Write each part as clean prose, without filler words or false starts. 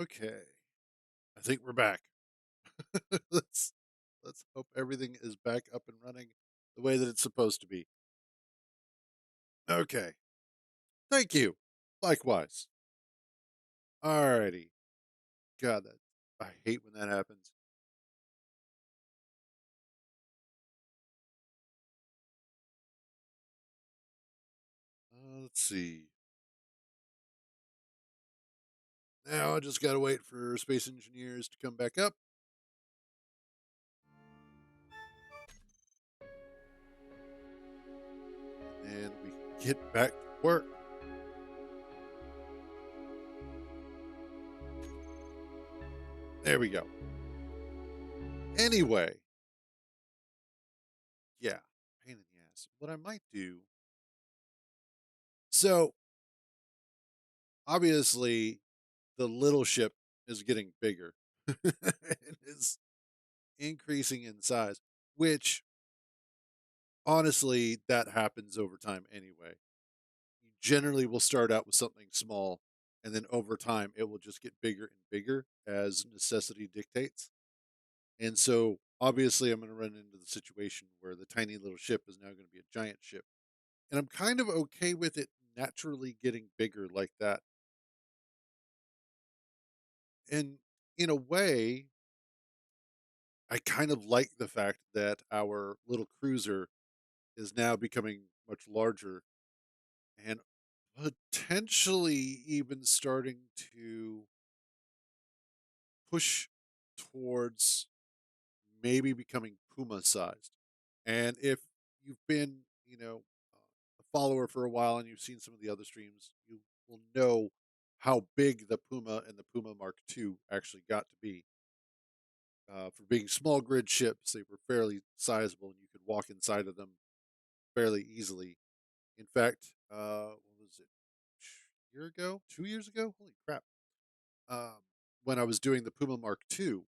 Okay, I think we're back. let's let's hope everything is back up and running the way that it's supposed to be. Okay, thank you. Likewise. Alrighty. God, that I hate when that happens. Let's see. Now I just gotta wait for space engineers to come back up, and we can get back to work. There we go. Anyway, yeah, pain in the ass. What I might do. So obviously, the little ship is getting bigger. It is increasing in size, which honestly, that happens over time anyway. You generally will start out with something small, and then over time, it will just get bigger and bigger as necessity dictates. And so, obviously, I'm going to run into the situation where the tiny little ship is now going to be a giant ship. And I'm kind of okay with it naturally getting bigger like that. And in a way, I kind of like the fact that our little cruiser is now becoming much larger and potentially even starting to push towards maybe becoming Puma sized. And if you've been, a follower for a while and you've seen some of the other streams, you will know how big the Puma and the Puma Mark II actually got to be. For being small grid ships, they were fairly sizable and you could walk inside of them fairly easily. In fact, what was it? Year ago, 2 years ago? Holy crap! Um, when I was doing the Puma Mark II,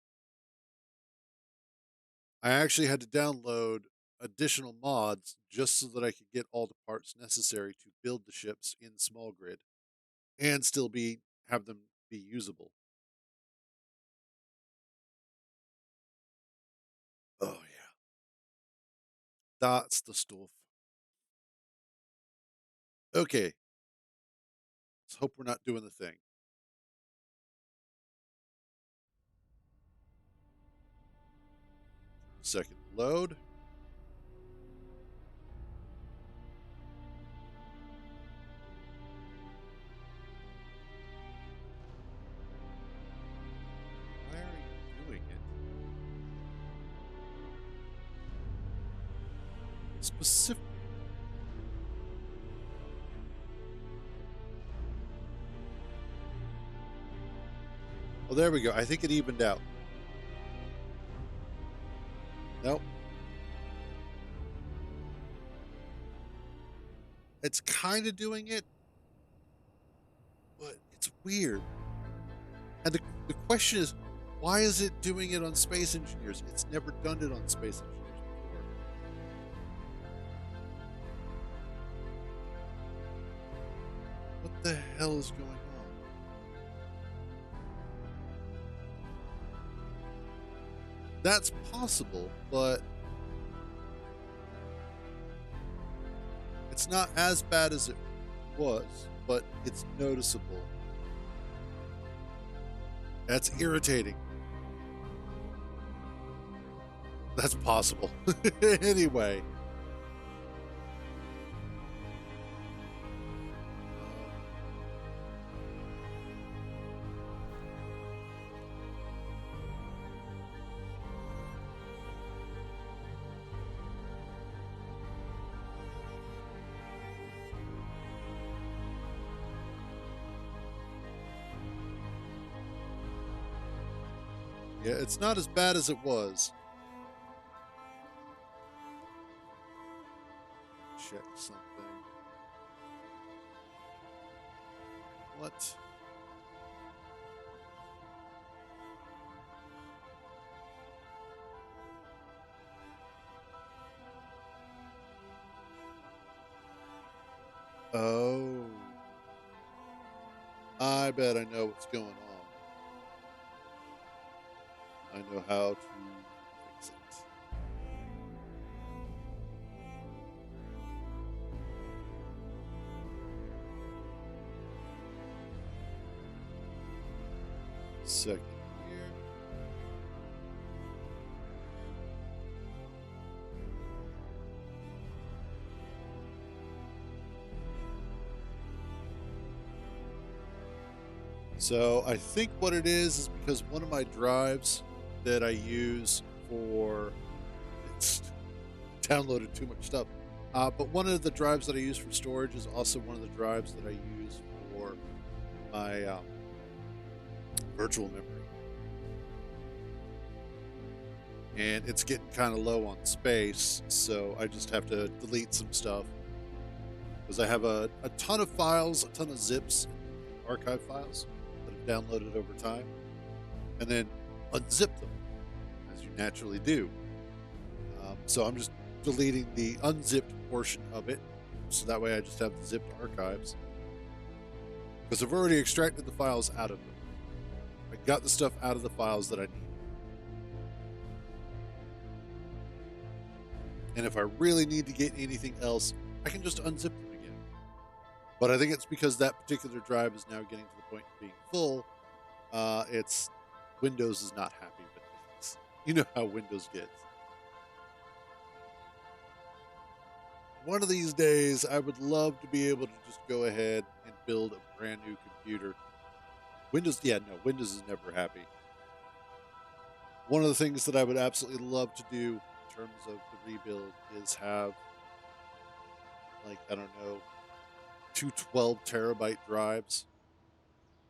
I actually had to download additional mods just so that I could get all the parts necessary to build the ships in small grid and still be have them be usable. Oh yeah, that's the stuff. Okay, let's hope we're not doing the thing. Second load. Why are you doing it? Specific. Oh, there we go. I think it evened out. Nope. It's kind of doing it, but it's weird. And the question is, why is it doing it on Space Engineers? It's never done it on Space Engineers before. What the hell is going on? That's possible, but it's not as bad as it was, but it's noticeable. That's irritating. That's possible. Anyway. Yeah, it's not as bad as it was. Check something. What? Oh. I bet I know what's going on. I know how to fix it. Second here. So I think what it is because one of my drives that I use for it's downloaded too much stuff. But one of the drives that I use for storage is also one of the drives that I use for my virtual memory. And it's getting kind of low on space, so I just have to delete some stuff. Because I have a ton of files, a ton of zips, archive files that I've downloaded over time, and then unzip them, as you naturally do. So I'm just deleting the unzipped portion of it, so that way I just have the zipped archives. Because I've already extracted the files out of them. I got the stuff out of the files that I need. And if I really need to get anything else, I can just unzip them again. But I think it's because that particular drive is now getting to the point of being full. It's Windows is not happy with things. You know how Windows gets. One of these days, I would love to be able to just go ahead and build a brand new computer. Windows is never happy. One of the things that I would absolutely love to do in terms of the rebuild is have, like, I don't know, two 12 terabyte drives,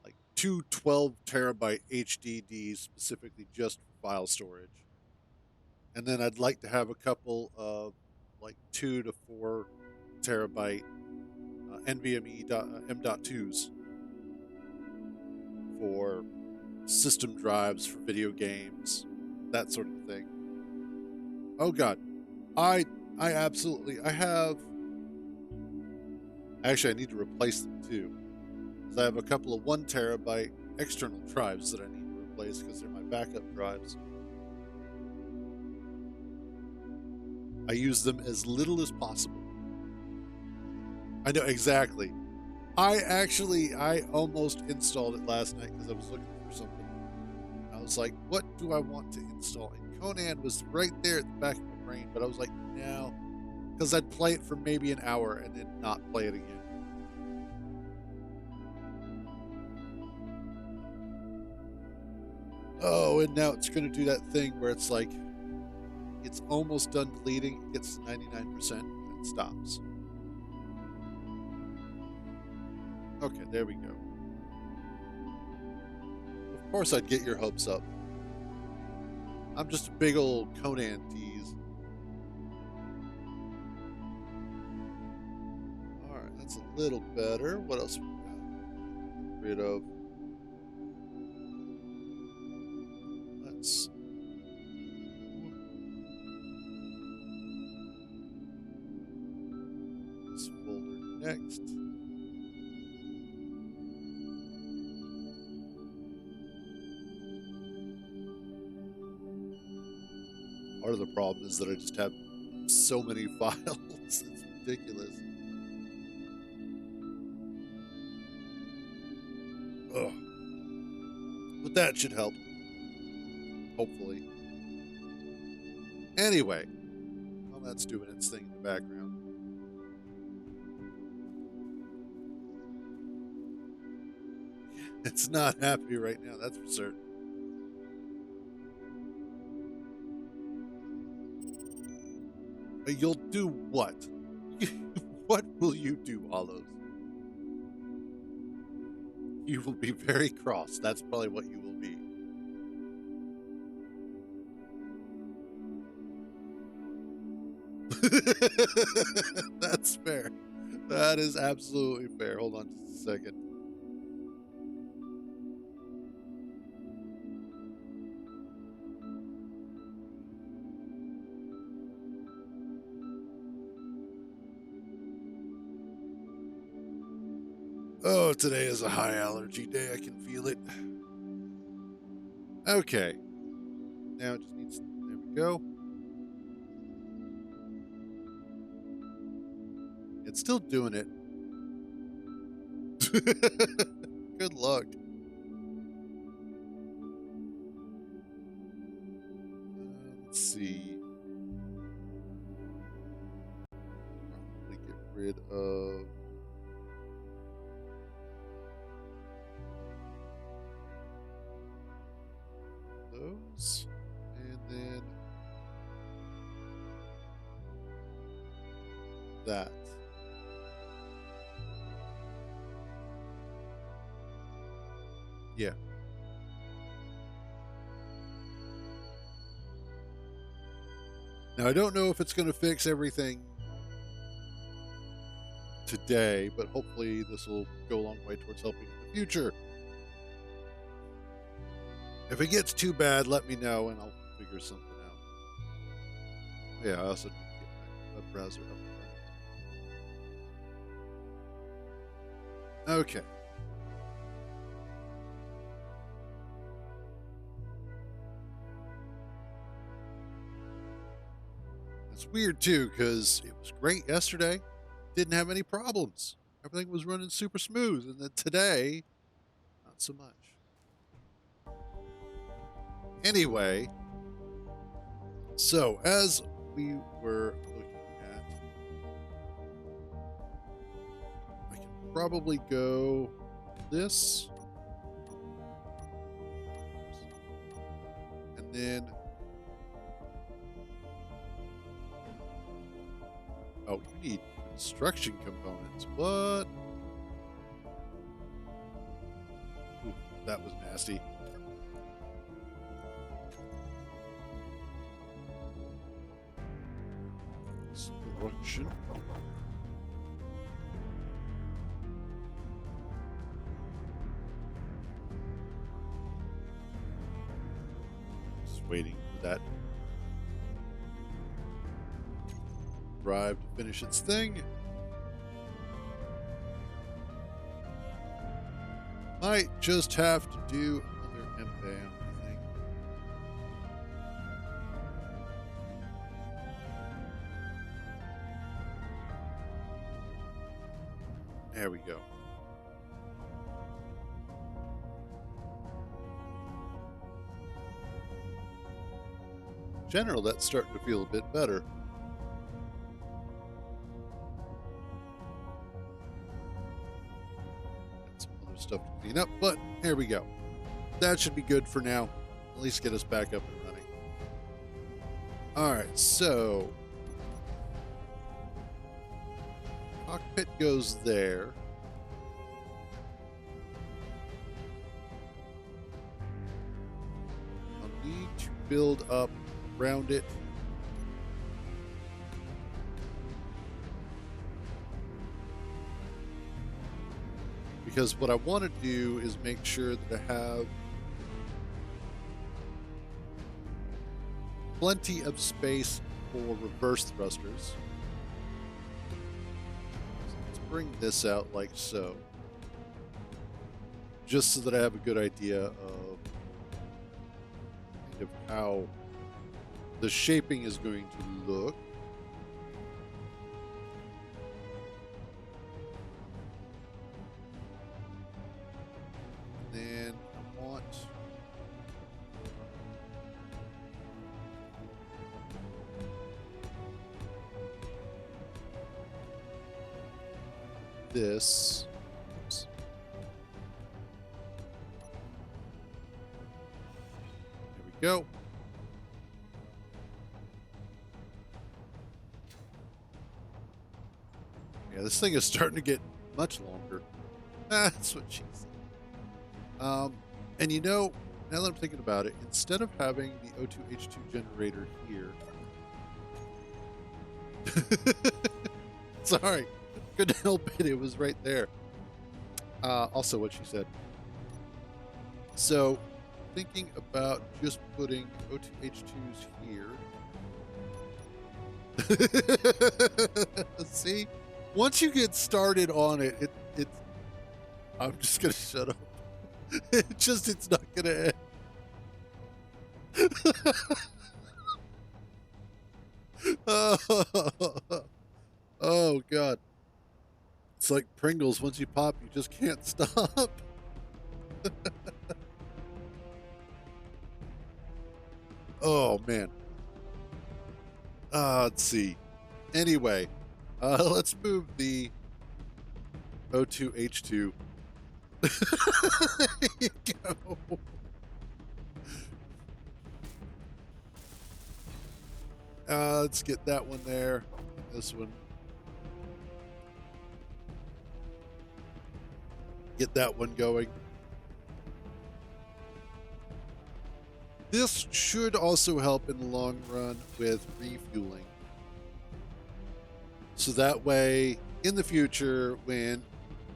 like two 12 terabyte HDDs specifically just for file storage. And then I'd like to have a couple of like 2 to 4 terabyte NVMe M.2s for system drives for video games, that sort of thing. Oh God, I absolutely I have. Actually, I need to replace them too, because I have a couple of 1 terabyte external drives that I need to replace because they're my backup drives. I use them as little as possible. I know exactly. I almost installed it last night because I was looking for something. I was like, what do I want to install? And Conan was right there at the back of my brain, but I was like, no, because I'd play it for maybe an hour and then not play it again. Oh, and now it's going to do that thing where it's like, it's almost done deleting, it gets to 99%, and it stops. Okay, there we go. Of course I'd get your hopes up. I'm just a big old Conan tease. Alright, that's a little better. What else we got? Get rid of. Let's. This folder next. Part of the problem is that I just have so many files. It's ridiculous. Ugh. But that should help. Hopefully. Anyway, well, that's doing its thing in the background. It's not happy right now, that's for certain. You'll do what? What will you do, Hollows? You will be very cross. That's probably what you will be. That's fair. That is absolutely fair. Hold on just a second. Oh, today is a high allergy day. I can feel it. Okay. Now it just needs, there we go. It's still doing it. Good luck. Let's see. Probably get rid of those. And then that. Yeah. Now, I don't know if it's going to fix everything today, but hopefully this will go a long way towards helping in the future. If it gets too bad, let me know and I'll figure something out. Yeah, I also need to get my web browser up and running. Okay. It's weird too, because it was great yesterday. Didn't have any problems. Everything was running super smooth. And then today, not so much. Anyway, so as we were looking at, I can probably go this. And then, oh, you need construction components. What? Ooh, that was nasty. Construction. Just waiting for that drive to finish its thing. Might just have to do another MBAM, I think. There we go. In general, that's starting to feel a bit better. Stuff to clean up, but here we go. That should be good for now. At least get us back up and running. All right, so cockpit goes there. I'll need to build up around it. Because what I want to do is make sure that I have plenty of space for reverse thrusters. So let's bring this out like so. Just so that I have a good idea of kind of how the shaping is going to look. Then I want this. Oops. There we go. Yeah, this thing is starting to get much longer. That's what she said. And you know, now that I'm thinking about it, instead of having the O2H2 generator here, sorry, couldn't help it. It was right there. Also, what she said. So, thinking about just putting O2H2s here. See, once you get started on it, it's. I'm just gonna shut up. It's not gonna end. Oh God. It's like Pringles. Once you pop, you just can't stop. Oh man. Let's see. Anyway, let's move the O2H2. There you go. Let's get that one there. This one. Get that one going. This should also help in the long run with refueling. So that way, in the future, when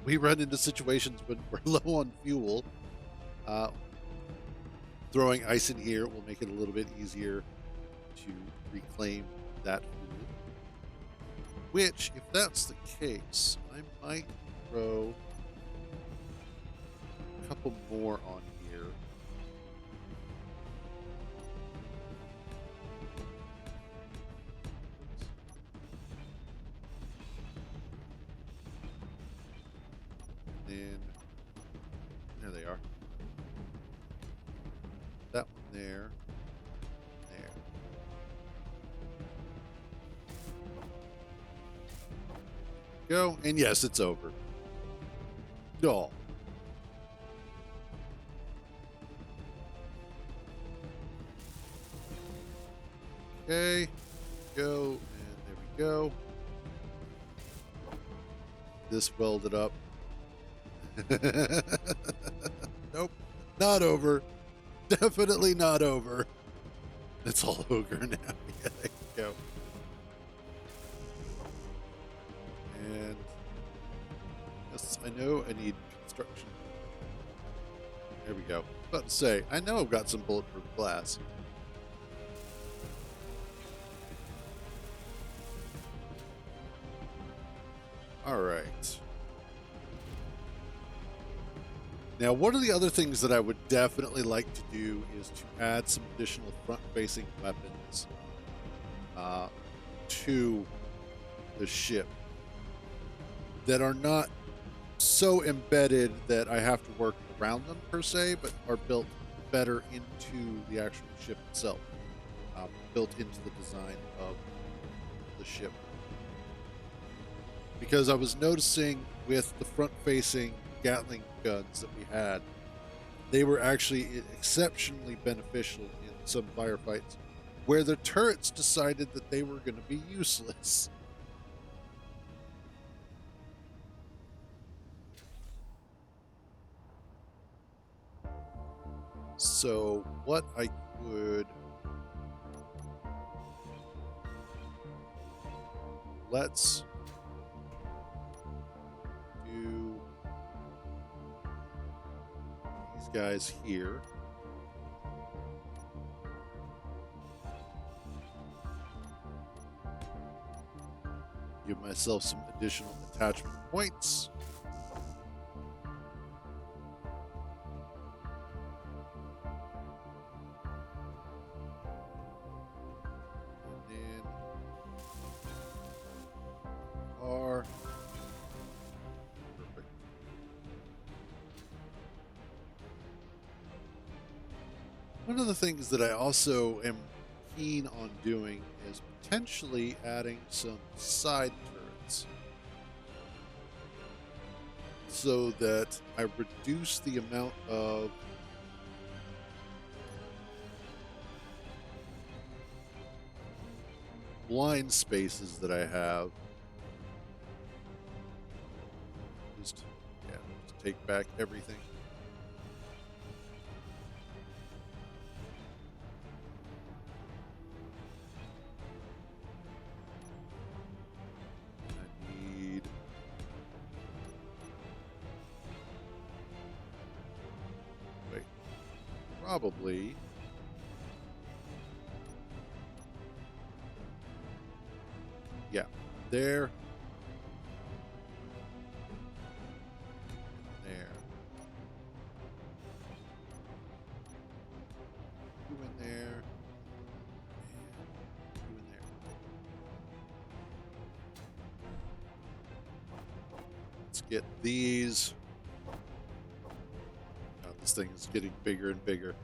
we run into situations when we're low on fuel, uh, throwing ice in here will make it a little bit easier to reclaim that fuel. Which, if that's the case, I might throw a couple more on here. And then, there they are. That one there. There. Go. And yes, it's over. Oh. Okay. Go. And there we go. This welded up. Nope. Not over. Definitely not over. It's all ogre now. Yeah, there you go. And yes, I know I need construction. There we go. About to say, I know I've got some bulletproof glass. All right. Now, one of the other things that I would definitely like to do is to add some additional front-facing weapons to the ship that are not so embedded that I have to work around them per se, but are built better into the actual ship itself, built into the design of the ship. Because I was noticing with the front-facing Gatling guns that we had, they were actually exceptionally beneficial in some firefights where the turrets decided that they were going to be useless. So what I could... Let's do these guys here. Give myself some additional attachment points. And then R. Perfect. One of the things that I also am keen on doing is potentially adding some side turrets so that I reduce the amount of blind spaces that I have. Just take back everything. Probably there, there, two in there, get these. Oh, this thing is getting bigger and bigger.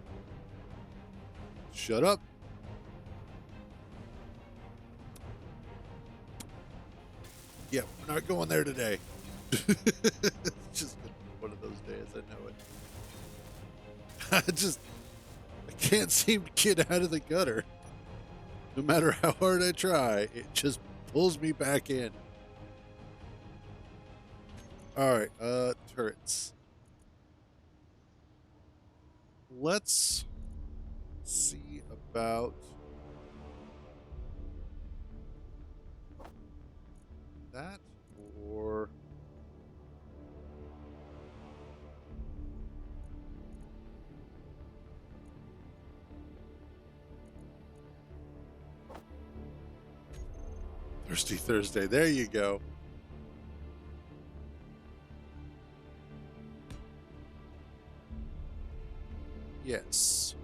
Shut up. Yeah, we're not going there today. It's just been one of those days, I know it. I can't seem to get out of the gutter. No matter how hard I try, it just pulls me back in. Alright, turrets. Let's see about that, or Thirsty Thursday. There you go. Yes.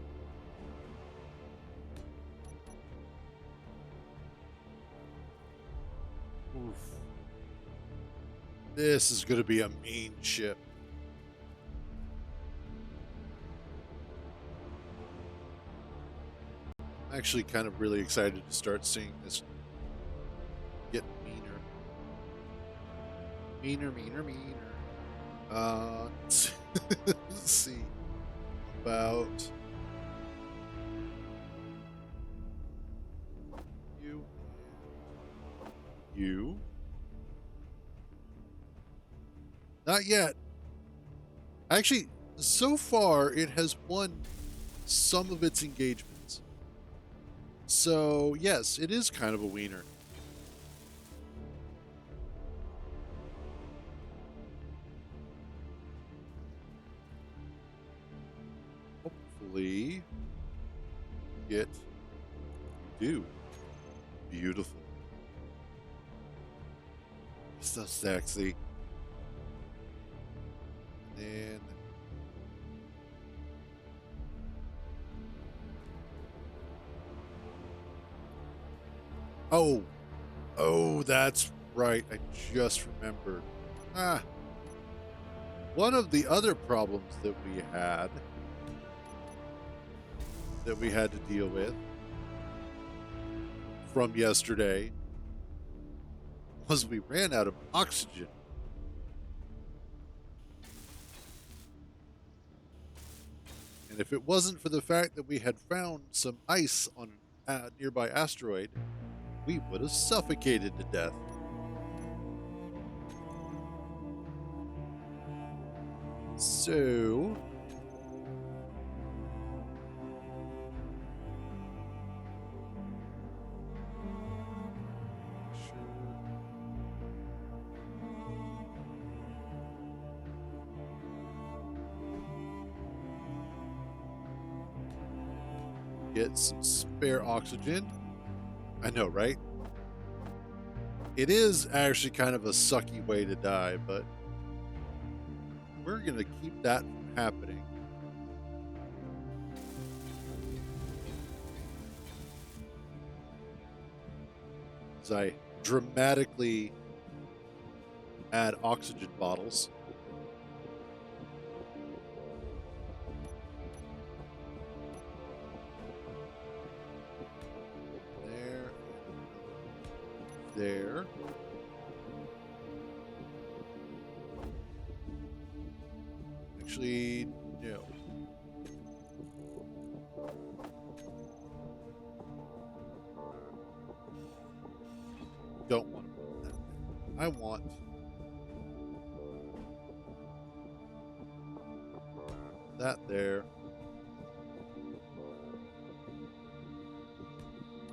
Oof. This is going to be a mean ship. I'm actually kind of really excited to start seeing this get meaner. Meaner. Let's see. About you. You. Not yet. Actually, so far it has won some of its engagements. So, yes, it is kind of a wiener. Hopefully, get do. Beautiful. So sexy. And oh, that's right. I just remembered. One of the other problems that we had to deal with from yesterday was we ran out of oxygen. And if it wasn't for the fact that we had found some ice on a nearby asteroid, we would have suffocated to death. So, get some spare oxygen. I know, right? It is actually kind of a sucky way to die, but we're going to keep that from happening. As I dramatically add oxygen bottles. There. Actually, no. Don't want to put that there. I want that there.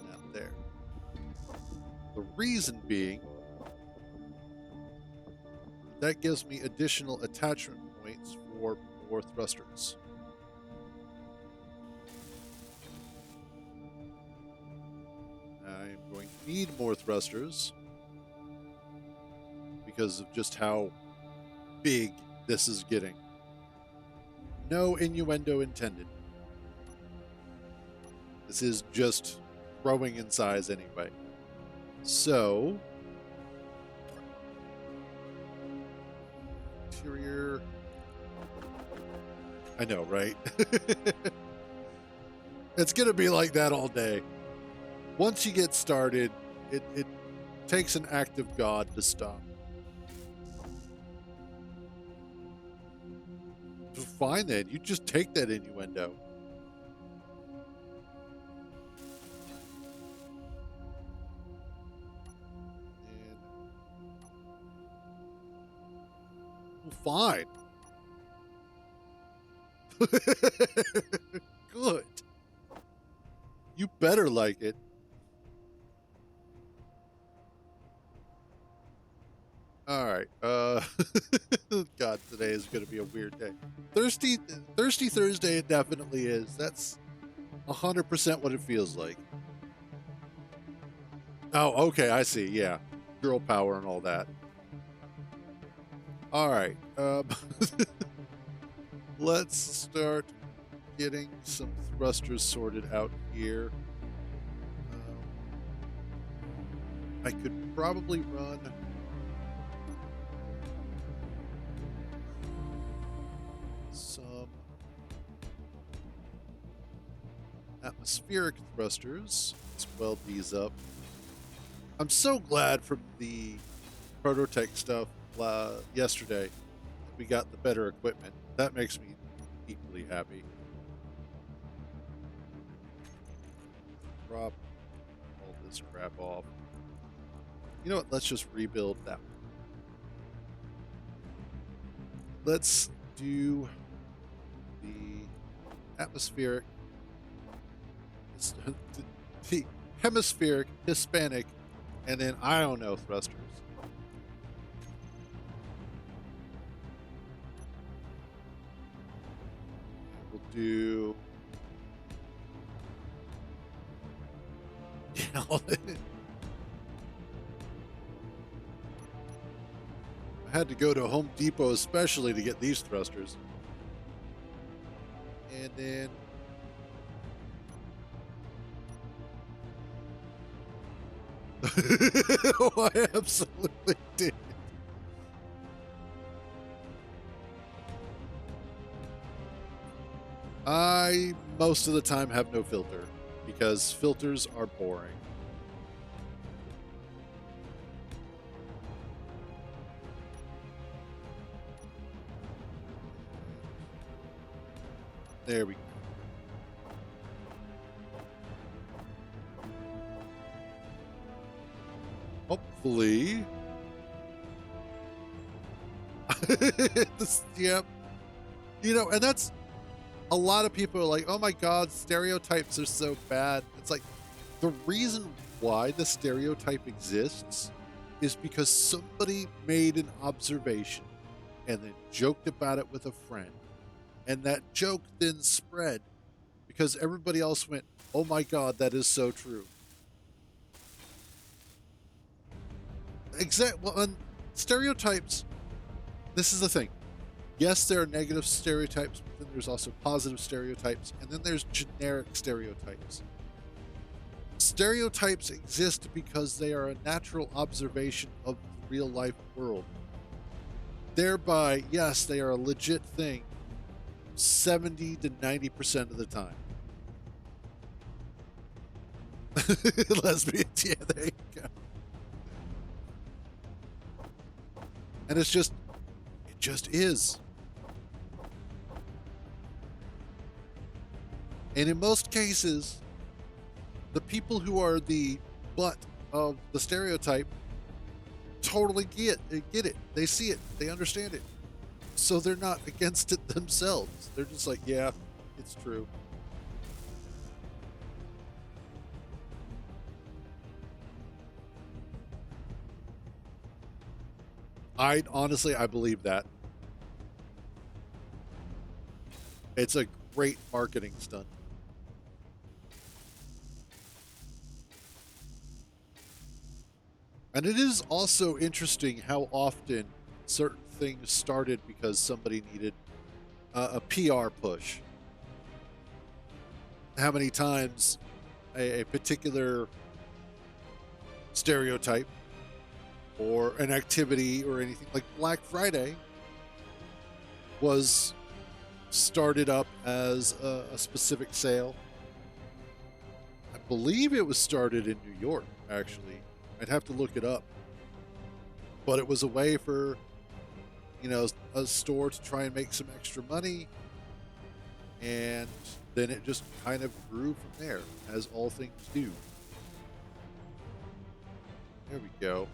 That there. The reason being, that gives me additional attachment points for more thrusters. I'm going to need more thrusters because of just how big this is getting. No innuendo intended. This is just growing in size anyway. So, I know, right? It's going to be like that all day. Once you get started, it takes an act of God to stop. Fine then, you just take that innuendo. And, well, fine. Good. You better like it. All right. God, today is going to be a weird day. Thirsty, thirsty Thursday. It definitely is. That's 100% what it feels like. Oh, okay. I see. Yeah, girl power and all that. All right. Let's start getting some thrusters sorted out here. I could probably run some atmospheric thrusters. Let's weld these up. I'm so glad from the Prototech stuff yesterday that we got the better equipment. That makes me equally happy. Drop all this crap off. You know what? Let's just rebuild that one. Let's do the atmospheric, the hemispheric, Hispanic, and then I don't know thrusters. We'll do. I had to go to Home Depot especially to get these thrusters. And then oh, I absolutely did. I most of the time have no filter because filters are boring. There we go. Hopefully. Yep. You know, and that's a lot of people are like, oh my God, stereotypes are so bad. It's like the reason why the stereotype exists is because somebody made an observation and then joked about it with a friend. And that joke then spread because everybody else went, oh my God, that is so true. Well, and stereotypes, this is the thing. Yes, there are negative stereotypes, but then there's also positive stereotypes, and then there's generic stereotypes. Stereotypes exist because they are a natural observation of the real life world. Thereby, yes, they are a legit thing 70 to 90% of the time. Lesbians, yeah, there you go. And it just is. And in most cases, the people who are the butt of the stereotype totally get it. They see it. They understand it. So they're not against it themselves. They're just like, yeah, it's true. I believe that. It's a great marketing stunt. And it is also interesting how often certain things started because somebody needed a PR push. How many times a particular stereotype or an activity or anything like Black Friday was started up as a specific sale. I believe it was started in New York, actually. I'd have to look it up. But it was a way for, a store to try and make some extra money. And then it just kind of grew from there, as all things do. There we go.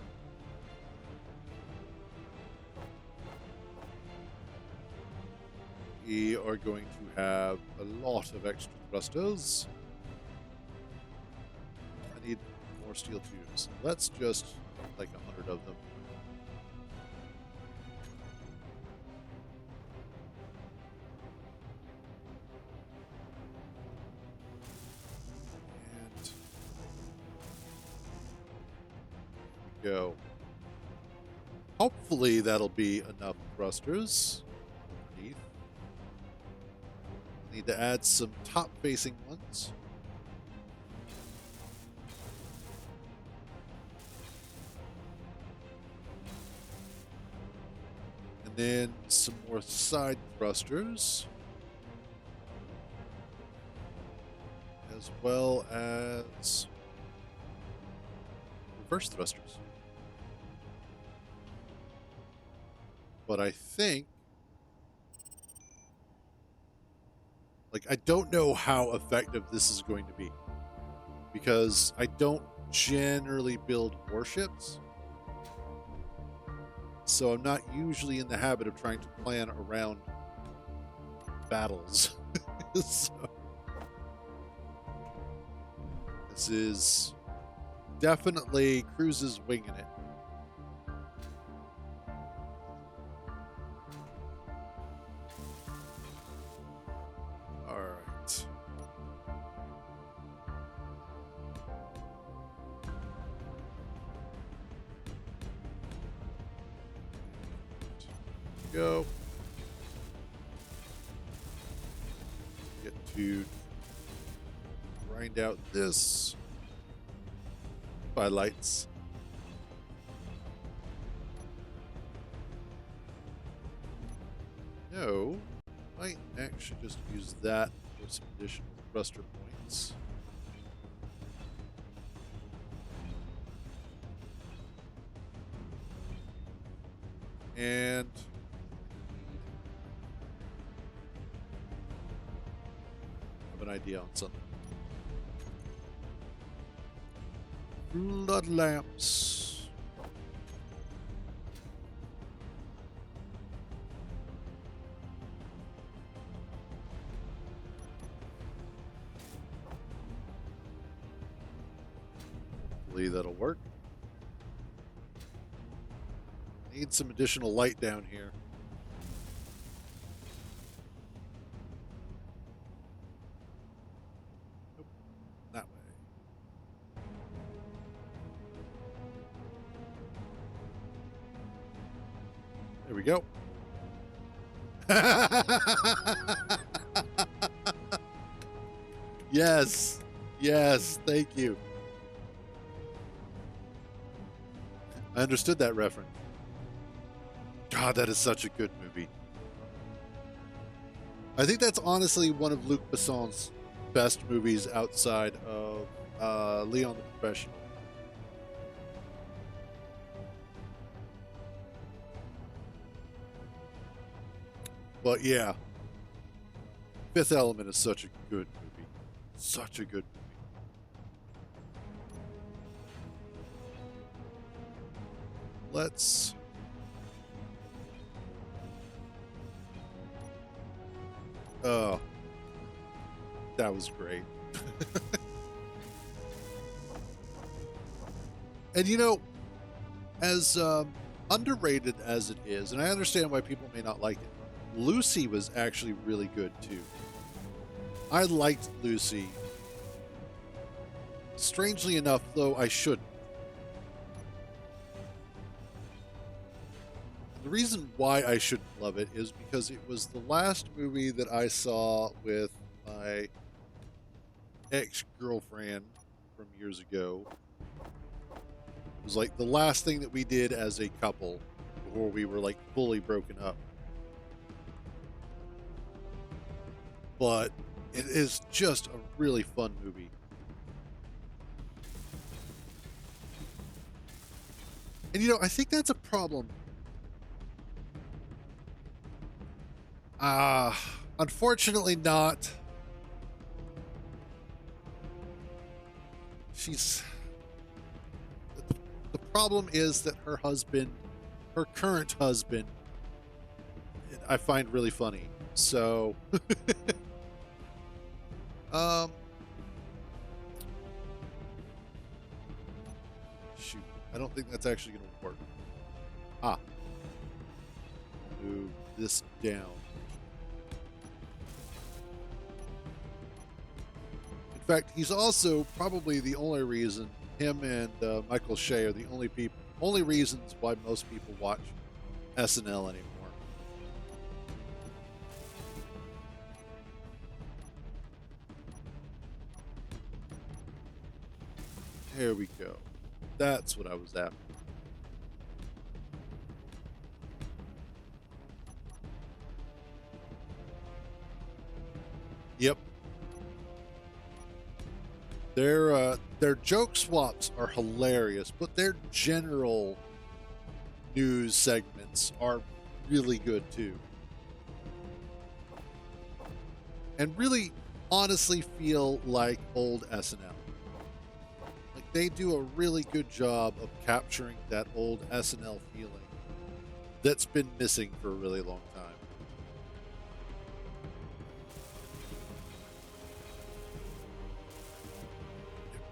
We are going to have a lot of extra thrusters. I need more steel tubes. Let's just like 100 of them. And there we go. Hopefully that'll be enough thrusters underneath. Need to add some top-facing ones. And then some more side thrusters. As well as reverse thrusters. But I think, I don't know how effective this is going to be, because I don't generally build warships. So I'm not usually in the habit of trying to plan around battles. So this is definitely Cruise's winging it. Go. Get to grind out this by lights. No, might actually just use that for some additional thruster points. And an idea on something. Blood lamps. Hopefully that'll work. Need some additional light down here. There we go. Yes. Yes. Thank you. I understood that reference. God, that is such a good movie. I think that's honestly one of Luc Besson's best movies outside of Leon the Professional. But yeah, Fifth Element is such a good movie. Such a good movie. Let's... Oh, that was great. And as underrated as it is, and I understand why people may not like it, Lucy was actually really good too. I liked Lucy. Strangely enough, though, I shouldn't. The reason why I shouldn't love it is because it was the last movie that I saw with my ex-girlfriend from years ago. It was like the last thing that we did as a couple before we were like fully broken up. but it is just a really fun movie. And I think that's a problem. Unfortunately not. She's the problem is that her current husband, I find really funny. So, um, shoot, I don't think that's actually going to work. Ah, move this down. In fact, he's also probably the only reason him and Michael Shea are the only reasons why most people watch SNL anymore. There we go. That's what I was after. Yep. Their joke swaps are hilarious, but their general news segments are really good too. And really honestly feel like old SNL. Like they do a really good job of capturing that old SNL feeling that's been missing for a really long time.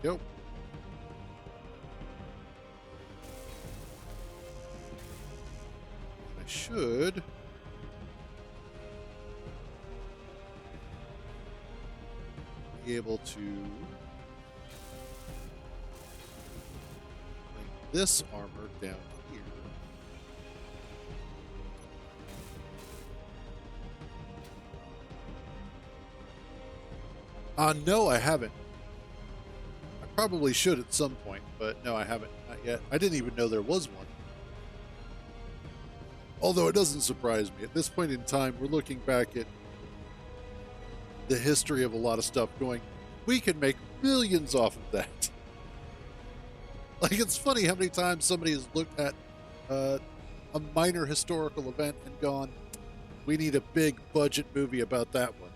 There we go. I should be able to bring this armor down here. No, I haven't. I probably should at some point, but no, I haven't. Not yet. I didn't even know there was one. Although it doesn't surprise me. At this point in time, we're looking back at the history of a lot of stuff going, we can make millions off of that. Like, it's funny how many times somebody has looked at a minor historical event and gone, we need a big budget movie about that one.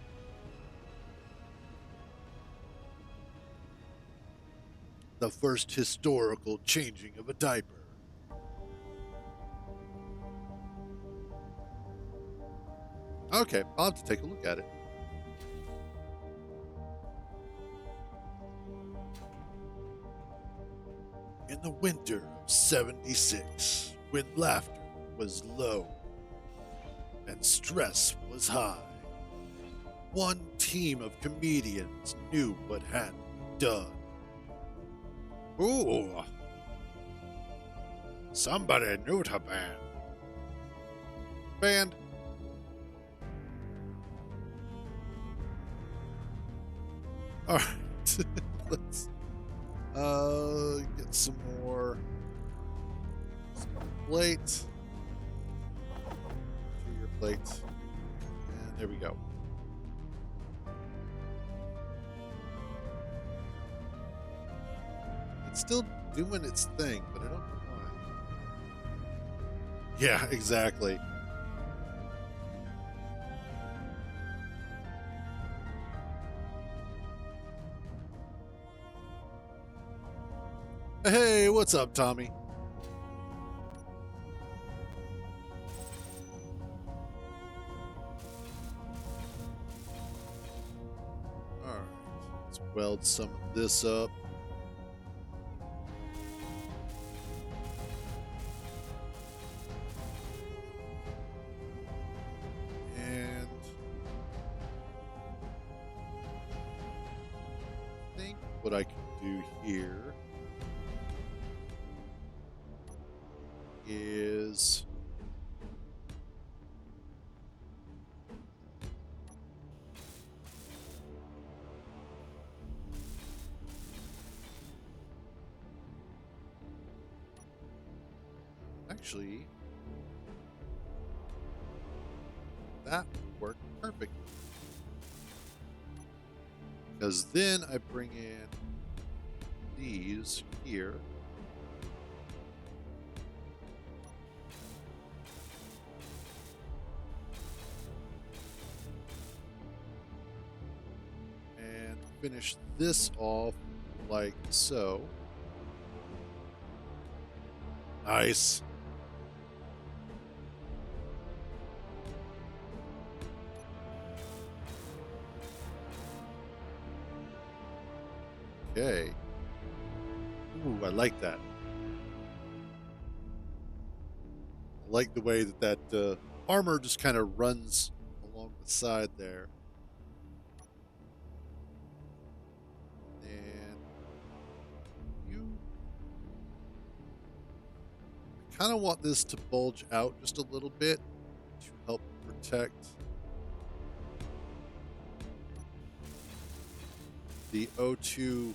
The first historical changing of a diaper. Okay, I'll have to take a look at it. In the winter of 76, when laughter was low and stress was high, one team of comedians knew what had to be done. Ooh, somebody knew to ban. Banned. All right, let's get some more plate. Your plate, and there we go. It's still doing its thing, but I don't know why. Yeah, exactly. Hey, what's up, Tommy? All right, let's weld some of this up. And I think what I can do here is actually that would work perfect. Because then I bring in these here. And finish this off like so. Nice. Okay. Ooh, I like that. I like the way that armor just kind of runs along the side there. And you kind of want this to bulge out just a little bit to help protect the O2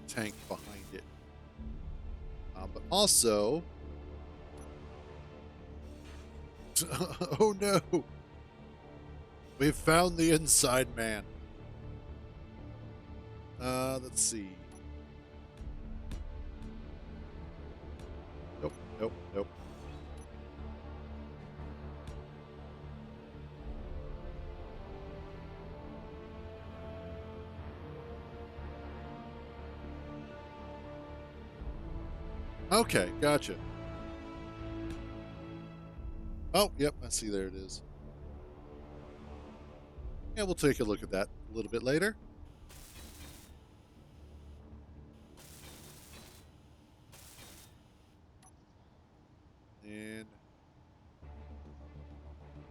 tank behind it. But also, oh no, we've found the inside man. Let's see. Nope, nope, nope. Okay, gotcha. Oh, yep, I see. There it is. Yeah, we'll take a look at that a little bit later. And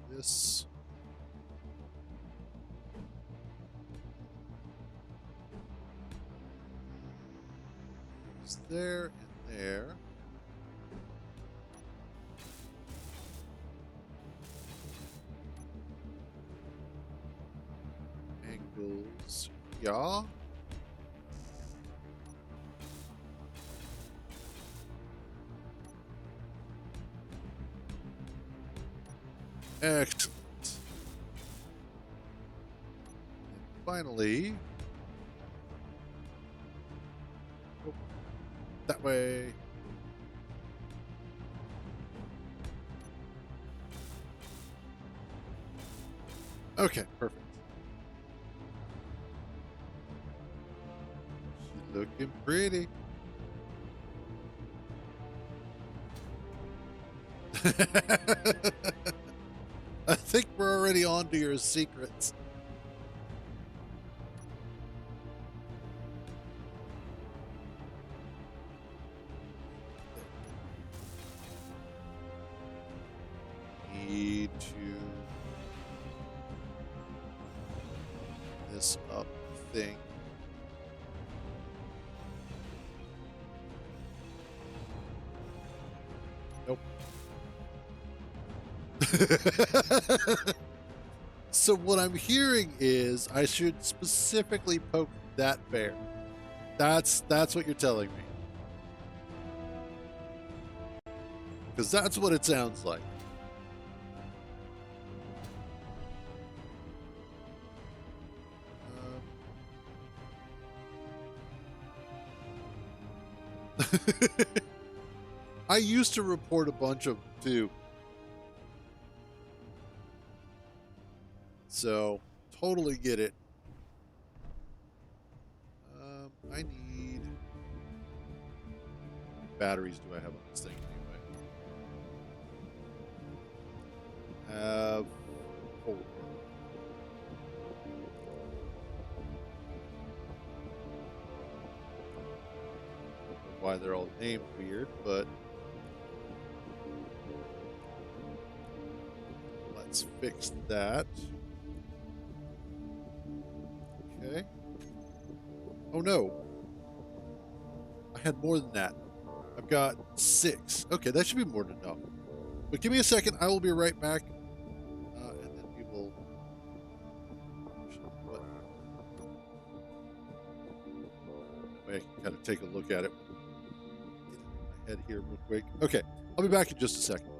this. Is there and there. Angles. Yeah. Excellent. And finally, oh, that way. Okay, perfect. She's looking pretty. I think we're already on to your secrets. Need to this up thing. Nope. So what I'm hearing is I should specifically poke that bear. That's what you're telling me. Because that's what it sounds like. I used to report a bunch of them too. So, totally get it. I need... batteries do I have on this thing anyway? Have... four. Why they're all named weird, but let's fix that. Okay. Oh no. I had more than that. I've got 6. Okay, that should be more than enough. But give me a second. I will be right back. And then we will... That way I can kind of take a look at it. Get in my head here real quick. Okay, I'll be back in just a second.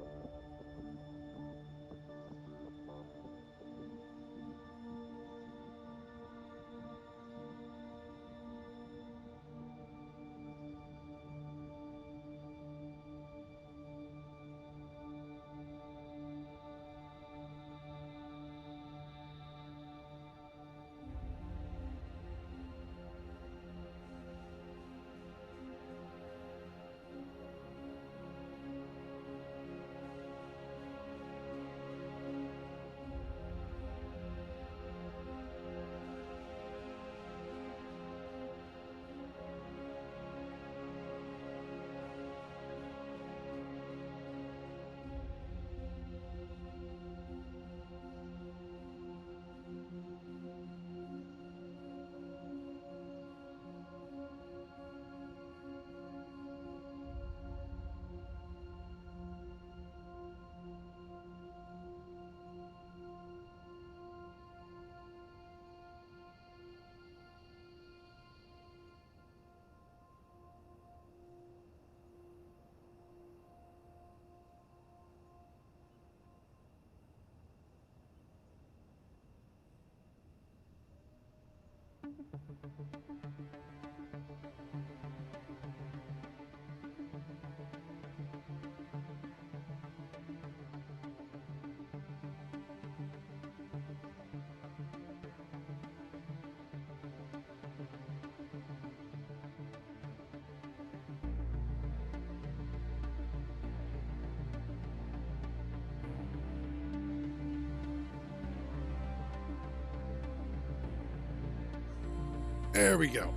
There we go.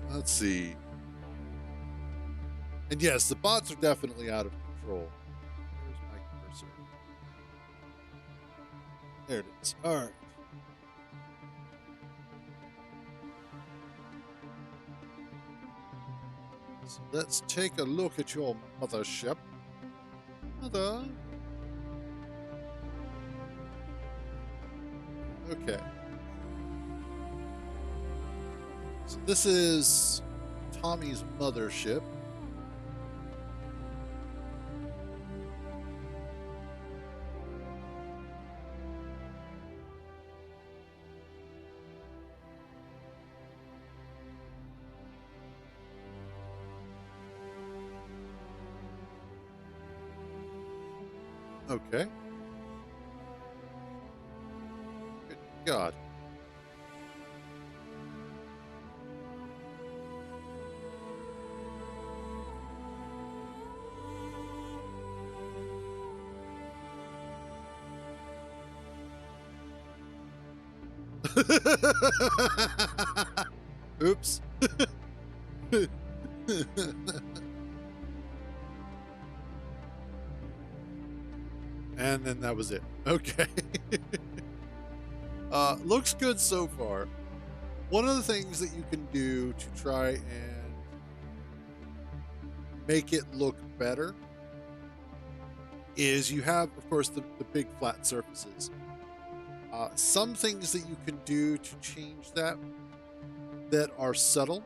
Let's see. And yes, the bots are definitely out of control. Where's my cursor? There it is. All right. So let's take a look at your mothership. Mother. Okay. So this is Tommy's mothership. Okay. Good God. Oops. And then that was it. Okay. Looks good so far. One of the things that you can do to try and make it look better is you have, of course, the big flat surfaces. Some things that you can do to change that are subtle,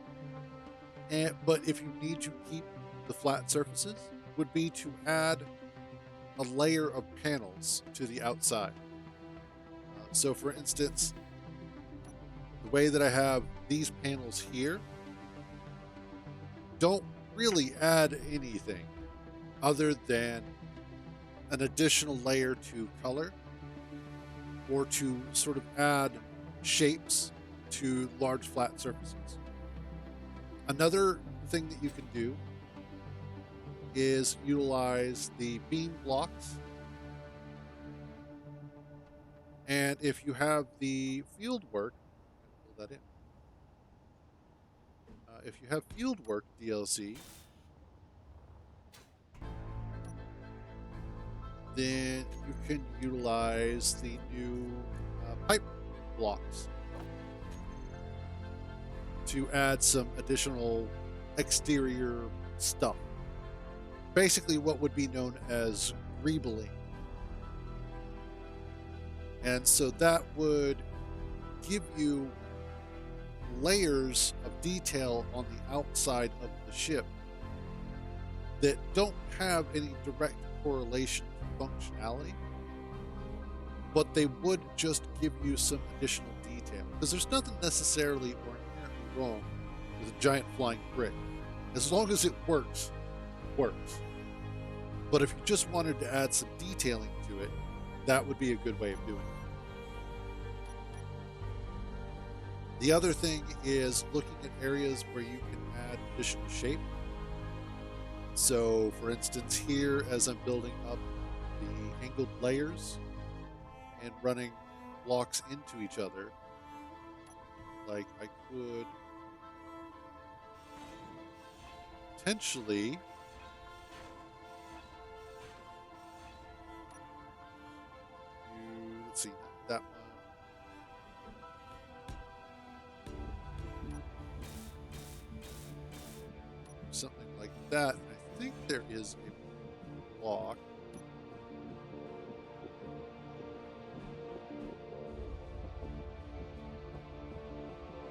but if you need to keep the flat surfaces, would be to add a layer of panels to the outside. So, for instance, the way that I have these panels here don't really add anything other than an additional layer to color or to sort of add shapes to large flat surfaces. Another thing that you can do is utilize the beam blocks. And if you have the field work, pull that in. If you have field work DLC, then you can utilize the new pipe blocks to add some additional exterior stuff. Basically what would be known as greebling. And so that would give you layers of detail on the outside of the ship that don't have any direct correlation to functionality, but they would just give you some additional detail. Because there's nothing necessarily or inherently wrong with a giant flying brick. As long as it works, it works. But if you just wanted to add some detailing to it, that would be a good way of doing it. The other thing is looking at areas where you can add additional shape. So, for instance, here as I'm building up the angled layers and running blocks into each other, like I could potentially let's see, that one. Something like that. I think there is a block.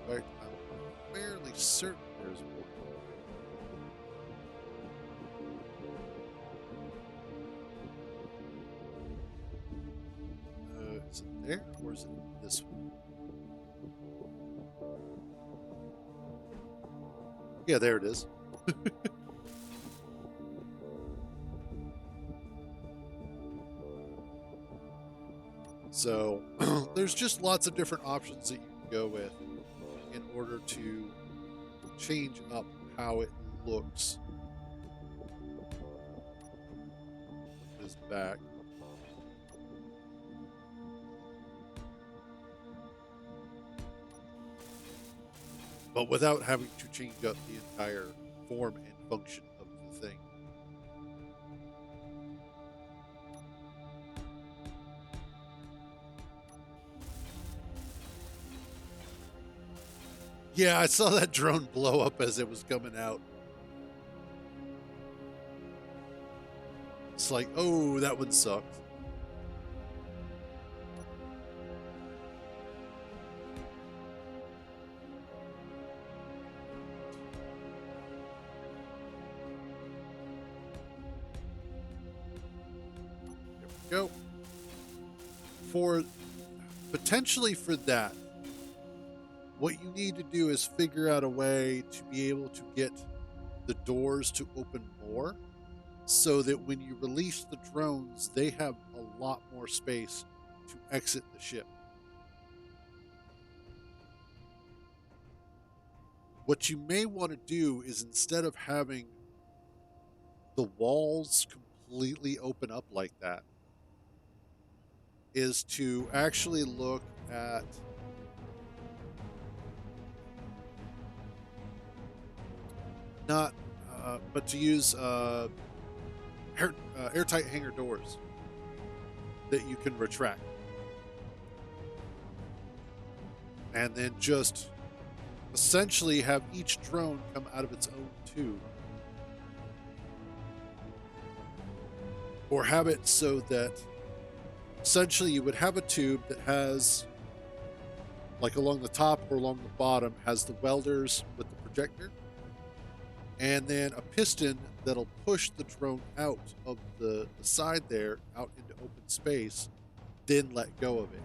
In fact, I'm fairly certain there's one. Is it there or is it this one? Yeah, there it is. So there's just lots of different options that you can go with in order to change up how it looks with this back. But without having to change up the entire form and function of the thing. Yeah, I saw that drone blow up as it was coming out. It's like, oh, that one sucked. There we go. Potentially for that, what you need to do is figure out a way to be able to get the doors to open more so that when you release the drones, they have a lot more space to exit the ship. What you may want to do is instead of having the walls completely open up like that, is to actually look at not, but to use airtight hangar doors that you can retract. And then just essentially have each drone come out of its own tube. Or have it so that essentially you would have a tube that has, like along the top or along the bottom, has the welders with the projector. And then a piston that'll push the drone out of the side there, out into open space, then let go of it.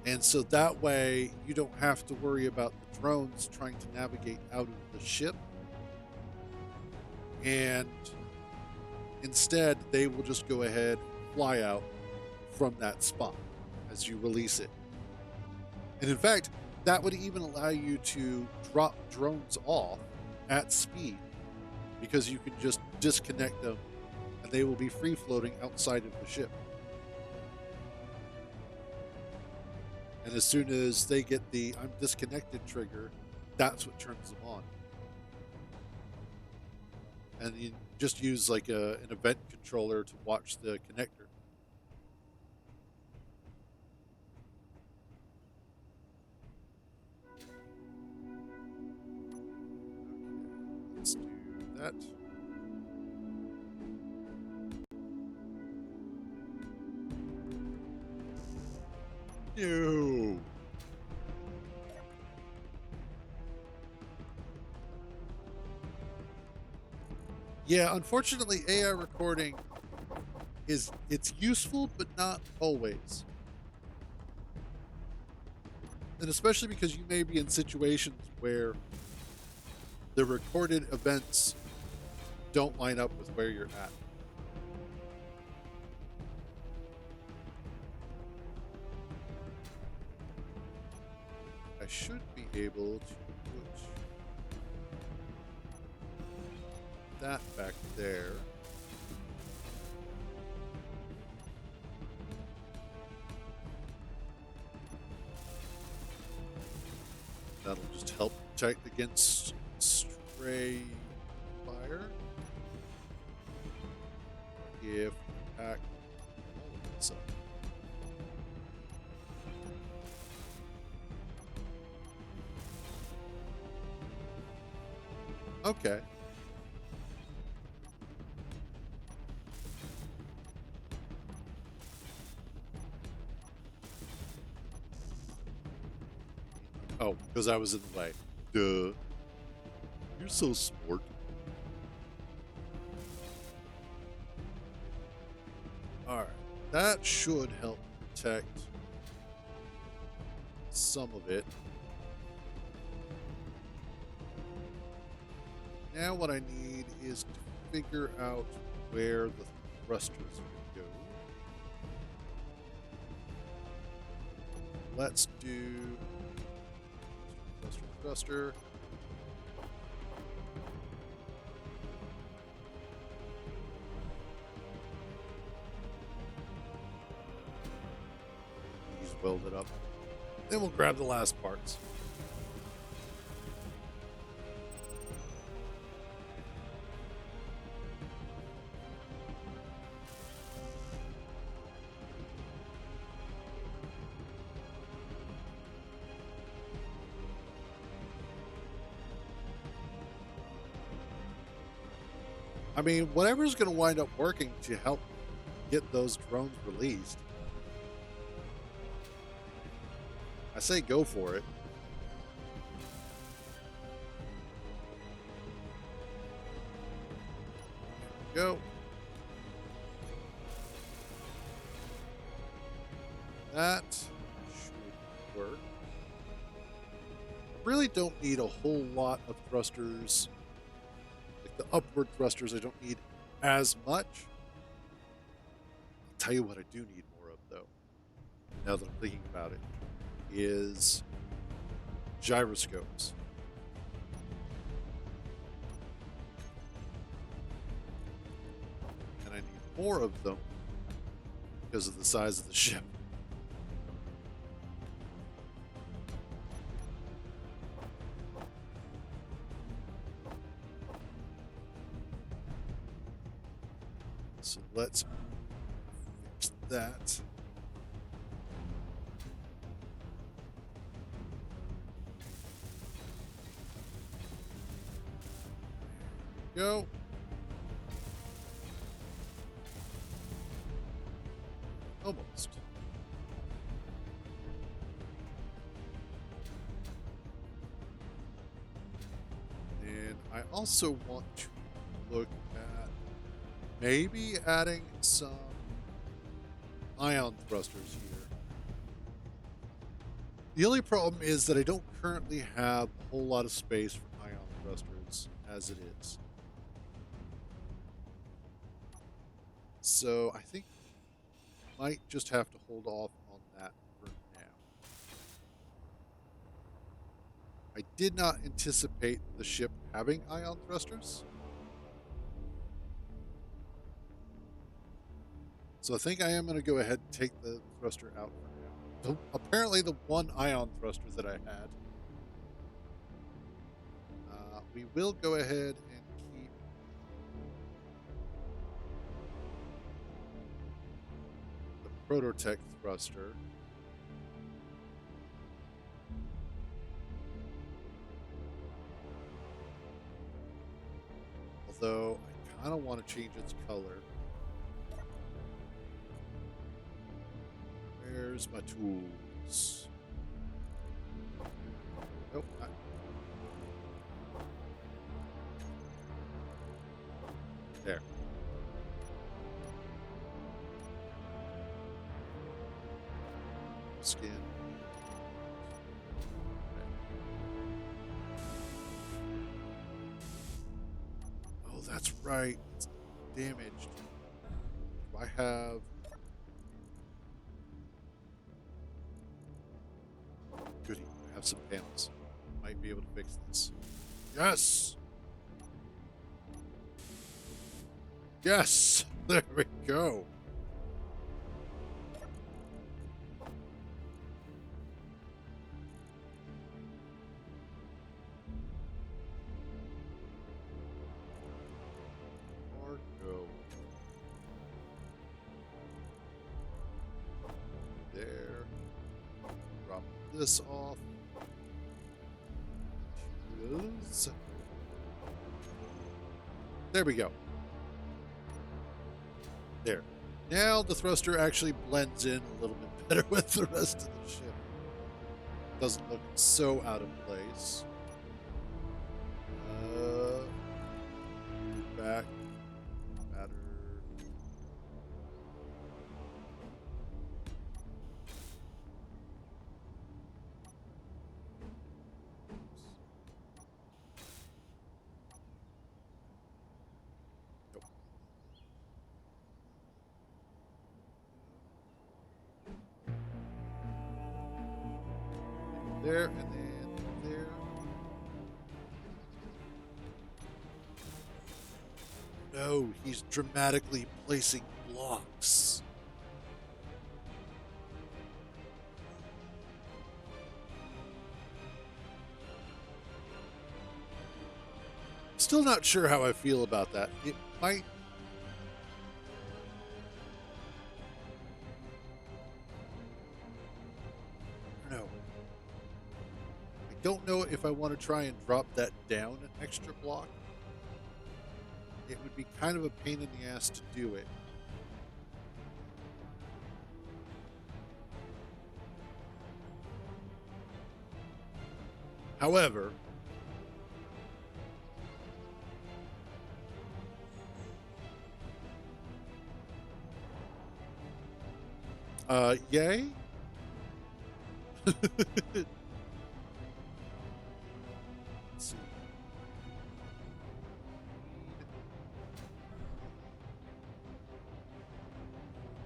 And so that way you don't have to worry about the drones trying to navigate out of the ship. And instead, they will just go ahead and fly out from that spot as you release it. And in fact, that would even allow you to drop drones off at speed because you can just disconnect them and they will be free floating outside of the ship. And as soon as they get the I'm disconnected trigger, that's what turns them on. And you just use like an event controller to watch the connector. Let's do that. No. Yeah, unfortunately, AI recording it's useful, but not always. And especially because you may be in situations where the recorded events don't line up with where you're at. I should be able to put that back there. That'll just help protect against stray fire. If we pack all of this up. Okay. Oh, because I was in the way. Duh. You're so smart. Alright. That should help protect some of it. Now what I need is to figure out where the thrusters would go. Let's do thruster. These welded up. Then we'll grab the last parts. I mean, whatever's going to wind up working to help get those drones released. I say go for it. Go. That should work. I really don't need a whole lot of thrusters. Like the upward thrusters, I don't need as much. I'll tell you what I do need more of, though, now that I'm thinking about it, is gyroscopes. And I need more of them because of the size of the ship. So let's fix that. Go. Almost. And I also want to look at maybe adding some ion thrusters here. The only problem is that I don't currently have a whole lot of space for ion thrusters as it is. So I think I might just have to hold off on that for now. I did not anticipate the ship having ion thrusters. So I think I am going to go ahead and take the thruster out for now. Apparently the one ion thruster that I had. We will go ahead and keep the Prototech thruster. Although I kind of want to change its color. Where's my tools? Nope. There. Skin. Oh, that's right. It's damaged. Do I have... Goody. I have some panels. Might be able to fix this. Yes! Yes! There we go. Marco. There. Drop this off. Yes. There we go. There. Now the thruster actually blends in a little bit better with the rest of the ship. Doesn't look so out of place. Back. Batter. there, and then there. No, he's dramatically placing blocks. Still not sure how I feel about that. It might. I don't know. I don't know if I want to try and drop that down an extra block. It would be kind of a pain in the ass to do it. However, yay? Let's see.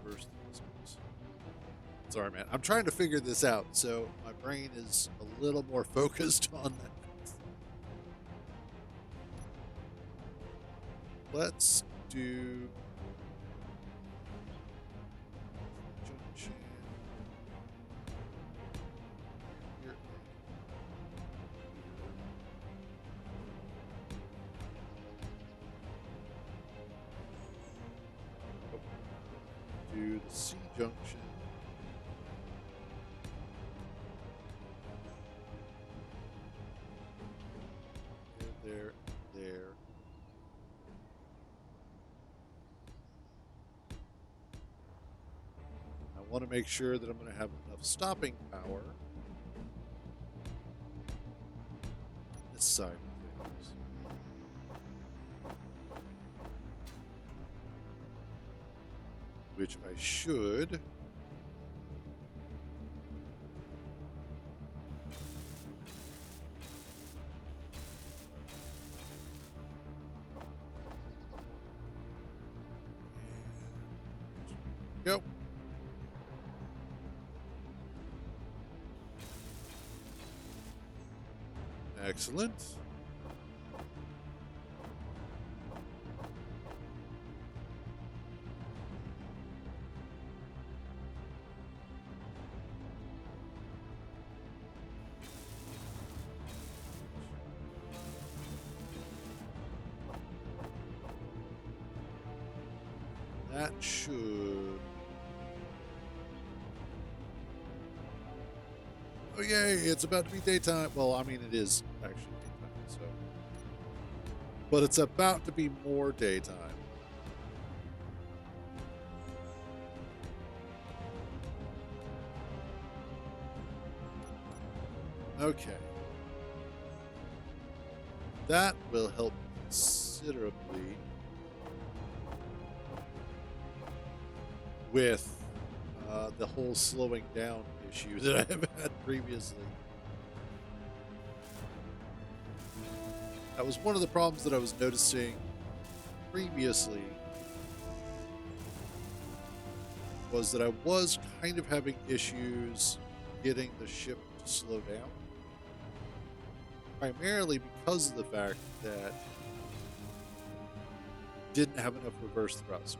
First, sorry, man. I'm trying to figure this out, so my brain is a little more focused on that. Let's do junction here. Do the C junction. There. I want to make sure that I'm going to have enough stopping power on this side of things. Which I should. Go. Excellent. That should. Oh, yay, it's about to be daytime. Well, I mean, it is actually daytime, so. But it's about to be more daytime. Okay. That will help considerably with the whole slowing down issue that I have had previously. That was one of the problems that I was noticing previously, was that I was kind of having issues getting the ship to slow down. Primarily because of the fact that didn't have enough reverse thrust.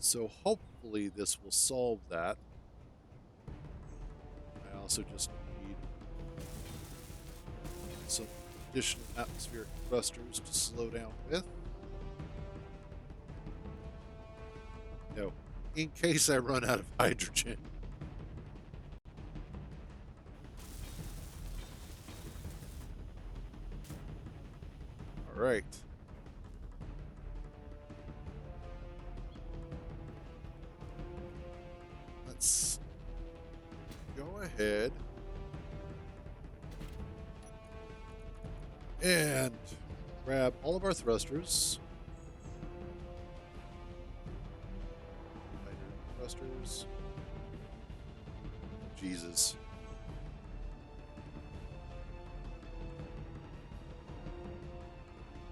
So hopefully this will solve that. I also just need some additional atmospheric thrusters to slow down with. No, in case I run out of hydrogen. All right. Let's go ahead and grab all of our thrusters. Thrusters. Jesus.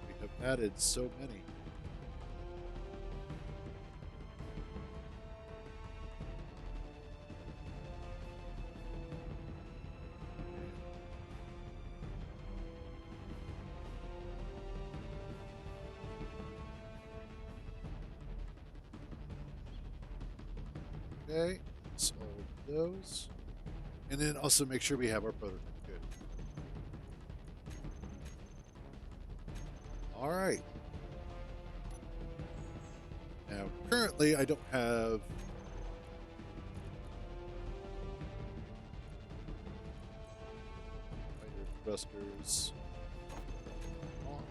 We have added so many. Okay, so all of those. And then also make sure we have our prototype. Good. All right. Now, currently, I don't have fighter thrusters on.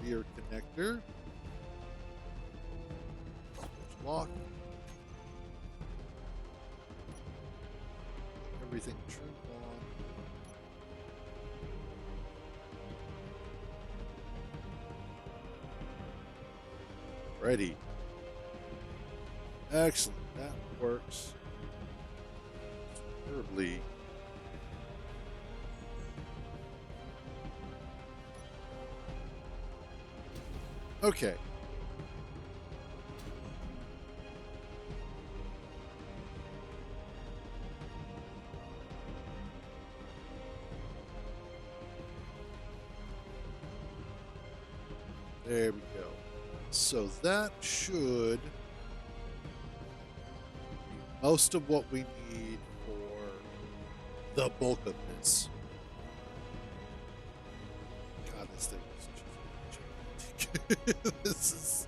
Rear connector. Switch lock. Everything turned on. Ready. Excellent. That works superbly. Okay. There we go. So that should be most of what we need for the bulk of this. God, this thing is gigantic. This is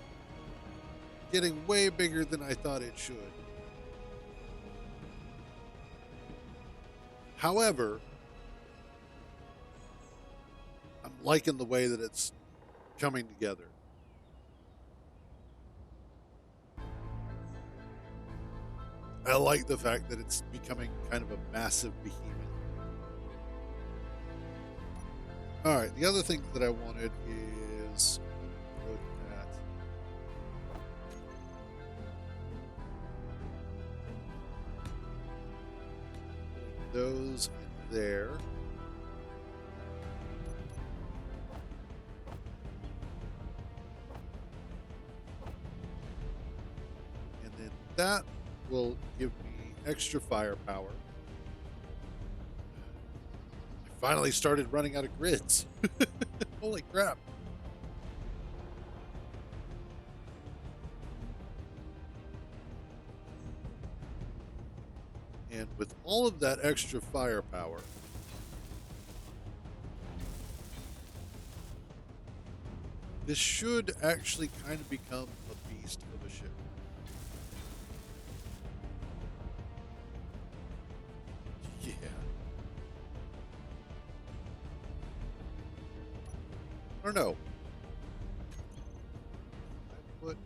getting way bigger than I thought it should. However, I'm liking the way that it's coming together. I like the fact that it's becoming kind of a massive behemoth. All right, the other thing that I wanted is look at those in there. And then that will give me extra firepower. I finally started running out of grids. Holy crap. And with all of that extra firepower, this should actually kind of become a beast of a ship. Yeah. Or no. I put.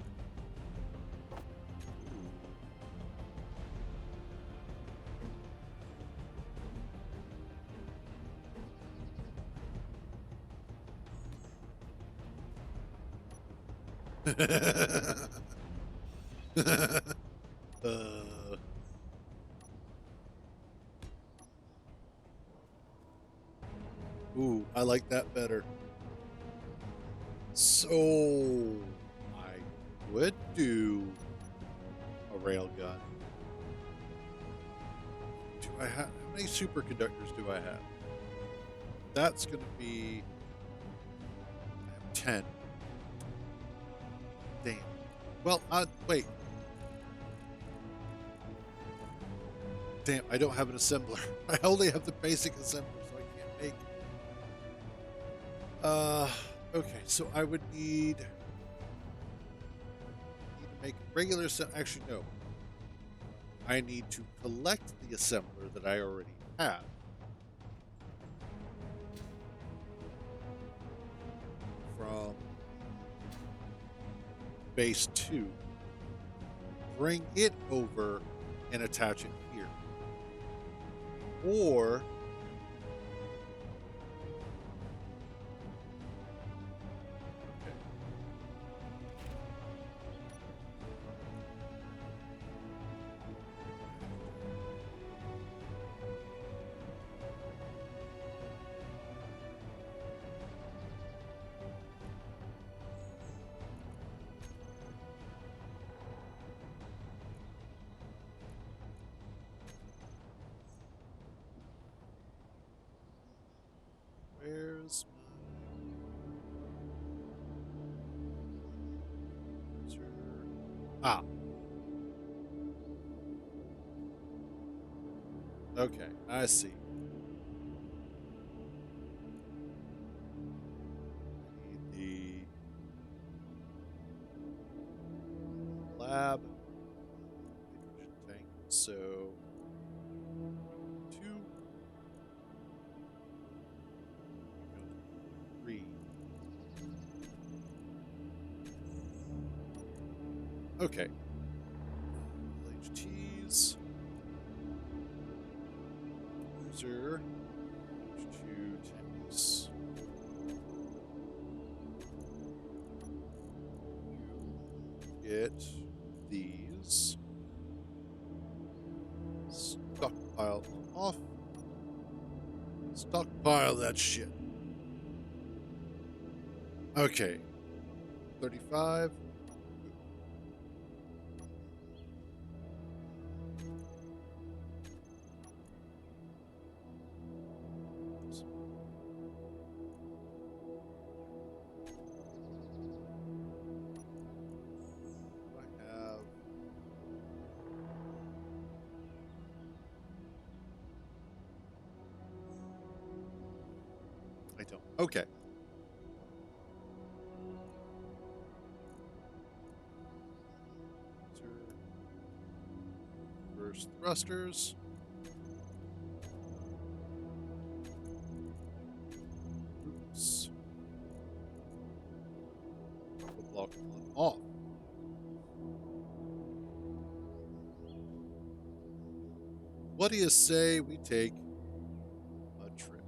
uh, ooh, I like that better. So I would do a railgun. Do I have how many superconductors do I have? That's going to be I have 10. Damn. Well, wait. Damn, I don't have an assembler. I only have the basic assembler, so I can't make. Okay, so I would need to make regular actually no. I need to collect the assembler that I already have. From base 2. Bring it over and attach it here. Or where's my Ah, okay, I see. I need the lab hydrogen tank. So two goes three. Okay. LHTs. User. Two tanks. You get these. Stockpile off. Stockpile that shit. Okay. 35. I have. I don't. Okay. Reverse thrusters. Oops. Block on off. What do you say we take a trip?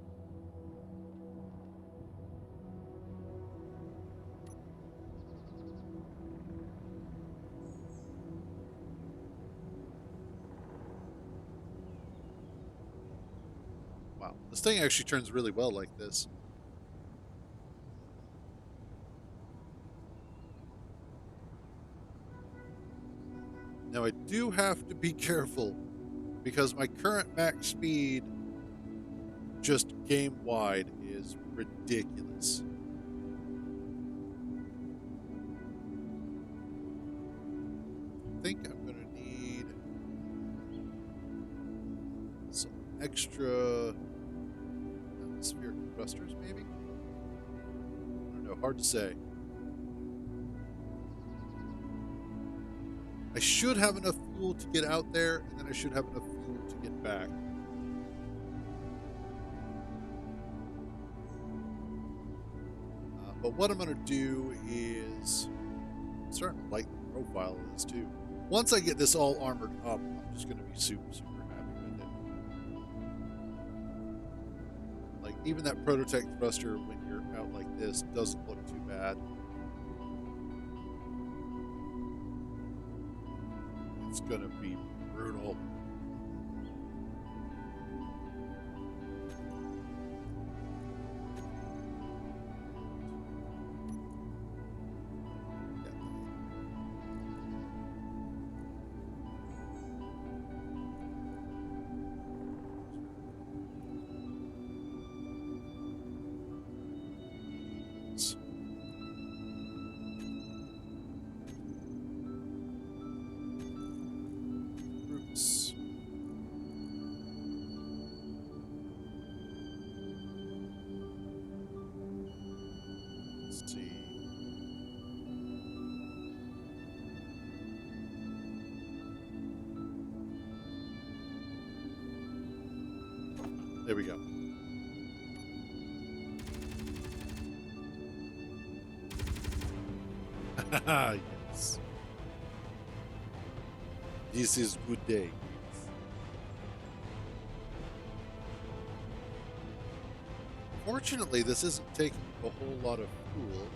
Wow, this thing actually turns really well like this. Now I do have to be careful because my current max speed, just game wide, is ridiculous. I think I'm going to need some extra atmospheric thrusters, maybe? I don't know, hard to say. I should have enough fuel to get out there, and then I should have enough fuel to get back. But what I'm going to do is I'm starting to like the profile of this too. Once I get this all armored up, I'm just going to be super, super happy with it. Like even that prototype thruster when you're out like this doesn't look too bad. It's going to be brutal. Groups. Let's see. There we go. Yes. This is good day. Fortunately, this isn't taking a whole lot of fuel.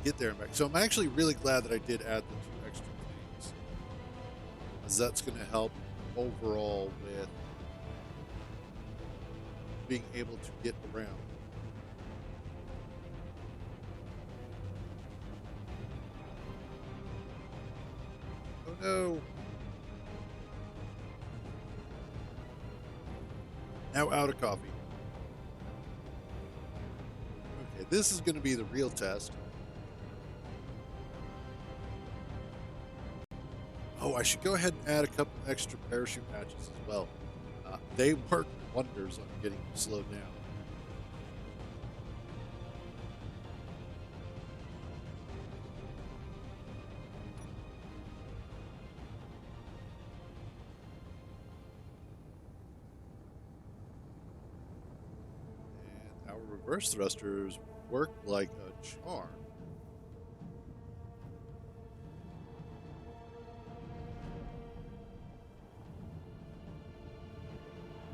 Get there and back. So I'm actually really glad that I did add the 2 extra things, as that's going to help overall with being able to get around. Oh no! Now out of coffee. this is going to be the real test. Oh, I should go ahead and add a couple extra parachute hatches as well. They work wonders on getting you slowed down. And our reverse thrusters work like a charm.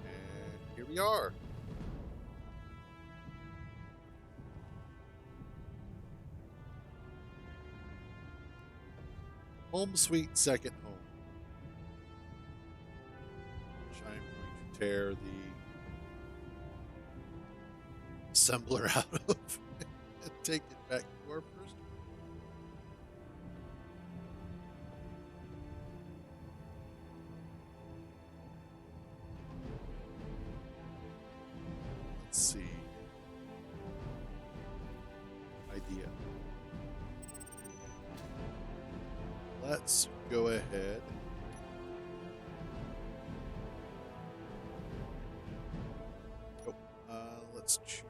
And here we are. Home sweet second home. Which I'm going to tear the assembler out of and take it back to our first. Let's see. Idea. Let's go ahead. Oh, let's choose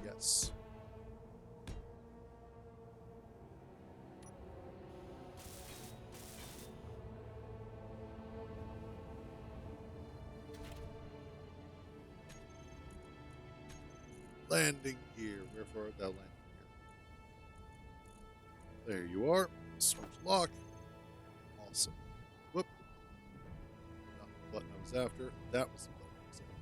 yes. Landing gear. Wherefore art thou landing gear? There you are. Switch lock. Awesome. Whoop. Not the button I was after. That was the button I was after.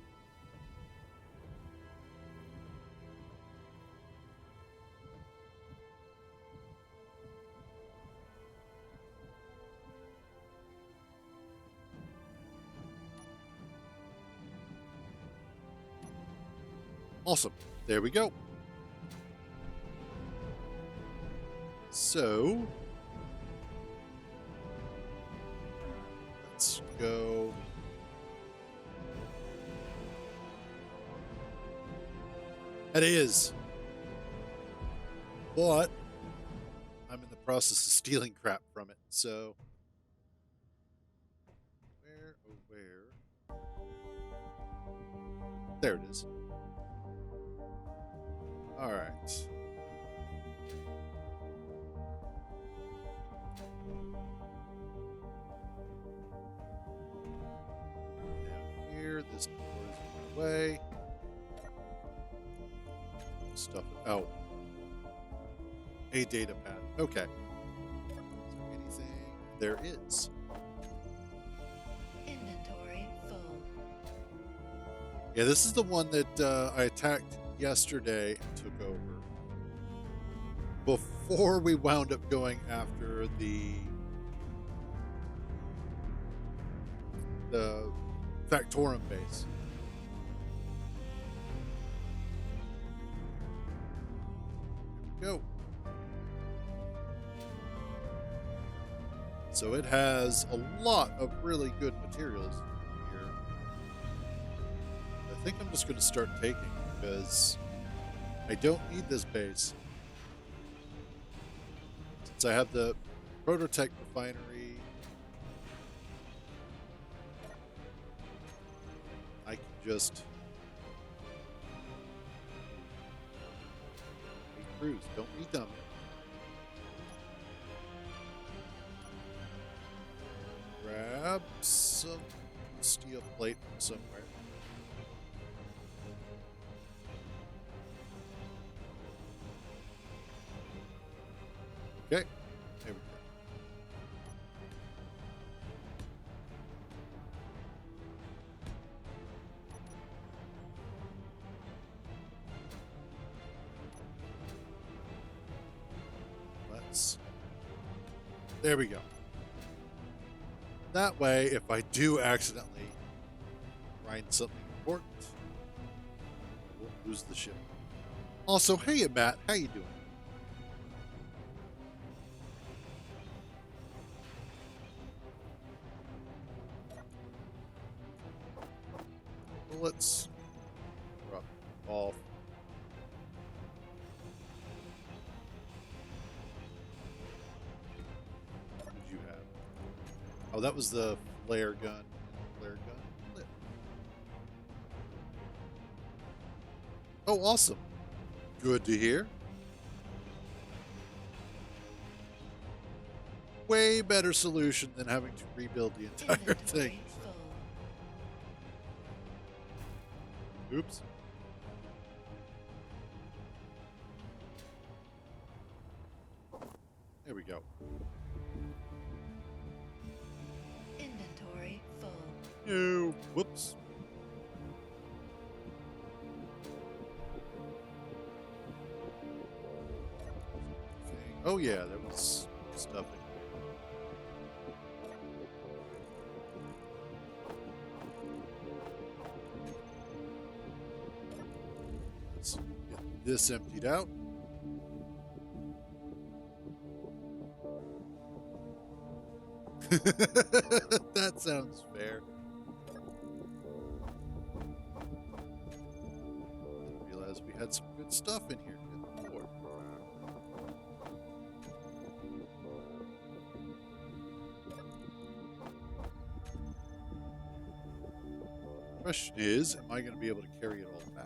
Awesome. There we go. So, let's go. It is. But I'm in the process of stealing crap from it. So, where, oh, where? There it is. All right. Down here, this door is in my way. Stuff out. A data pad. Okay. Is there anything? There is. Inventory full. Yeah, this is the one that I attacked yesterday and took over. Before we wound up going after the Factorum base. Here we go. So it has a lot of really good materials here. I think I'm just going to start taking because I don't need this base. Since I have the Prototech refinery, I can just cruise. Don't be dumb. Grab some steel plate from somewhere. Okay, there we go. There we go. That way, if I do accidentally find something important, I won't lose the ship. Also, hey Matt, how you doing? Well, let's drop off. Oh, that was the flare gun. Flare gun. Lit. Oh, awesome. Good to hear. Way better solution than having to rebuild the entire thing. Inventory full. Oops. There we go. Inventory full. No. Whoops. Oh yeah, there was stuff in here. Let's get this emptied out. That sounds fair. Didn't realize we had some good stuff in here. Good lord. Question is, am I going to be able to carry it all back?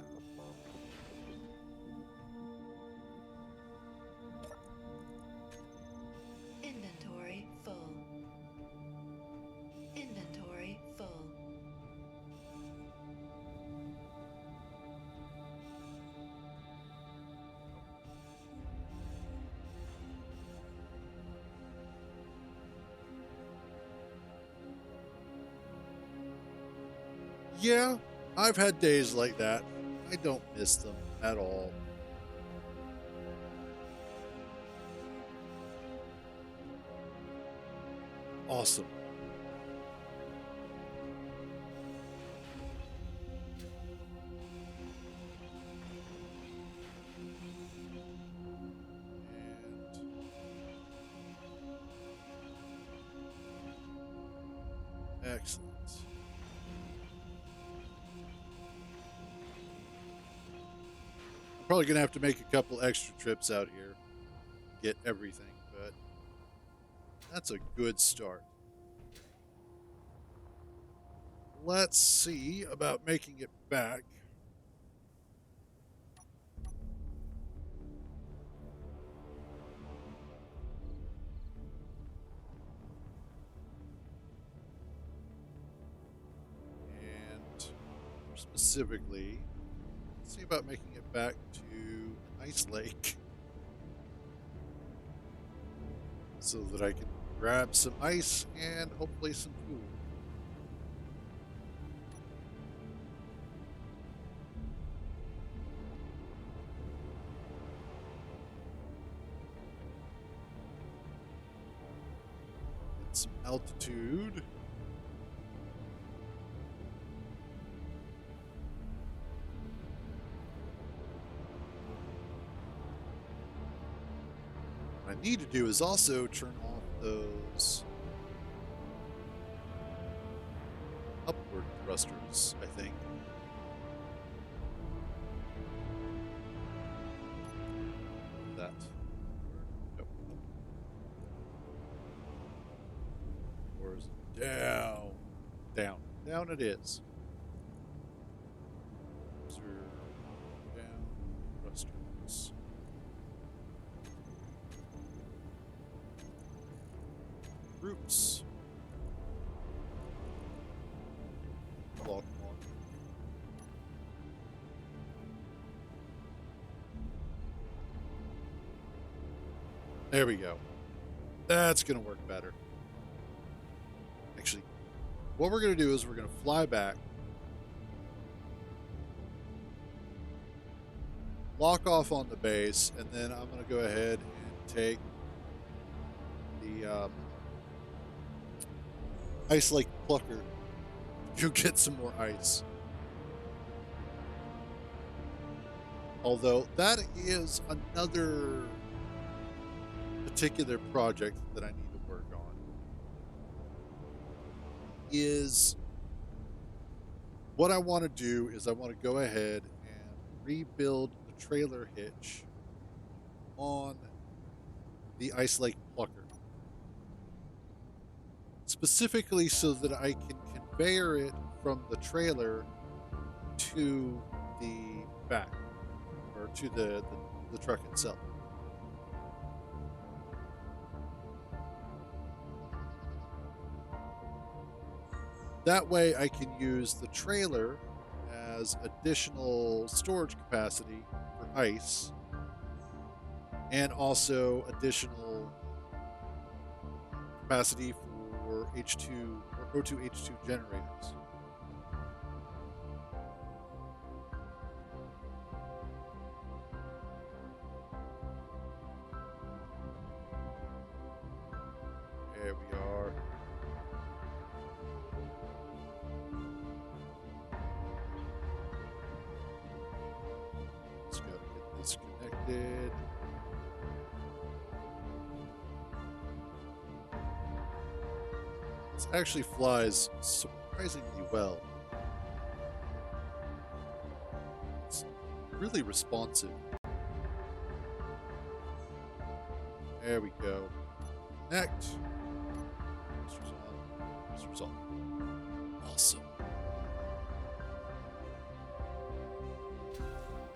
Inventory full. Inventory full. Yeah, I've had days like that. I don't miss them at all. Awesome. And excellent. I'm probably gonna have to make a couple extra trips out here, get everything, but that's a good start. Let's see about making it back. And more specifically, let's see about making it back to Ice Lake so that I can grab some ice and hopefully some food. Get some altitude. What I need to do is also turn off those upward thrusters, I think. That. Nope. Or is it down? Down. Down it is. Observe. Down thrusters. Groups. Lock on. There we go. That's going to work better. Actually, what we're going to do is we're going to fly back, lock off on the base, and then I'm going to go ahead and take the Ice Lake Plucker to get some more ice. Although that is another particular project that I need to work on. Is what I want to do is I want to go ahead and rebuild the trailer hitch on the Ice Lake Plucker. specifically so that I can conveyor it from the trailer to the back or to the truck itself. That way, I can use the trailer as additional storage capacity for ice and also additional capacity for H2 or O2H2 generators. There we are. Just gotta get this connected. This actually flies surprisingly well. It's really responsive. There we go. Connect. Boosters on. Boosters on. Awesome.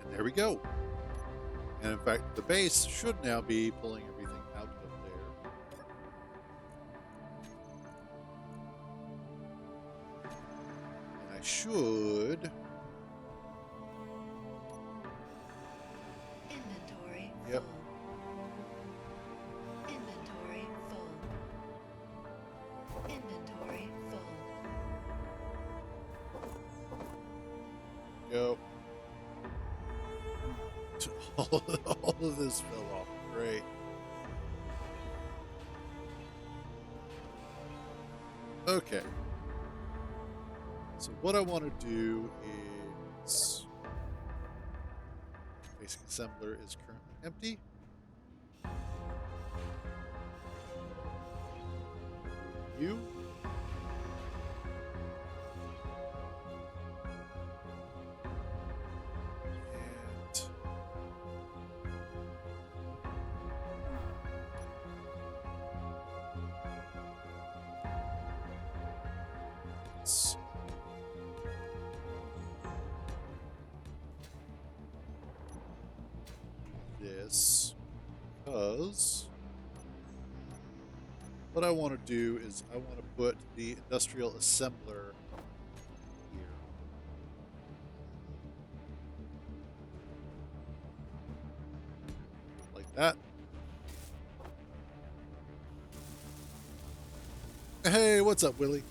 And there we go. And in fact, the base should now be pulling everything out of there. And I should. Inventory Yep. full. Inventory full. Inventory full. Go. All of this fell off. Great. Okay. So what I want to do is basic assembler is currently empty. You. And let's see. This because what I want to do is I want to put the industrial assembler here. Like that. Hey, what's up, Willie?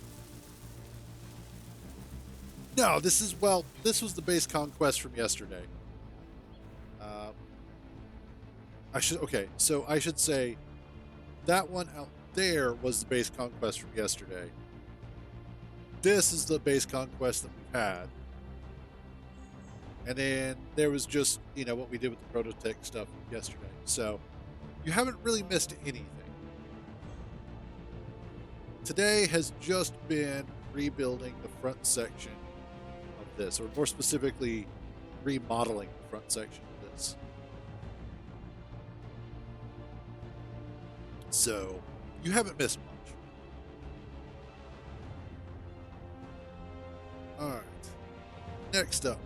No, this is, well, this was the base conquest from yesterday. Okay, so I should say that one out there was the base conquest from yesterday. This is the base conquest that we've had. And then there was just, what we did with the prototech stuff yesterday. So you haven't really missed anything. Today has just been rebuilding the front section of this, or more specifically, remodeling the front section of this. So you haven't missed much. All right. Next up.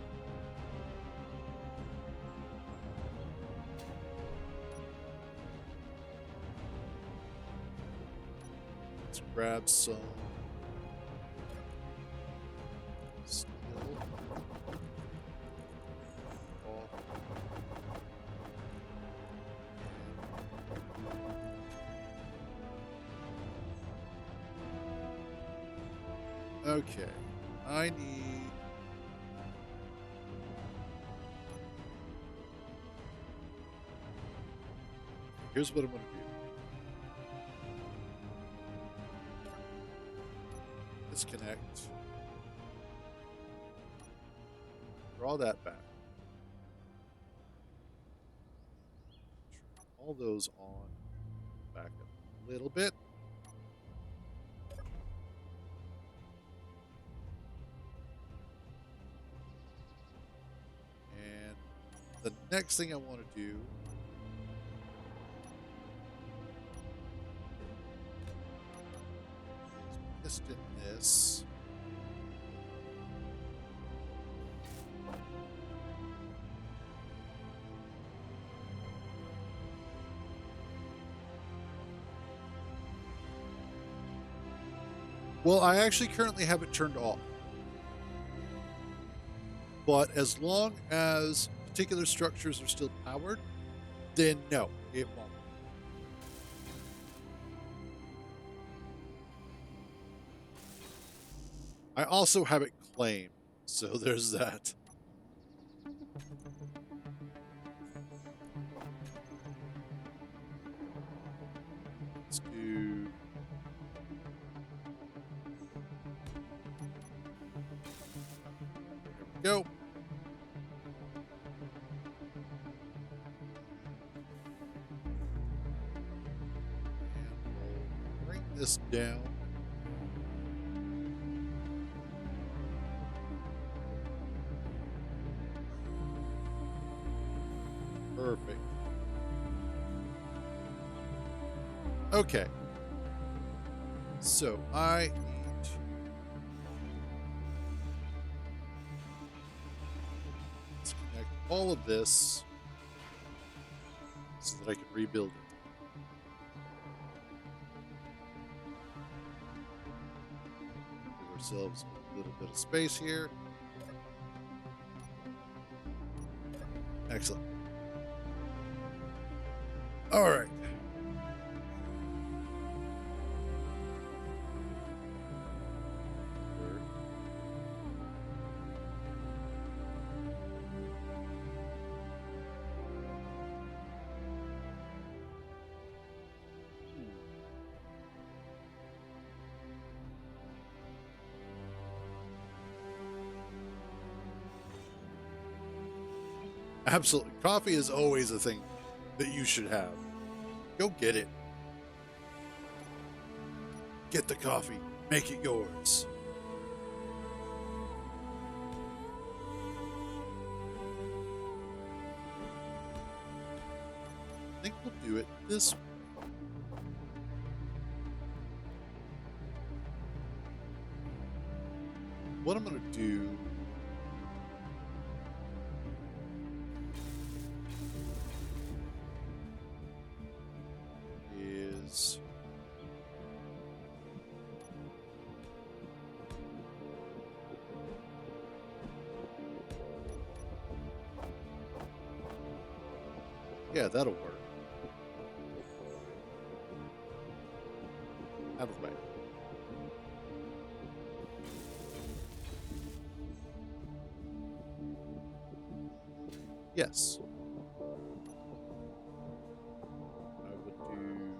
Let's grab some steel. Okay, I need. Here's what I'm going to do. Disconnect. Draw that back. Turn all those on. Back up a little bit. And the next thing I want to do is exist in this. Well, I actually currently have it turned off. But as long as particular structures are still powered, then no, it won't. I also have it claimed, so there's that. Let's do. There we go. And we'll bring this down. Perfect. Okay. So I need to disconnect all of this so that I can rebuild it. Give ourselves a little bit of space here. Excellent. All right. Absolutely. Coffee is always a thing that you should have. Go get it. Get the coffee. Make it yours. I think we'll do it this way. What I'm going to do is yeah, that'll work. Out of the way. Yes. I would do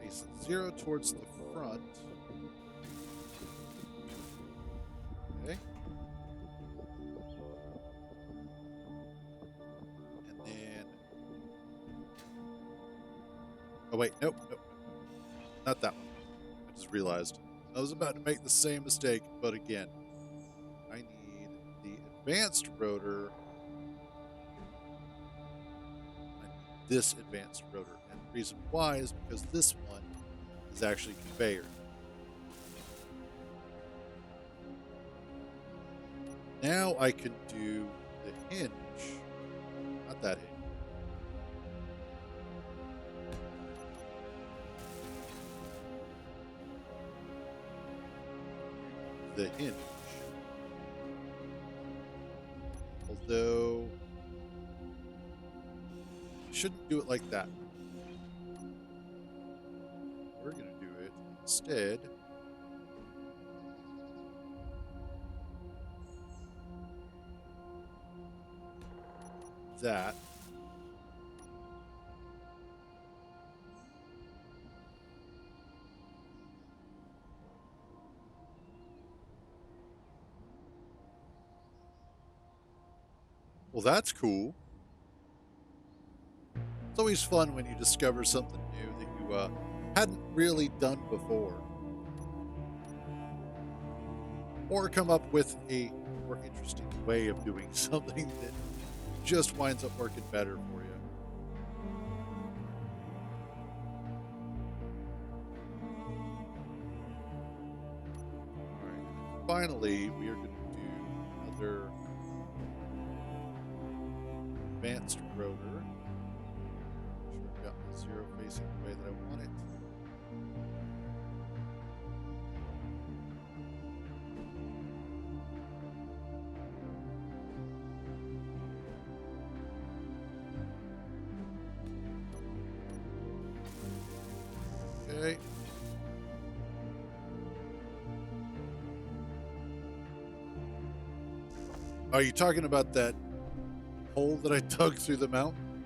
base 0 towards the front. Okay. And then oh wait, nope, nope. Not that one. I just realized I was about to make the same mistake, but again, I need the advanced rotor. I need this advanced rotor. And the reason why is because this one is actually conveyor. Now I can do the hinge. Not that hinge. The hinge. Although I shouldn't do it like that. We're going to do it instead. That. Well, that's cool. It's always fun when you discover something new that you hadn't really done before. Or come up with a more interesting way of doing something that just winds up working better for you. All right. And finally, we are going to do another advanced rotor. Make sure I've got my zero facing the way that I want it. Okay. Are you talking about that hole that I dug through the mountain?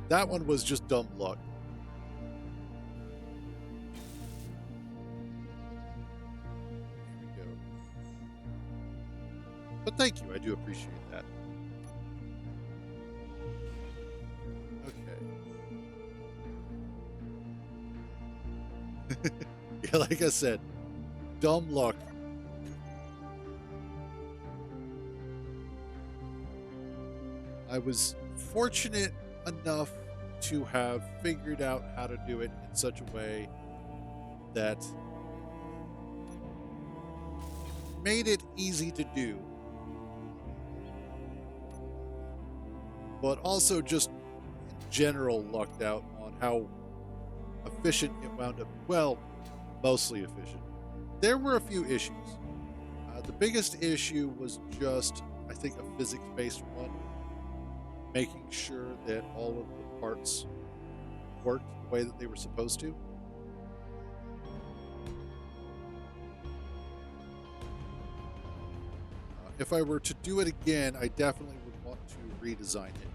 That one was just dumb luck. Here we go. But thank you. I do appreciate that. Okay. Yeah, like I said, dumb luck. I was fortunate enough to have figured out how to do it in such a way that made it easy to do, but also just in general lucked out on how efficient it wound up. Well, mostly efficient. There were a few issues. The biggest issue was just, I think, a physics-based one, making sure that all of the parts worked the way that they were supposed to. If I were to do it again, I definitely would want to redesign it.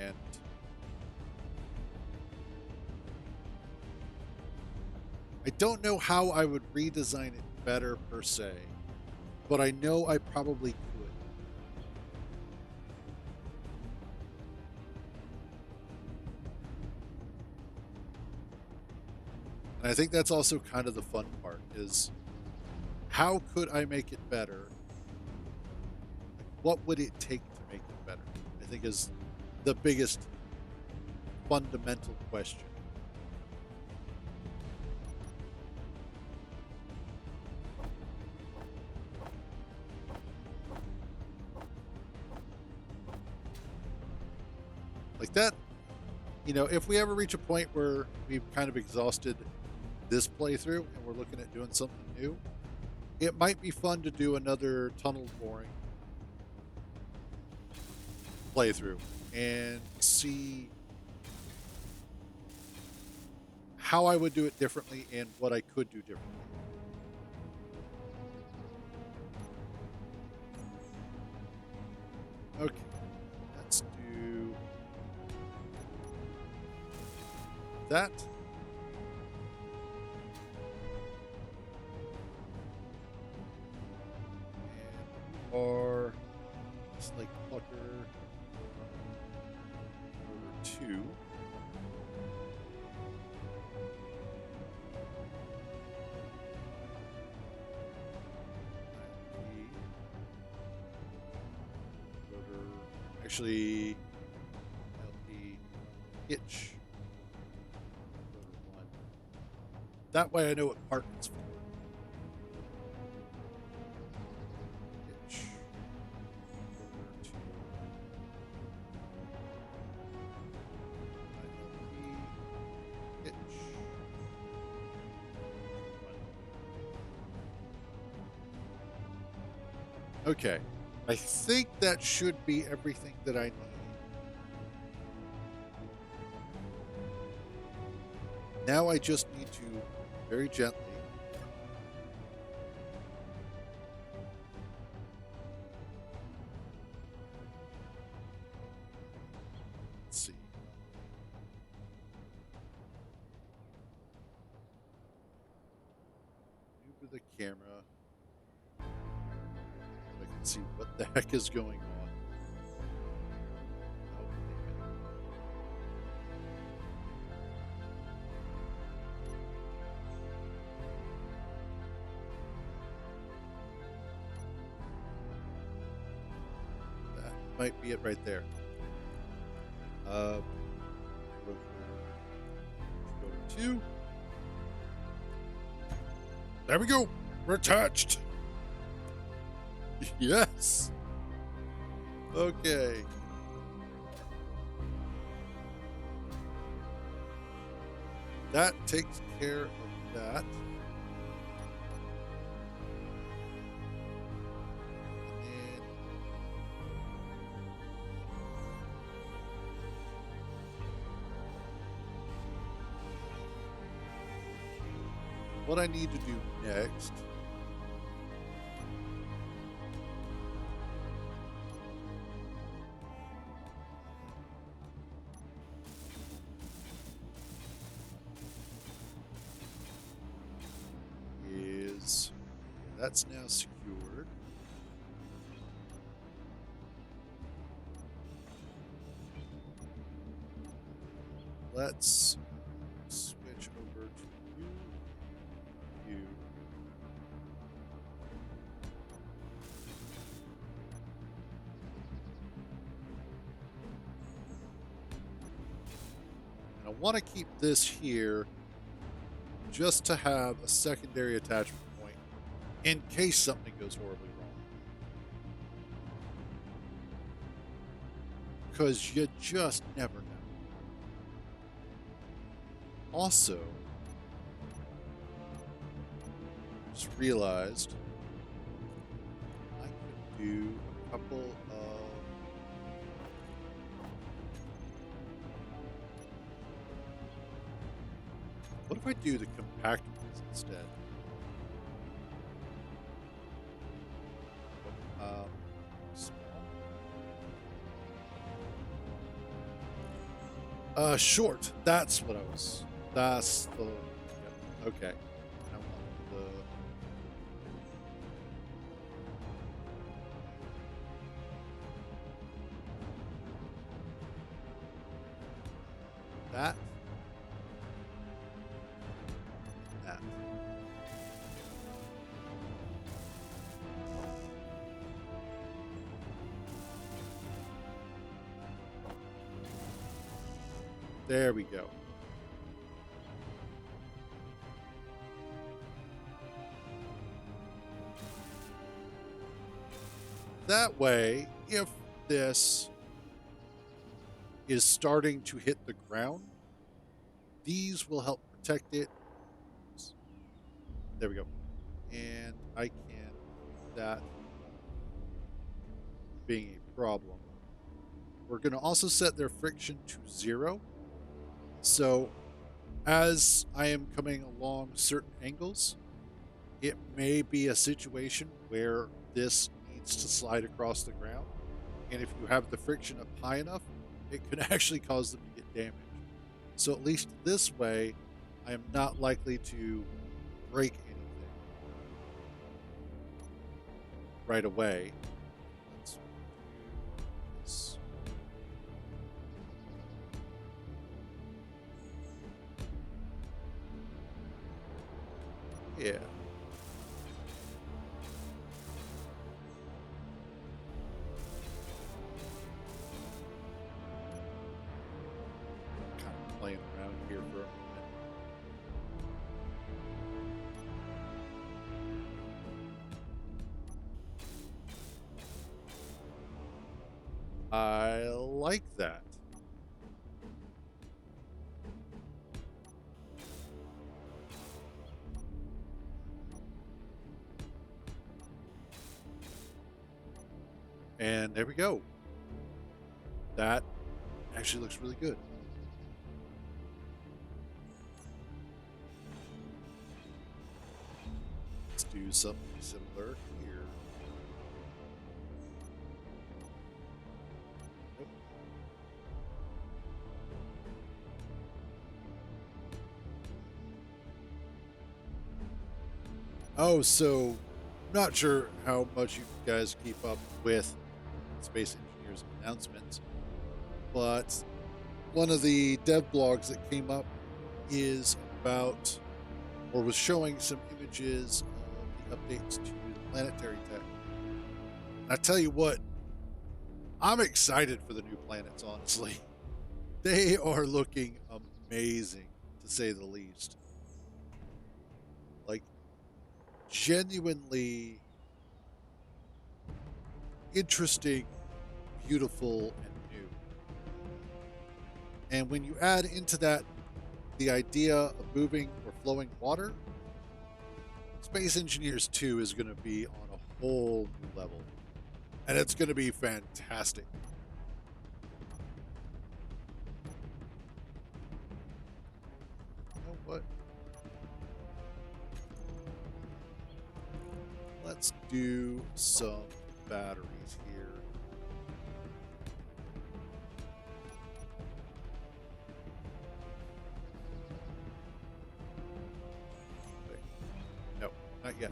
And I don't know how I would redesign it better per se, but I know I probably could. And I think that's also kind of the fun part is how could I make it better? Like, what would it take to make it better? I think is the biggest fundamental question. Like that, if we ever reach a point where we've kind of exhausted this playthrough and we're looking at doing something new, it might be fun to do another tunnel boring playthrough and see how I would do it differently and what I could do differently. Okay, let's do that. And or Snake Plucker number 2. Actually, LP hitch rotor 1. That way I know what part it's for. Hitch rotor 2. LP hitch 1. Okay. I think that should be everything that I need. Now I just need to very gently let's see. Move the camera so I can see what the heck is going on. Oh, damn it. might be it right there. Uh, rotor, rotor 2. There we go. We're attached. Yes. Okay. That takes care of that. And what I need to do next is that's now secured. Let's switch over to you. And I want to keep this here just to have a secondary attachment point in case something goes horribly wrong. Because you just never know. Also, just realized I could do a couple of what if I do the compact ones instead? Small. Short. That's what I was. That's the. Yeah, okay. I want that. That. There we go. That way, if this is starting to hit the ground, these will help protect it. There we go. And I can that being a problem. We're going to also set their friction to 0. So as I am coming along certain angles, it may be a situation where this needs to slide across the ground. And if you have the friction up high enough, it could actually cause them to get damaged. So at least this way, I am not likely to break anything right away. Let's do this. Yeah. Kind of playing around here for a minute. I like that. And there we go. That actually looks really good. Let's do something similar here. Nope. Oh, so not sure how much you guys keep up with Space Engineers announcements, but one of the dev blogs that came up is about, or was showing some images of the updates to the planetary tech. I tell you what, I'm excited for the new planets, honestly. They are looking amazing, to say the least. Like, genuinely interesting, beautiful, and new. And when you add into that the idea of moving or flowing water, Space Engineers 2 is going to be on a whole new level. And it's going to be fantastic. You know what? Let's do some batteries here. Wait, no, not yet.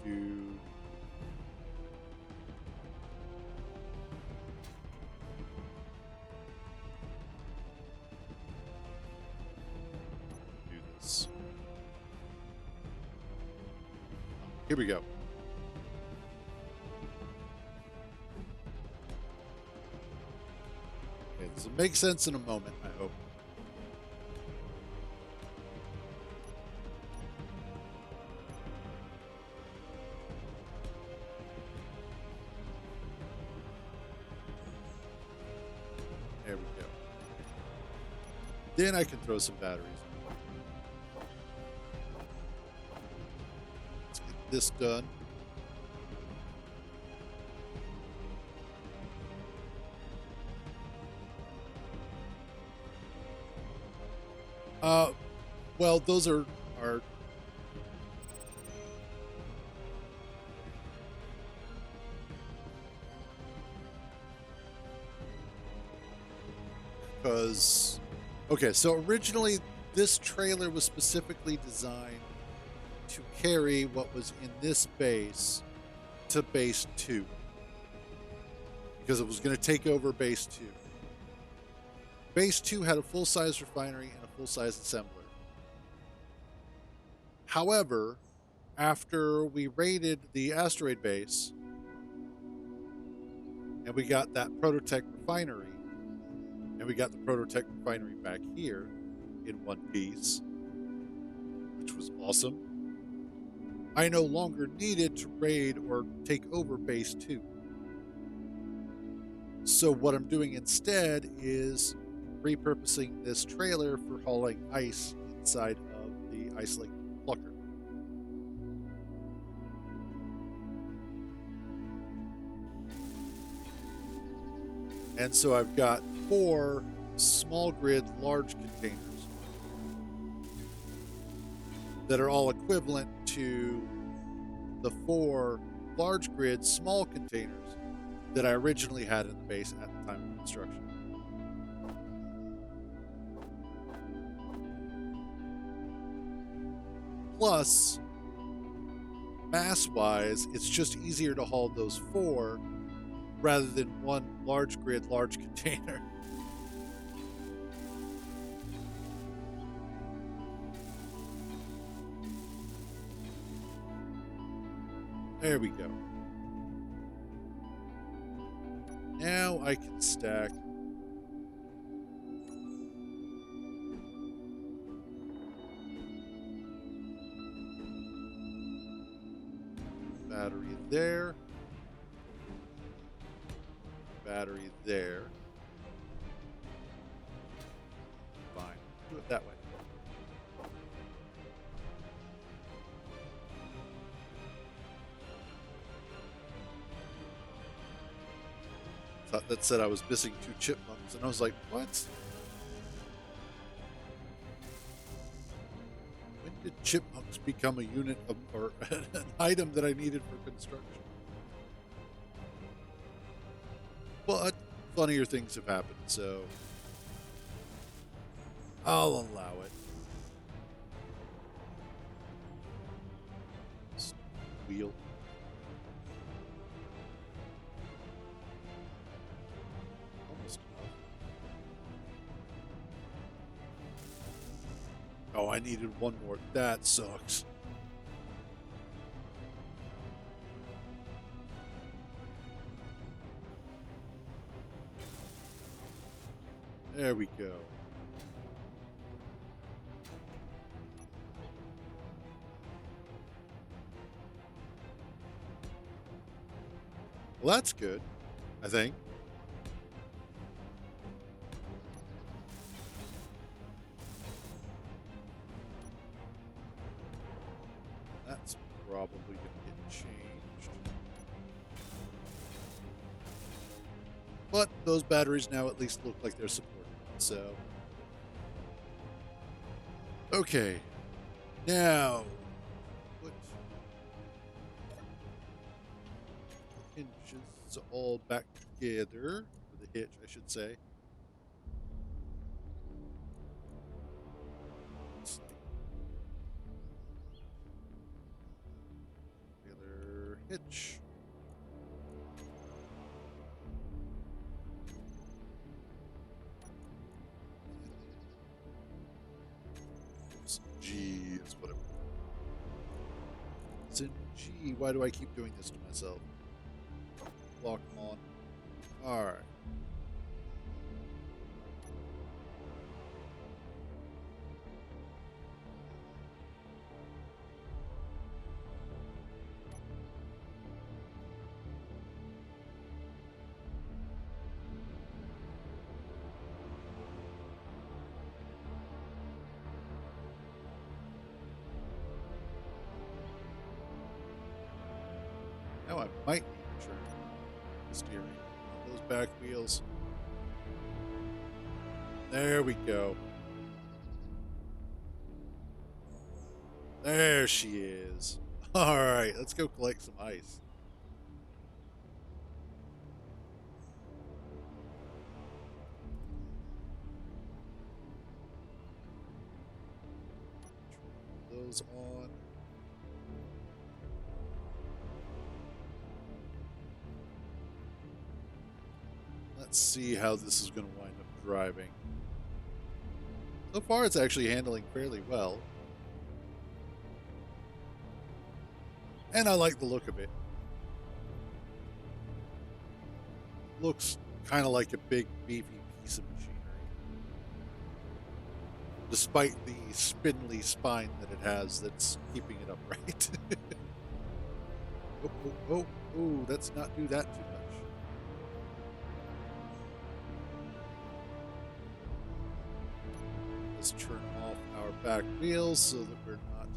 Do do this. Here we go. Okay, this will make sense in a moment, I hope. There we go. Then I can throw some batteries. Let's get this done. Uh, well, those are because okay. So originally, this trailer was specifically designed to carry what was in this base to base 2 because it was going to take over base 2. Base 2 had a full size refinery and a full size assembler. However, after we raided the asteroid base and we got that Prototech refinery, and we got the Prototech refinery back here in one piece, which was awesome, I no longer needed to raid or take over base 2. So what I'm doing instead is repurposing this trailer for hauling ice inside of the Ice Lake Plucker. And so I've got 4 small grid large containers that are all equivalent to the 4 large grid small containers that I originally had in the base at the time of construction. Plus, mass-wise, it's just easier to haul those 4 rather than one large grid large container. There we go. Now I can stack battery there, battery there. Fine, do it that way. Thought that said I was missing 2 chipmunks, and I was like, what? When did chipmunks become a unit of, or an item that I needed for construction? But funnier things have happened, so I'll allow it. Wheel. Almost enough. Oh, I needed one more. That sucks. There we go. Well, that's good, I think. That's probably going to get changed. But those batteries now at least look like they're supported. So, okay. Now, put the hinges all back together. Or the hitch, I should say. Looks like regular hitch. G is what I'm. It's in G. Why do I keep doing this to myself? Lock them on. All right. Now I might need to turn the steering on those back wheels. There we go. There she is. All right, let's go collect some ice. Turn those on. Let's see how this is going to wind up driving. So far, it's actually handling fairly well. And I like the look of it. Looks kind of like a big, beefy piece of machinery. Despite the spindly spine that it has that's keeping it upright. Oh, let's not do that too much. Let's turn off our back wheels so that we're not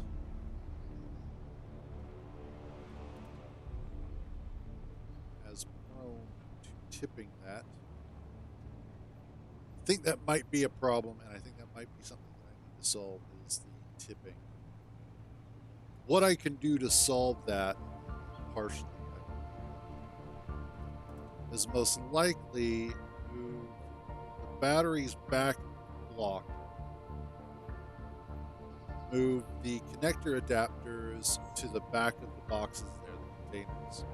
as prone to tipping that. I think that might be a problem, and I think that might be something that I need to solve is the tipping. What I can do to solve that partially is most likely move the battery's back block, move the connector adapters to the back of the boxes there, the containers.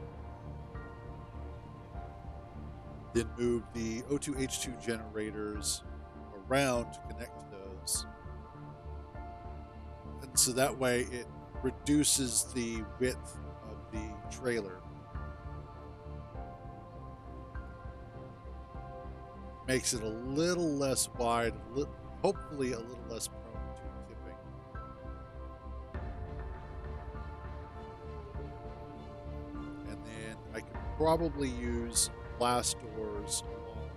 Then move the O2H2 generators around to connect to those. And so that way it reduces the width of the trailer. Makes it a little less wide, hopefully a little less prone to tipping. And then I could probably use blast doors on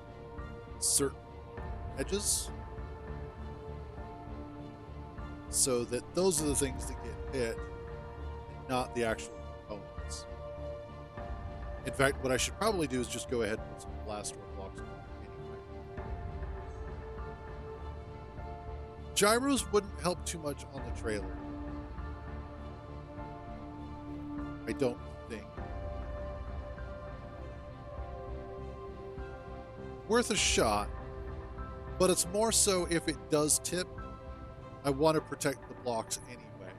certain edges so that those are the things that get hit and not the actual components. In fact, what I should probably do is just go ahead and put some blast door blocks on anyway. Gyros wouldn't help too much on the trailer, I don't think. Worth a shot, but it's more so if it does tip, I want to protect the blocks anyway,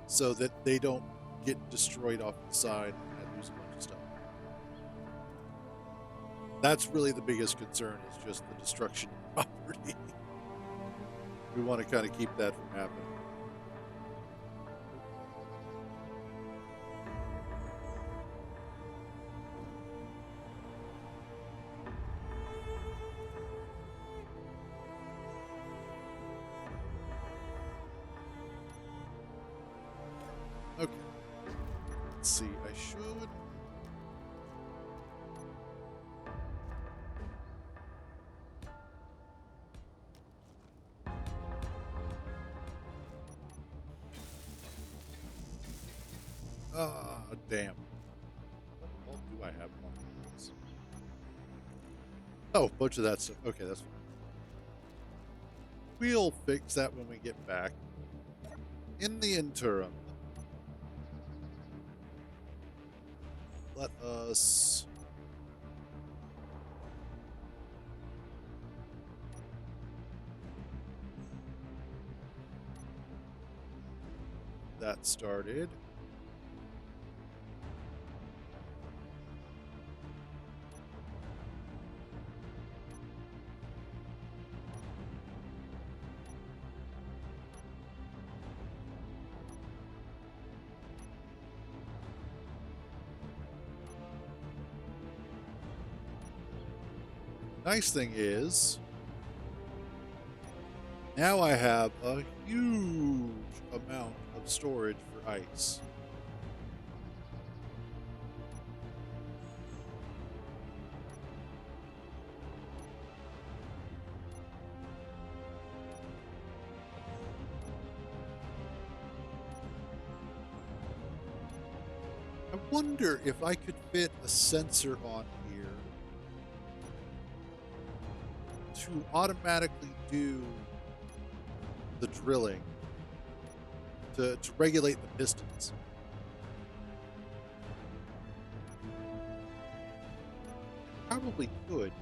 so that they don't get destroyed off the side and I lose a bunch of stuff. That's really the biggest concern, is just the destruction of property. We want to kind of keep that from happening. Let's see. I should. Ah, damn. What all do I have on this? Oh, a bunch of that stuff. Okay, that's fine. We'll fix that when we get back. In the interim, let us that started. Nice thing is, now I have a huge amount of storage for ice. I wonder if I could fit a sensor on here to automatically do the drilling to regulate the pistons. Probably could.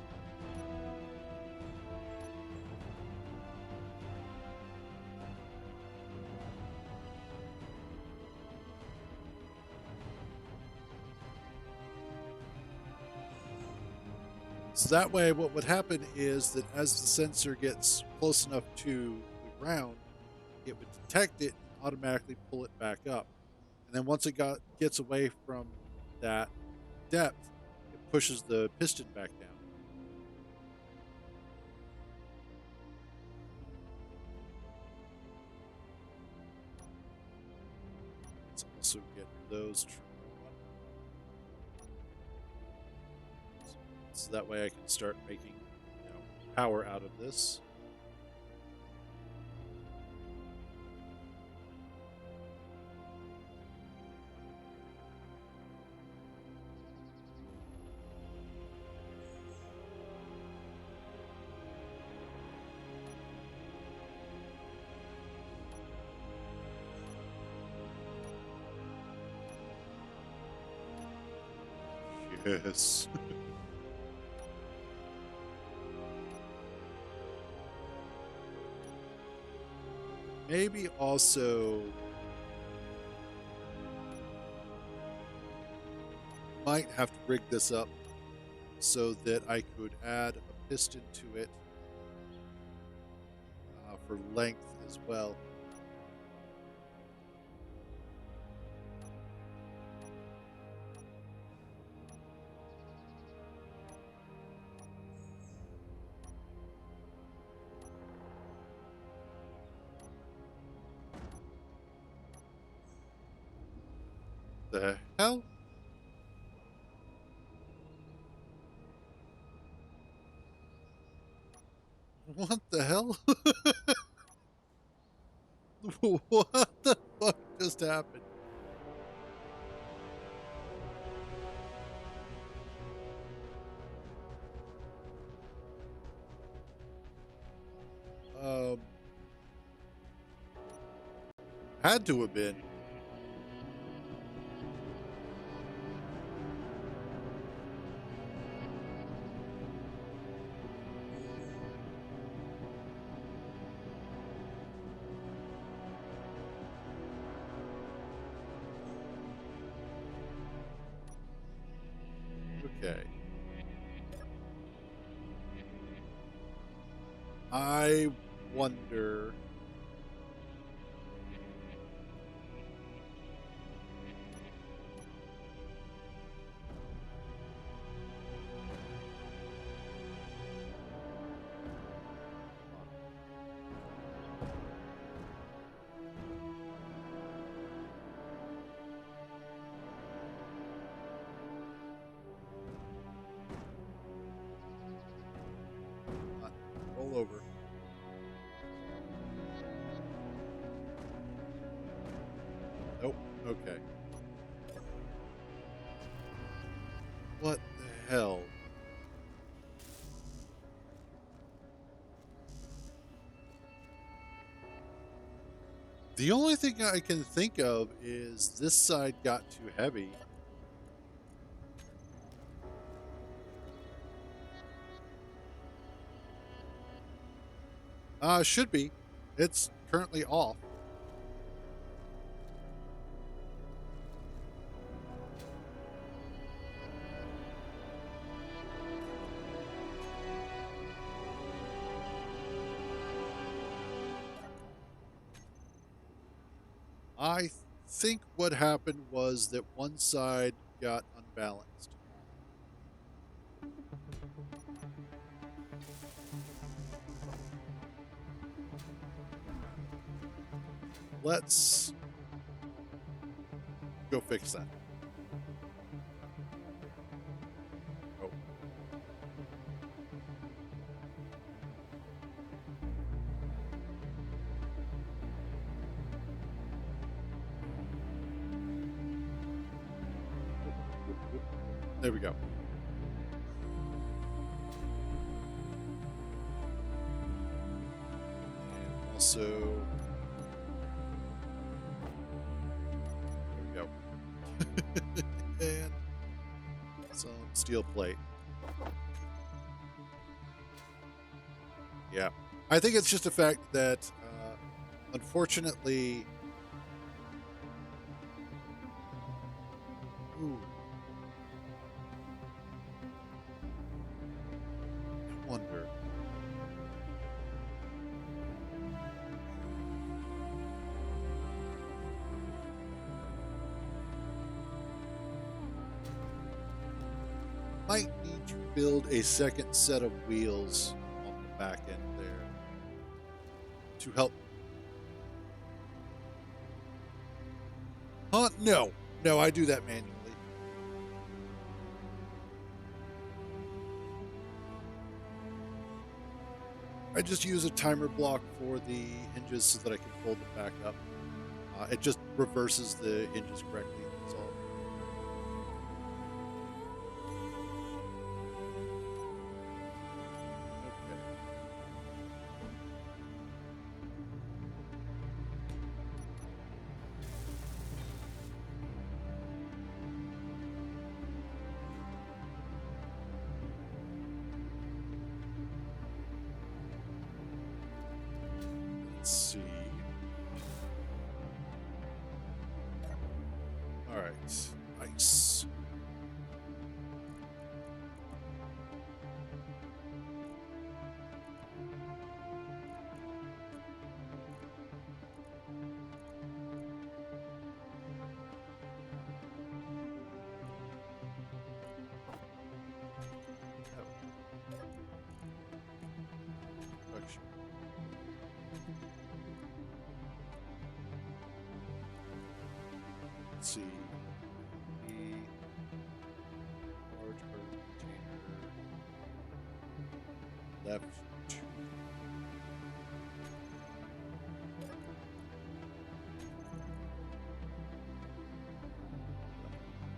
So that way, what would happen is that as the sensor gets close enough to the ground, it would detect it and automatically pull it back up. And then once it gets away from that depth, it pushes the piston back down. Let's also get those turned on. So that way I can start making, power out of this. Yes. Maybe also might have to rig this up so that I could add a piston to it for length as well. The hell? What the hell? What the fuck just happened? Um, had to have been. Okay. I wonder. pull over. Nope. Okay. What the hell? The only thing I can think of is this side got too heavy. Should be. It's currently off. I think what happened was that one side got unbalanced. Let's go fix that. Oh, there we go. And also, there we go. And some steel plate. Yeah. I think it's just a fact that, unfortunately, ooh, I wonder. Might need to build a second set of wheels on the back end there to help. Huh? No. No, I do that manually. I just use a timer block for the hinges so that I can fold them back up. It just reverses the hinges correctly. That's all. Okay. Let's see. All right. Nice. Oh, correction. Let's see. The large cargo container left two.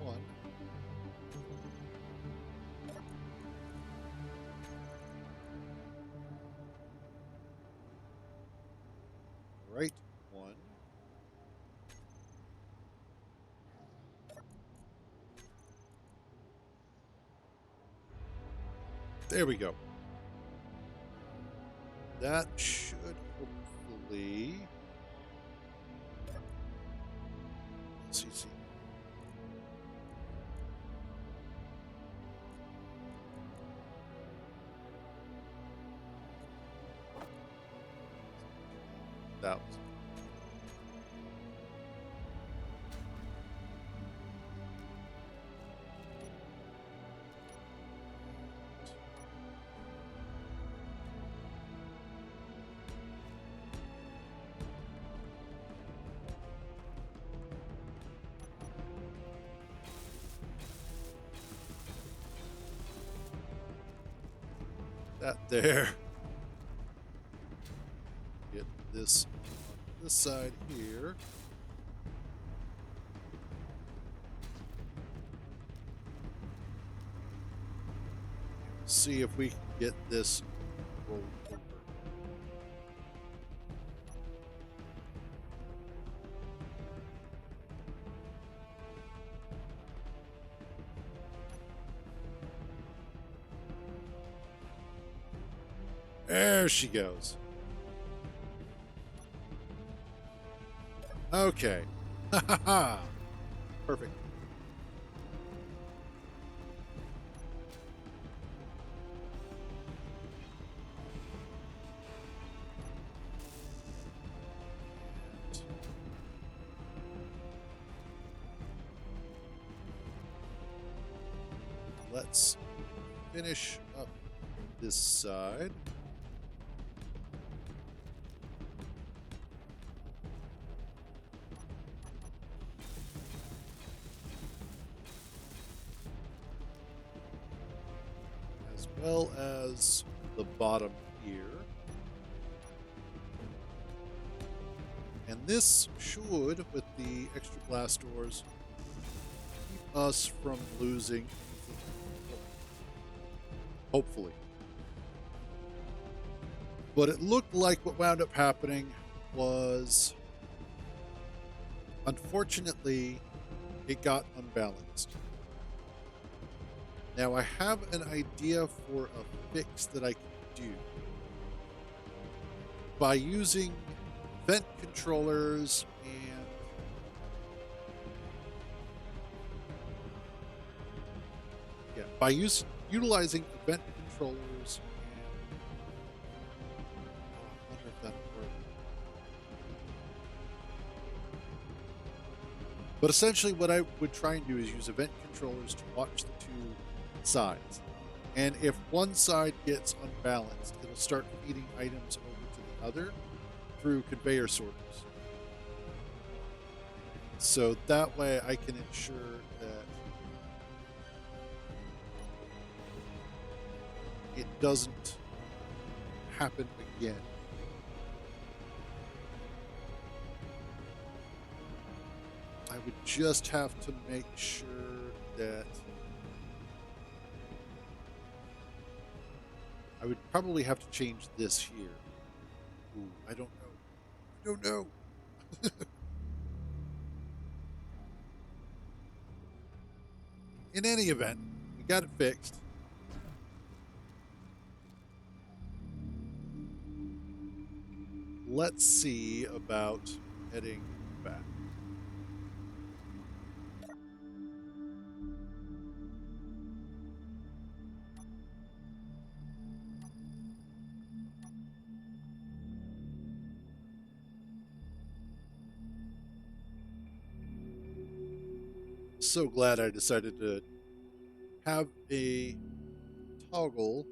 One. Right. One. There we go. That should hopefully. Let's see. That was. That there. this on this side here. See if we can get this rolled over. There she goes. Okay. Ha ha ha. Perfect. Let's finish up this side. As well as the bottom here. And this should, with the extra blast doors, keep us from losing. Hopefully. But it looked like what wound up happening was, unfortunately, it got unbalanced. Now I have an idea for a fix that I can do. By using vent controllers and by utilizing event controllers and I wonder if that'll work. But essentially what I would try and do is use event controllers to watch the two sides. And if one side gets unbalanced, it'll start feeding items over to the other through conveyor sorters. So that way I can ensure that it doesn't happen again. I would just have to make sure that I would probably have to change this here. Ooh, I don't know. I don't know. In any event, we got it fixed. Let's see about heading back. So glad I decided to have a toggle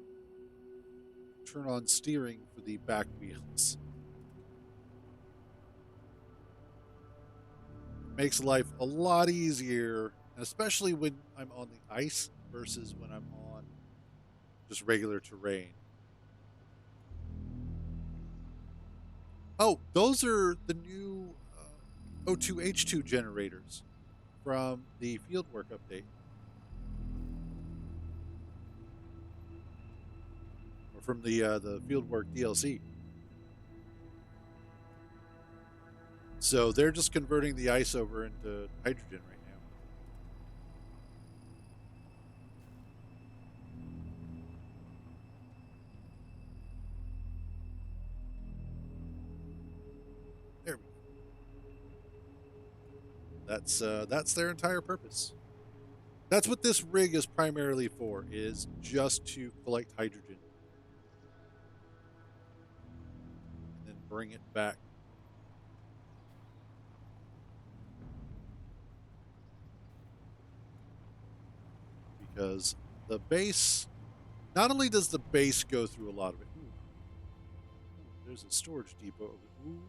turn on steering for the back wheels. Makes life a lot easier, especially when I'm on the ice versus when I'm on just regular terrain. Oh, those are the new O2H2 generators from the fieldwork update. Or from the fieldwork DLC. So they're just converting the ice over into hydrogen right now. There we go. That's their entire purpose. That's what this rig is primarily for, is just to collect hydrogen. And then bring it back. Because the base, not only does the base go through a lot of it. Ooh, there's a storage depot over. Ooh.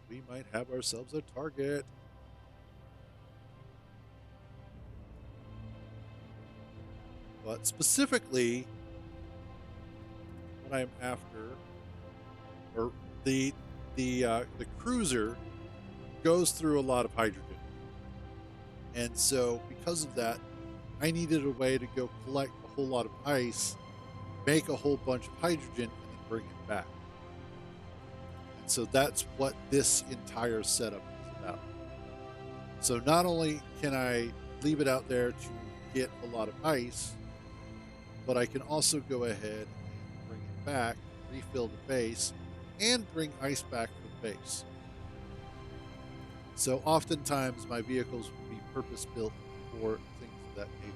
We might have ourselves a target. But specifically, what I'm after, or the the cruiser goes through a lot of hydrogen, and so because of that, I needed a way to go collect a whole lot of ice, make a whole bunch of hydrogen, and then bring it back. And so that's what this entire setup is about. So not only can I leave it out there to get a lot of ice, but I can also go ahead and bring it back, refill the base, and bring ice back for the base. So oftentimes my vehicles will be purpose built for things of that nature.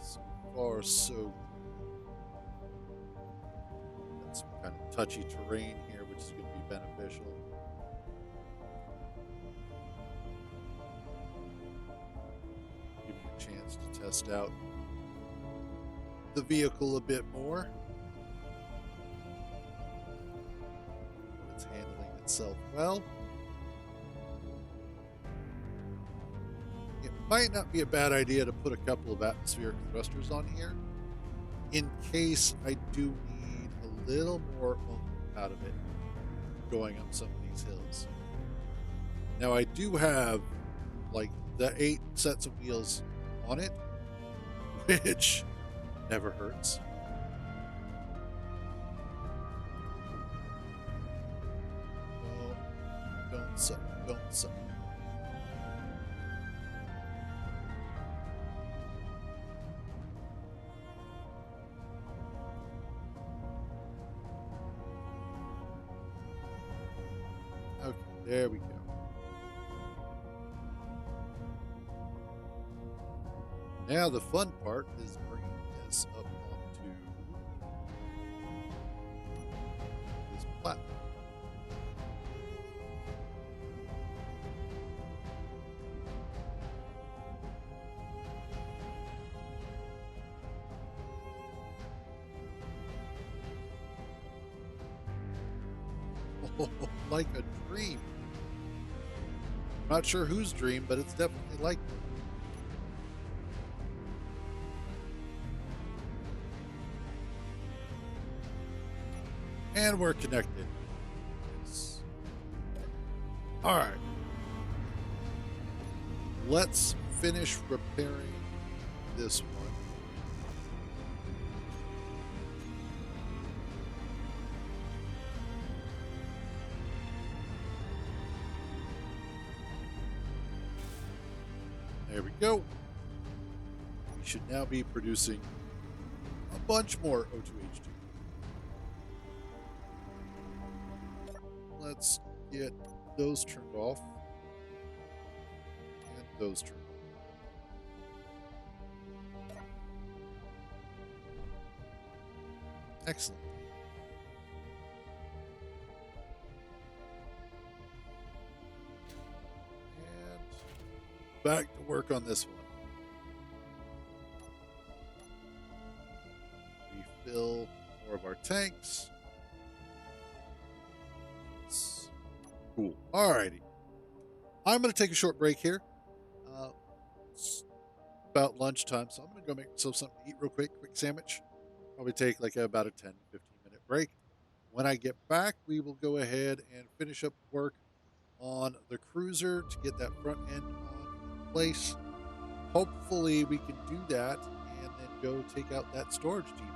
So far, so got some kind of touchy terrain here, which is going to be beneficial. Give me a chance to test out the vehicle a bit more. It's handling itself well. It might not be a bad idea to put a couple of atmospheric thrusters on here in case I do need a little more oomph out of it going up some of these hills. Now I do have like the 8 sets of wheels on it, which never hurts. Oh, don't suck, don't suck. Okay, there we go. Now the fun part is bringing this up onto this platform. Like a dream. Not sure whose dream, but it's definitely like one. And we're connected. Yes. All right. Let's finish repairing this one. There we go. We should now be producing a bunch more O2H2. Let's get those turned off and those turned on. Excellent. And back to work on this one. Refill more of our tanks. Cool. Alrighty. I'm going to take a short break here. It's about lunchtime, so I'm going to go make myself something to eat real quick. Quick sandwich. Probably take like about a 10, 15-minute break. When I get back, we will go ahead and finish up work on the cruiser to get that front end on place. Hopefully, we can do that and then go take out that storage depot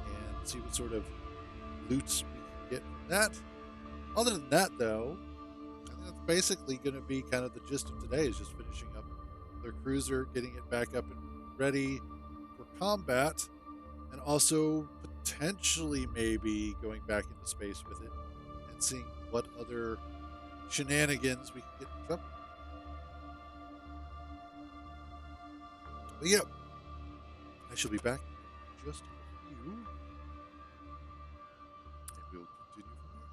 and see what sort of loots we can get from that. Other than that, though, I think that's basically going to be kind of the gist of today is just finishing up the cruiser, getting it back up and ready for combat, and also potentially maybe going back into space with it and seeing what other shenanigans we can get in trouble. But yeah, I shall be back in just a few, and we'll continue from there.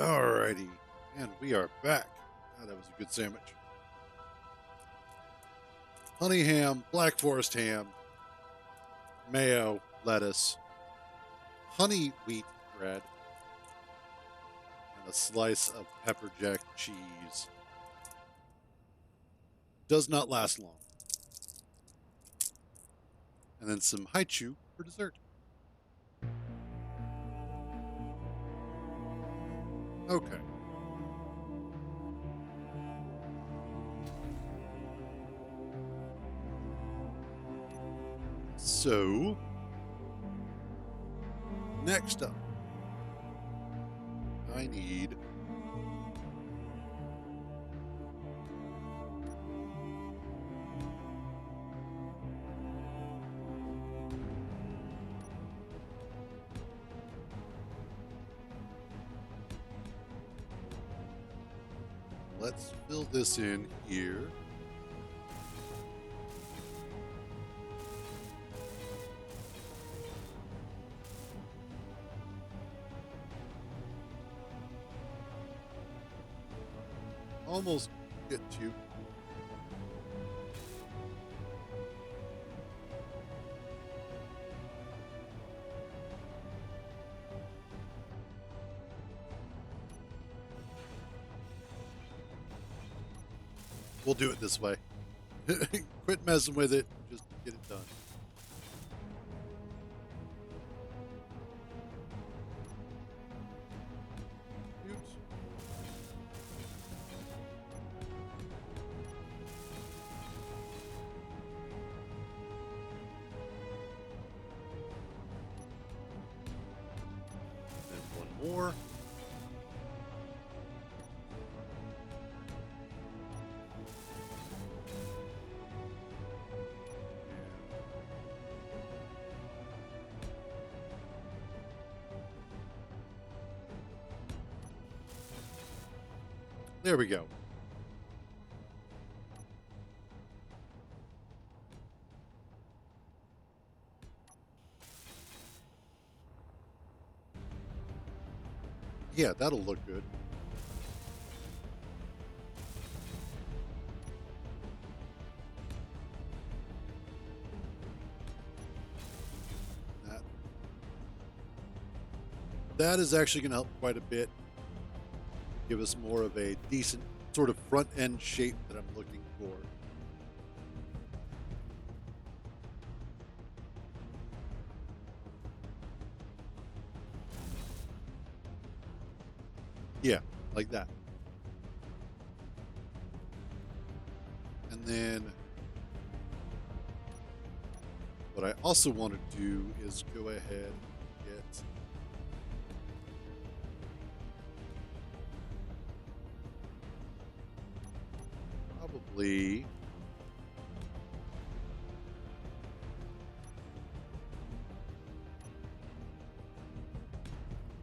Alrighty, and we are back. Ah, that was a good sandwich. Honey ham, black forest ham, mayo, lettuce, honey wheat bread, and a slice of pepper jack cheese. Does not last long. And then some haichu for dessert. Okay. So, next up, I need let's fill this in here. Almost get to. We'll do it this way. Quit messing with it. Just get it done. Oops. And one more. There we go. Yeah, that'll look good. That that is actually going to help quite a bit. Give us more of a decent sort of front end shape that I'm looking for. Yeah, like that. And then what I also want to do is go ahead and get probably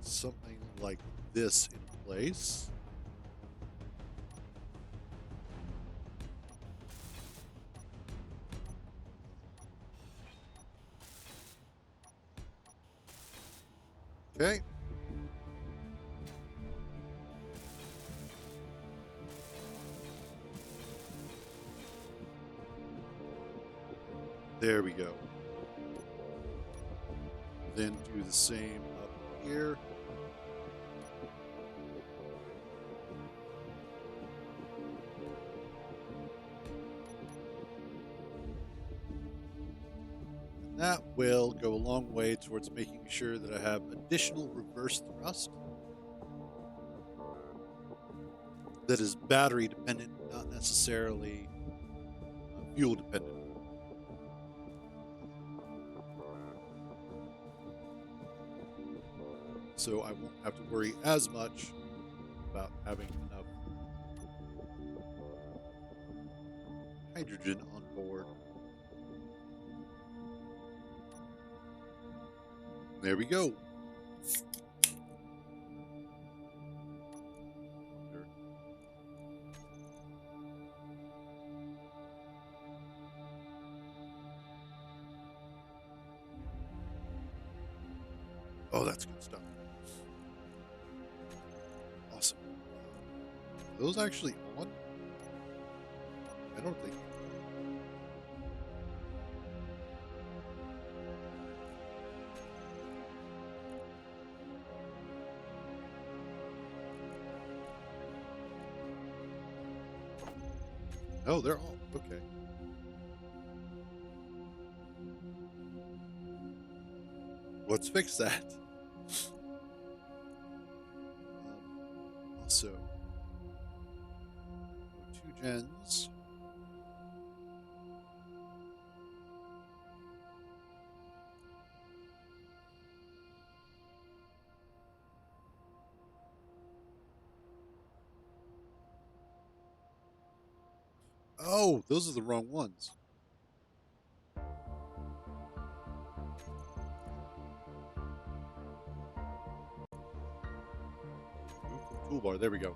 something like this in place. Okay. There we go. Then do the same up here. And that will go a long way towards making sure that I have additional reverse thrust that is battery dependent, not necessarily fuel dependent. So I won't have to worry as much about having enough hydrogen on board. There we go. Oh, that's good stuff. those actually on? I don't think. Oh, they're all okay. Let's fix that. Also, two gens. Oh, those are the wrong ones. Move from toolbar. There we go.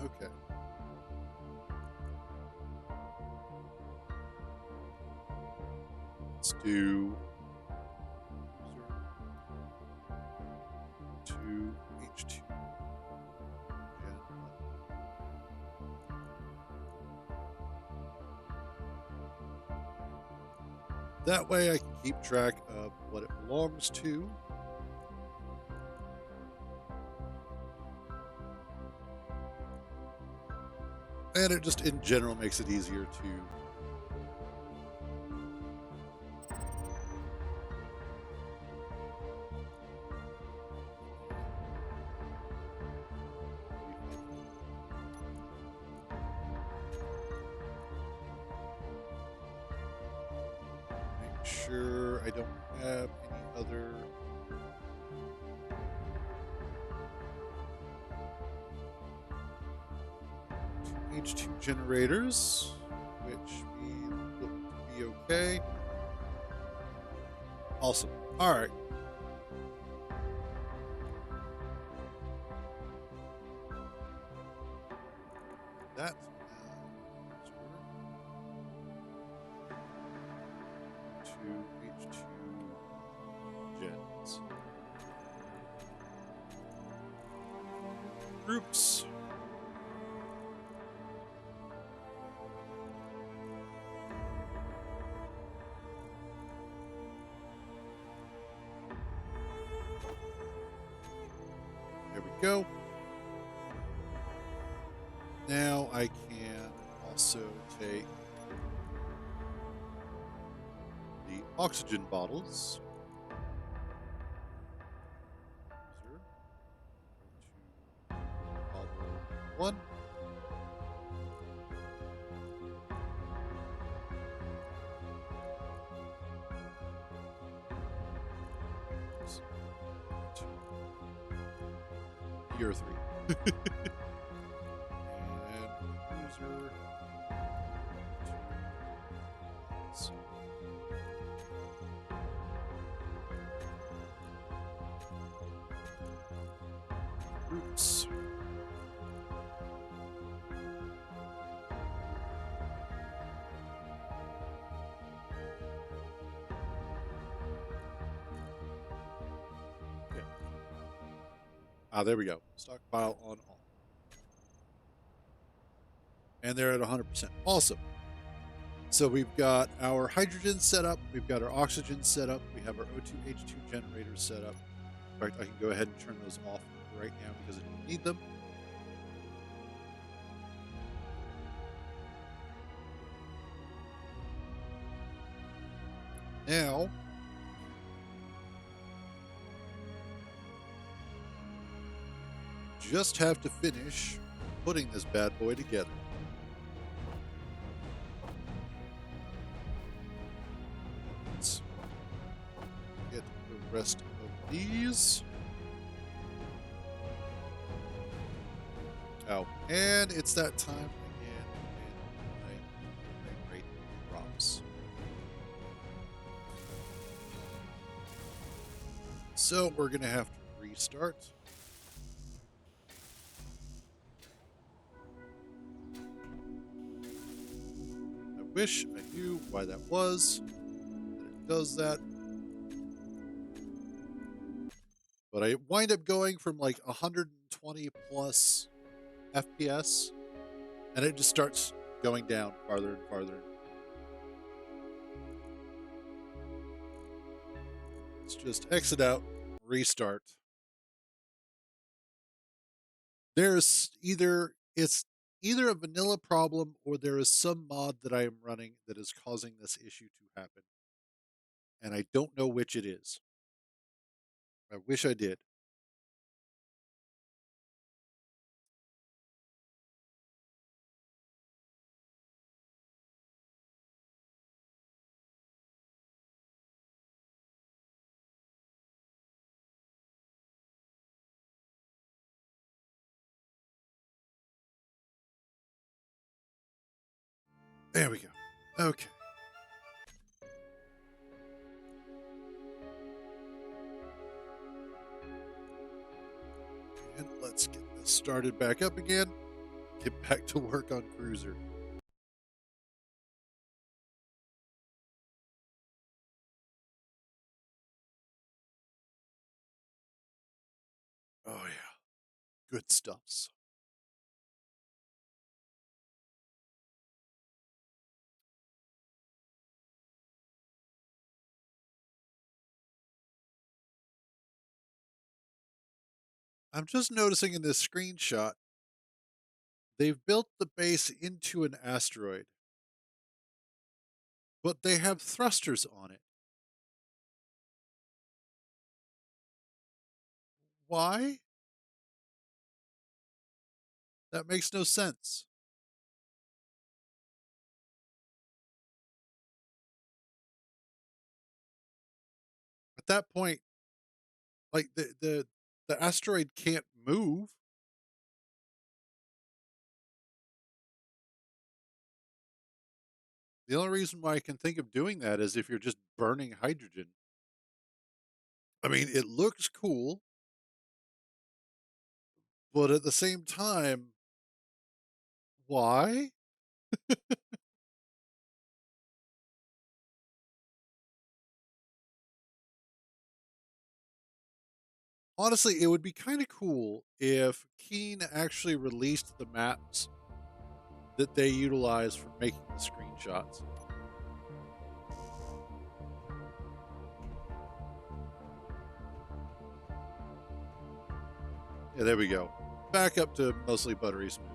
Okay. Let's do to H2 gen. That way I can keep track of what it belongs to. And it just in general makes it easier to make sure I don't have any other H2 generators, which we look to be okay. Awesome. All right. That to H2 gens. Groups. There we go. Now I can also take the oxygen bottles. User, go to bottle 1. Year 3. And user. Groups. Yeah. Ah, there we go. Stockpile on all. And they're at 100%. Awesome. So we've got our hydrogen set up. We've got our oxygen set up. We have our O2H2 generators set up. In fact, I can go ahead and turn those off right now because I don't need them. Now, just have to finish putting this bad boy together. Let's get the rest of these. Oh, and it's that time again when my frame rate drops. So we're going to have to restart. I wish I knew why that was, that it does that. But I wind up going from like 120 20 plus FPS, and it just starts going down farther and farther. Let's just exit out, restart. There's it's either a vanilla problem or there is some mod that I am running that is causing this issue to happen, and I don't know which it is. I wish I did. There we go. Okay. And let's get this started back up again. Get back to work on Cruiser. Oh, yeah. Good stuffs. I'm just noticing in this screenshot, they've built the base into an asteroid, but they have thrusters on it. Why? That makes no sense. At that point, like the asteroid can't move. The only reason why I can think of doing that is if you're just burning hydrogen. I mean, it looks cool, but at the same time, why? Honestly, it would be kind of cool if Keen actually released the maps that they utilize for making the screenshots. Yeah, there we go. Back up to mostly buttery smooth.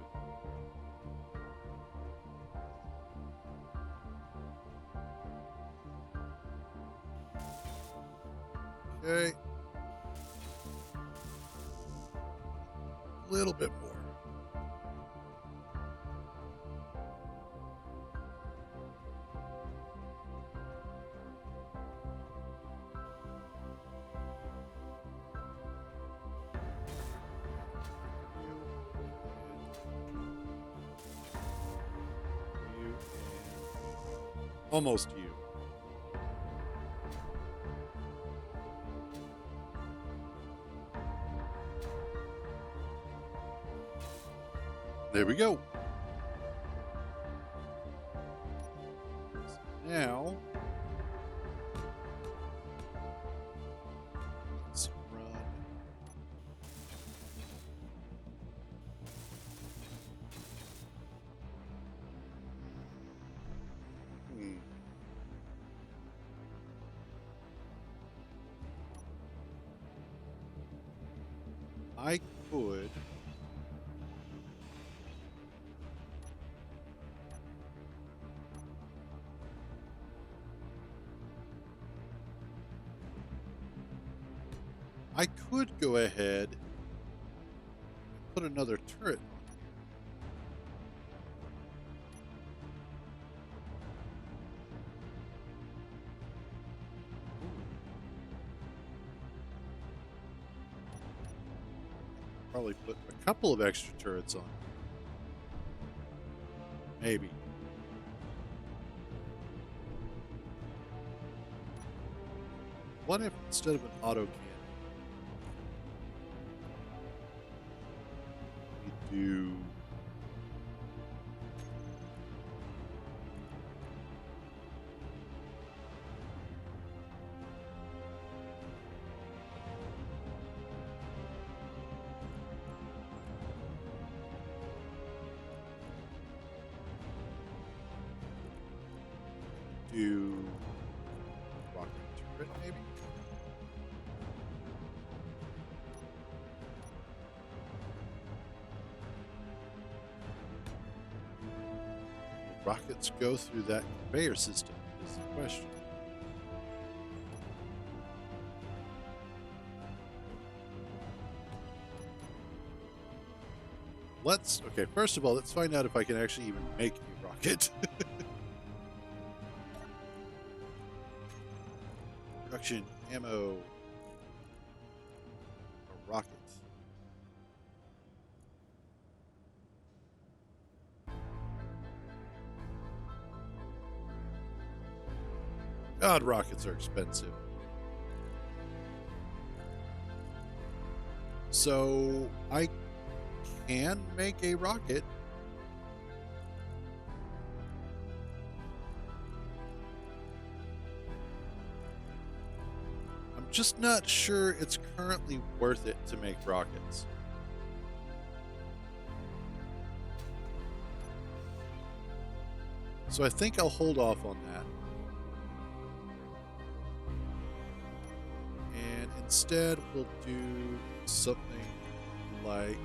Okay. A little bit more. You, almost you. There we go. Now, let's run. Hmm. I could. I could go ahead and put another turret on here. Probably put a couple of extra turrets on. Maybe. What if instead of an auto cannon, we do do rocket turret, maybe? Will rockets go through that conveyor system is the question. Okay, first of all, let's find out if I can actually even make a rocket. Production, ammo, a rocket. God, rockets are expensive. So I can make a rocket. I'm just not sure it's currently worth it to make rockets. So I think I'll hold off on that. And instead we'll do something like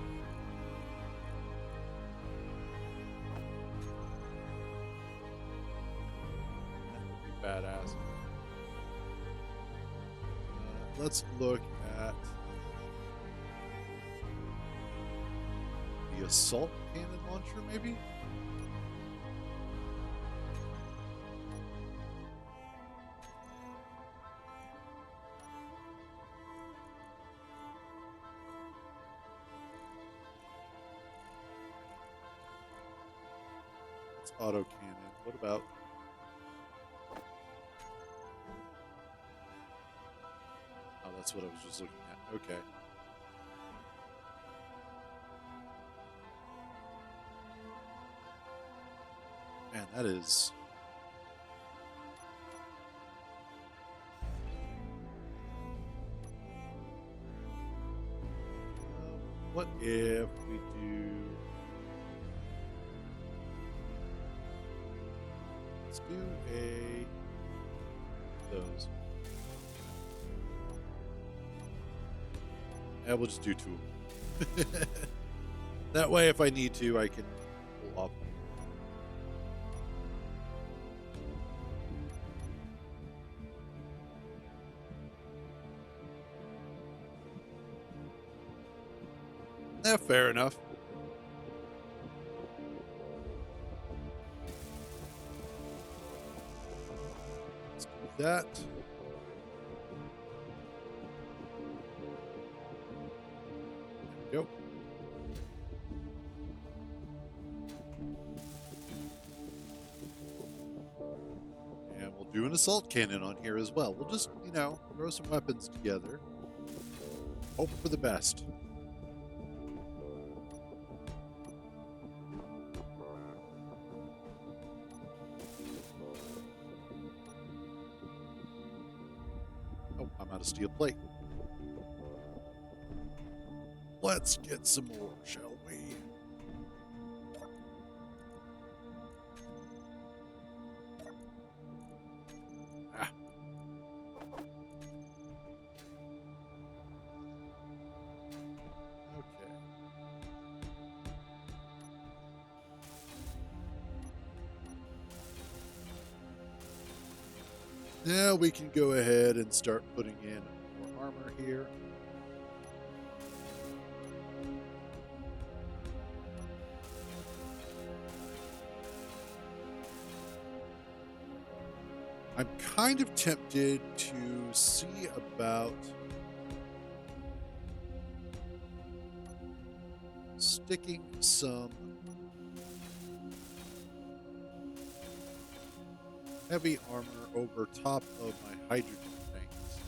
badass. Let's look at the assault cannon launcher, maybe? It's auto cannon. What about... Oh, that's what I was just looking at. Okay. Man, that is... What if we do... Let's do those. And we'll just do two of them. That way, if I need to, I can pull off. Yeah, fair enough. Let's do that. There we go. And we'll do an assault cannon on here as well. We'll just, throw some weapons together. Hope for the best. Oh, I'm out of steel plate. Let's get some more, shall we? Ah. Okay. Now we can go ahead and start putting in more armor here. I'm kind of tempted to see about sticking some heavy armor over top of my hydrogen tanks.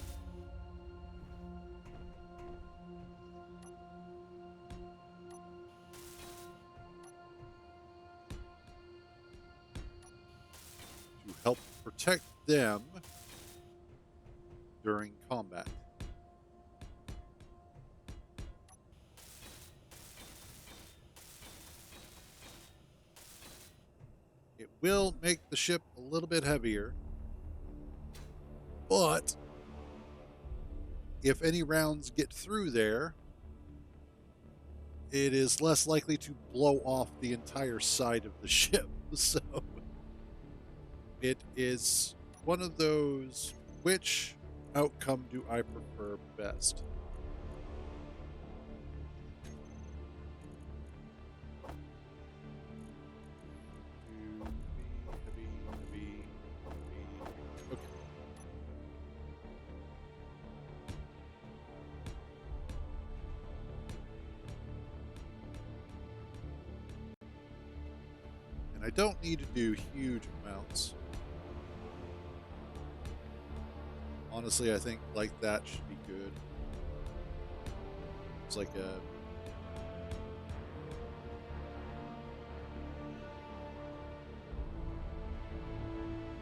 To help protect them during combat. It will make the ship a little bit heavier. But if any rounds get through there, it is less likely to blow off the entire side of the ship. So it is one of those, which outcome do I prefer best? Heavy, heavy, heavy. Okay. And I don't need to do huge amounts. Honestly, I think like that should be good. It's like a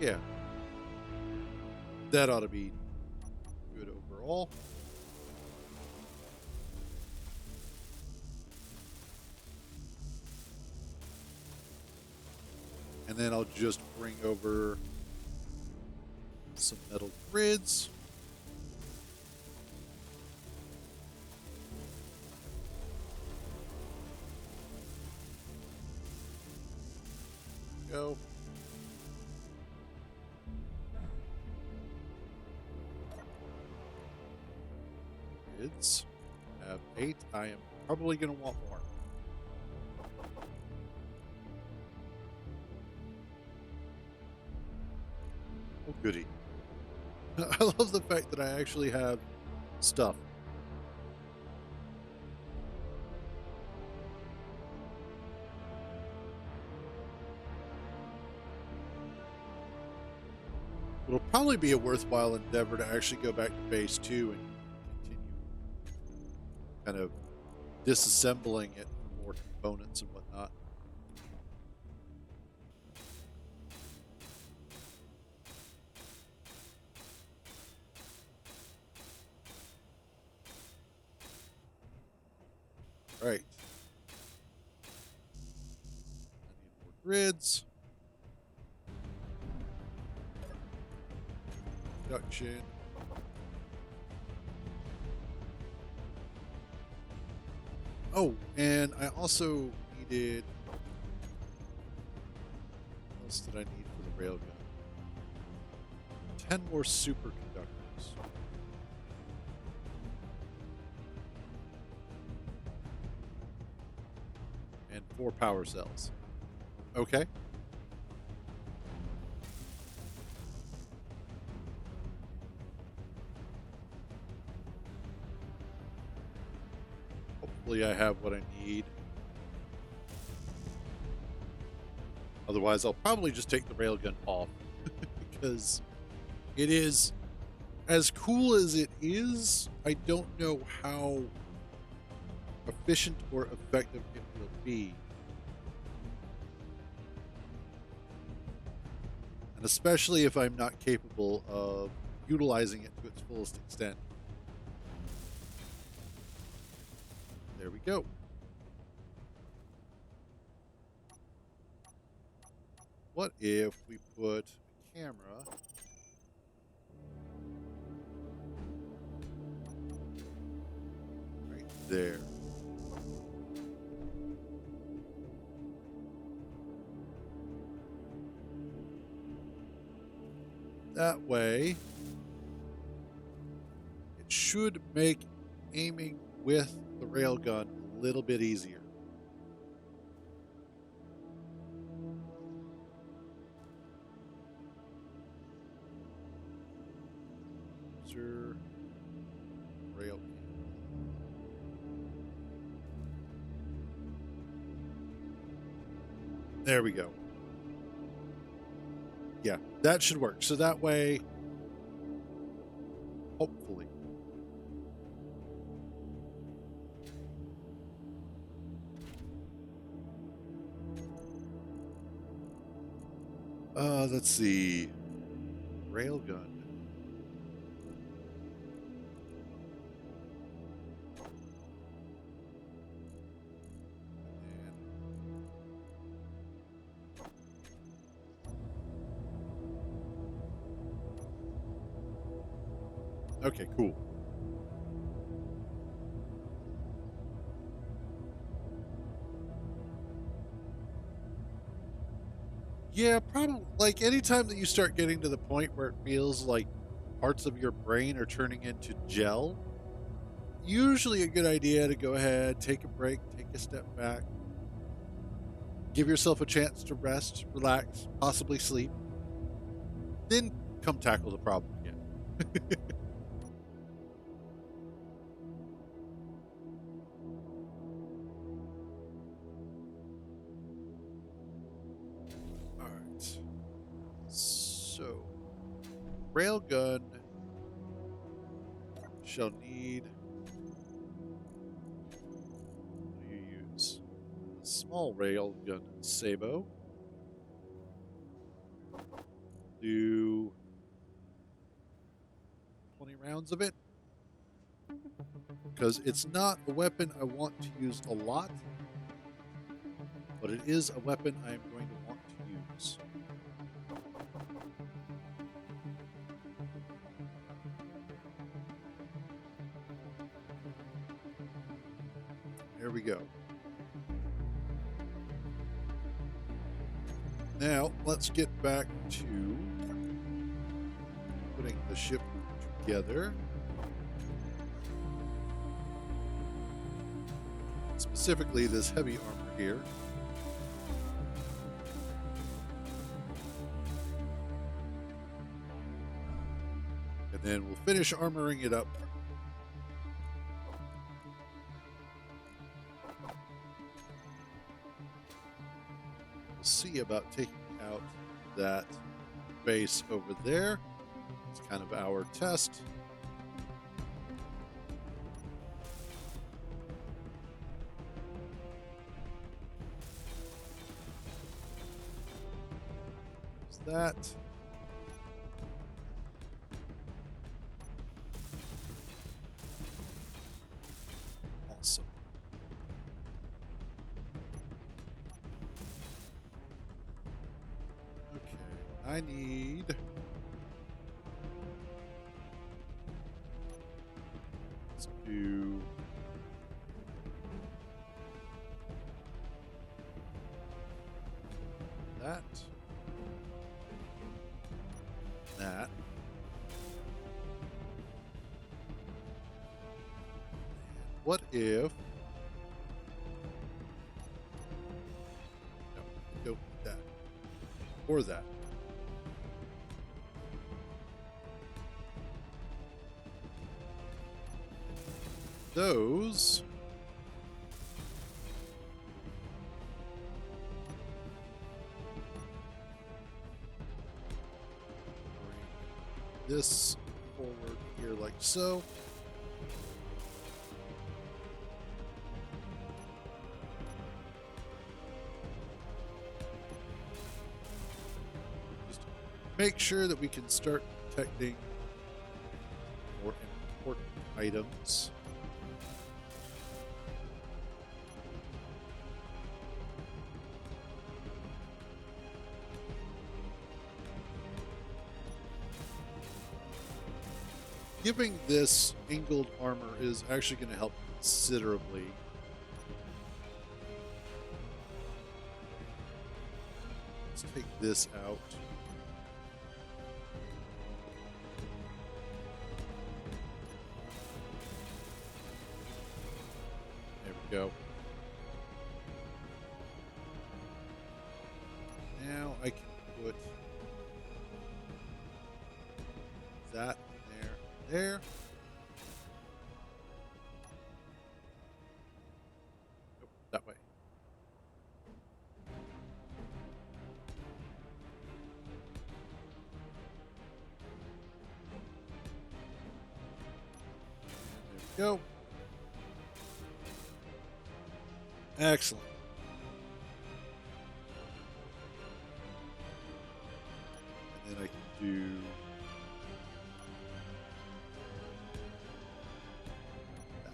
yeah, that ought to be good overall. And then I'll just bring over some metal grids. Go. Grids. Have 8. I am probably going to want more. Oh, goody. I love the fact that I actually have stuff. It'll probably be a worthwhile endeavor to actually go back to base 2 and continue kind of disassembling it for more components and whatnot. All right. I need more grids. Production. Oh, and I also needed. What else did I need for the railgun? 10 more superconductors. And 4 power cells. Okay. Hopefully I have what I need. Otherwise, I'll probably just take the railgun off because it is as cool as it is. I don't know how efficient or effective it will be. And especially if I'm not capable of utilizing it to its fullest extent. There we go. What if we put a camera right there? That way, it should make aiming with the railgun a little bit easier. User rail. There we go. Yeah, that should work. So that way, hopefully. Let's see. Railgun. Okay, cool. Yeah, probably like anytime that you start getting to the point where it feels like parts of your brain are turning into gel, usually a good idea to go ahead, take a break, take a step back, give yourself a chance to rest, relax, possibly sleep, then come tackle the problem again. All right. So, railgun shall need. What do you use? A small railgun sabo. Do 20 rounds of it because it's not a weapon I want to use a lot, but it is a weapon I am going to want to use. There we go. Now, let's get back to putting the ship together. Specifically, this heavy armor here. And then we'll finish armoring it up. We'll see about taking out that base over there. It's kind of our test. There's that. Awesome. Okay, I need. Let's do. That. That. What if. No, I don't need that. Or that. Those. Bring this forward here like so. Just make sure that we can start detecting more important items. Giving this angled armor is actually going to help considerably. Let's take this out. There we go. Now I can put that there. Nope, that way. There we go. Excellent. And then I can do that.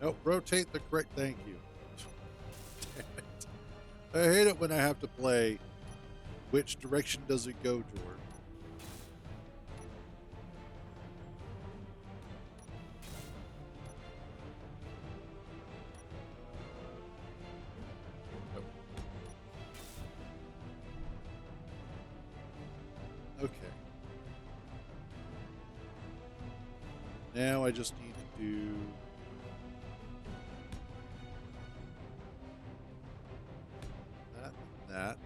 Nope, rotate the correct. Thank you. Damn it. I hate it when I have to play Which direction does it go toward? Oh, okay. Now I just need to do that and that.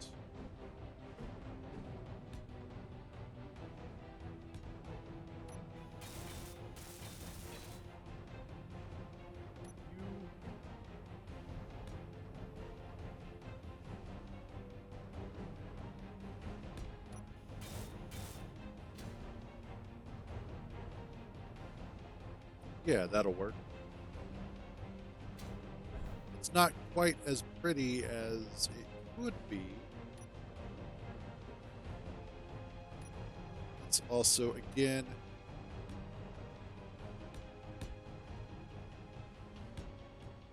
Yeah, that'll work. It's not quite as pretty as it could be. It's also, again,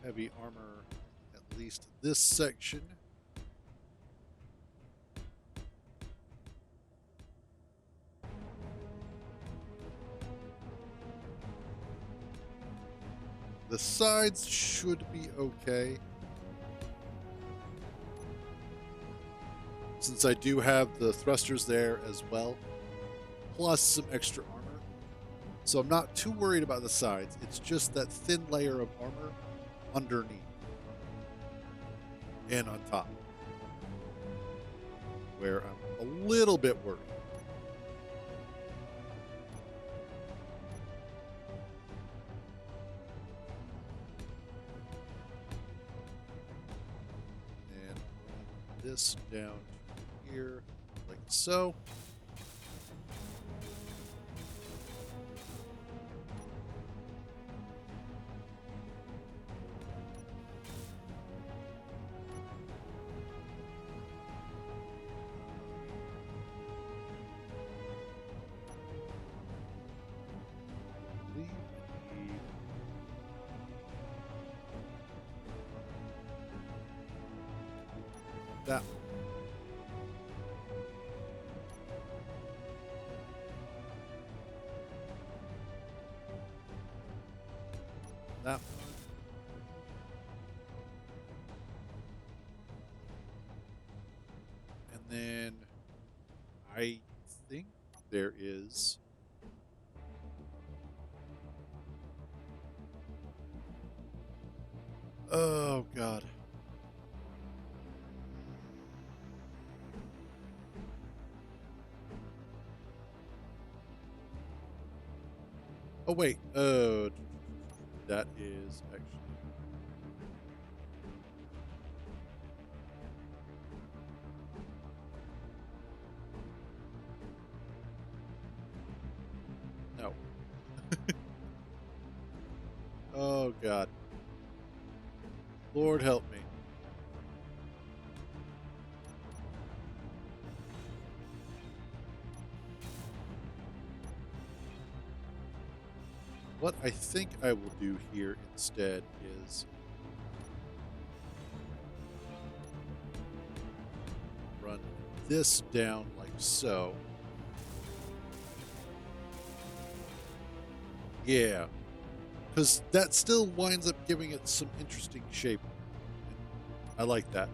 heavy armor, at least this section. The sides should be okay. Since I do have the thrusters there as well, plus some extra armor. So I'm not too worried about the sides. It's just that thin layer of armor underneath and on top where I'm a little bit worried. And this down here like so. That one. That one. And then I think there is oh god. Oh wait. That is actually no. Oh god. Lord help me. What I think I will do here instead is run this down like so. Yeah, because that still winds up giving it some interesting shape. I like that.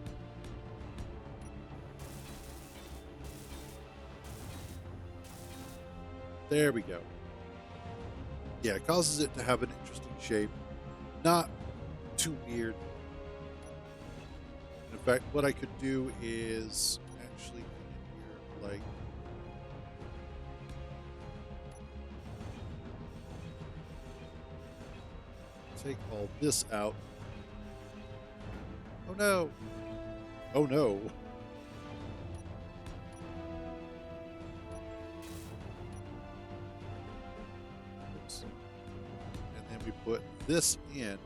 There we go. Yeah, it causes it to have an interesting shape. Not too weird. In fact, what I could do is actually come in here like take all this out. Oh no. Oh no. Oops. And then we put this in.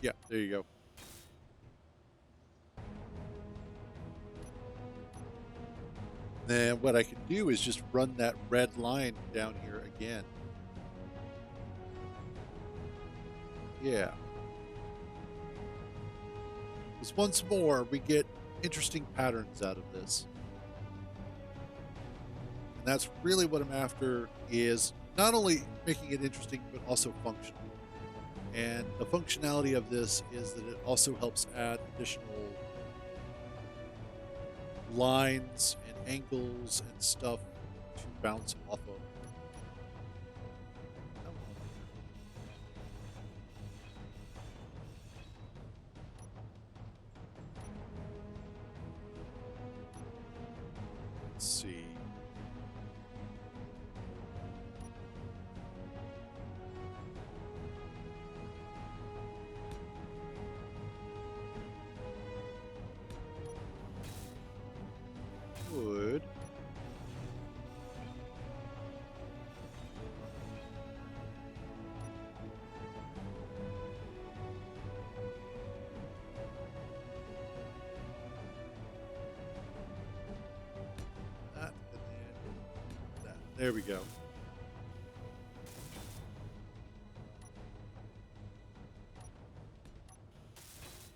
Yeah, there you go. then what I can do is just run that red line down here again. Yeah. Because once more, we get interesting patterns out of this. And that's really what I'm after, is not only making it interesting, but also functional. And the functionality of this is that it also helps add additional lines and angles and stuff to bounce off of. Oh, let's see. Would that and then that. There we go.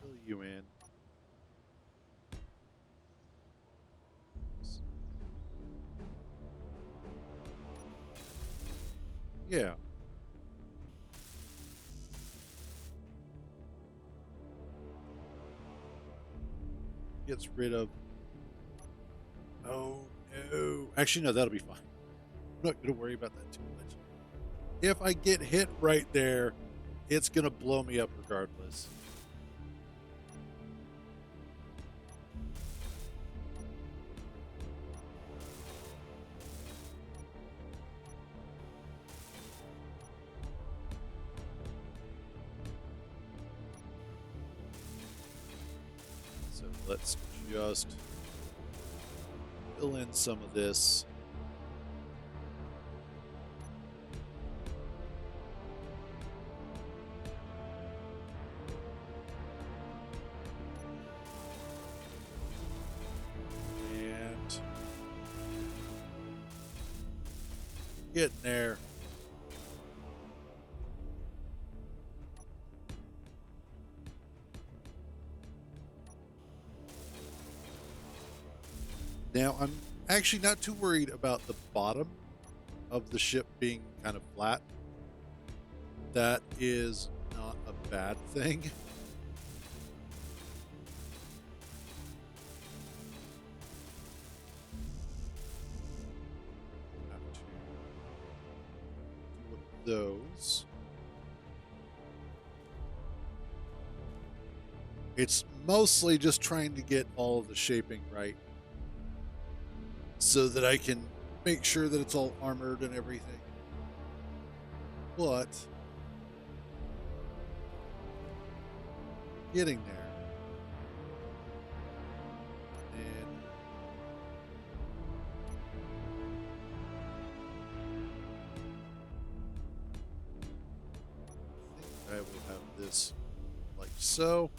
Fill you in. Yeah. Gets rid of. Oh no. Actually, no, that'll be fine. I'm not going to worry about that too much. If I get hit right there, it's going to blow me up regardless. So let's just fill in some of this. And getting there. Now, I'm actually not too worried about the bottom of the ship being kind of flat. That is not a bad thing. Have to do one of those. It's mostly just trying to get all of the shaping right, so that I can make sure that it's all armored and everything. But getting there. And I think I will have this like so.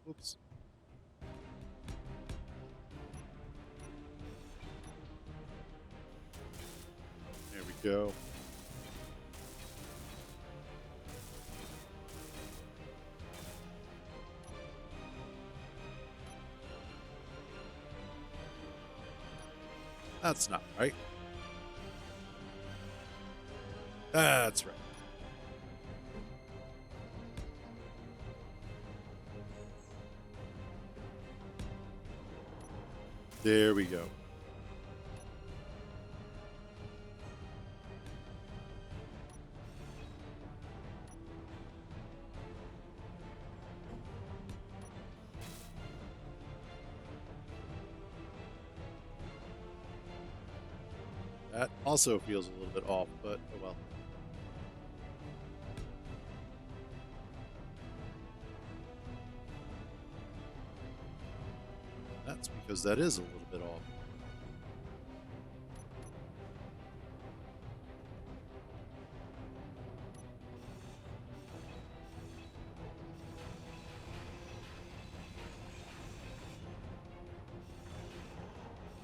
Whoops. There we go. That's not right. That's right. There we go. That also feels a little bit off, but oh well. That's because that is a little bit off.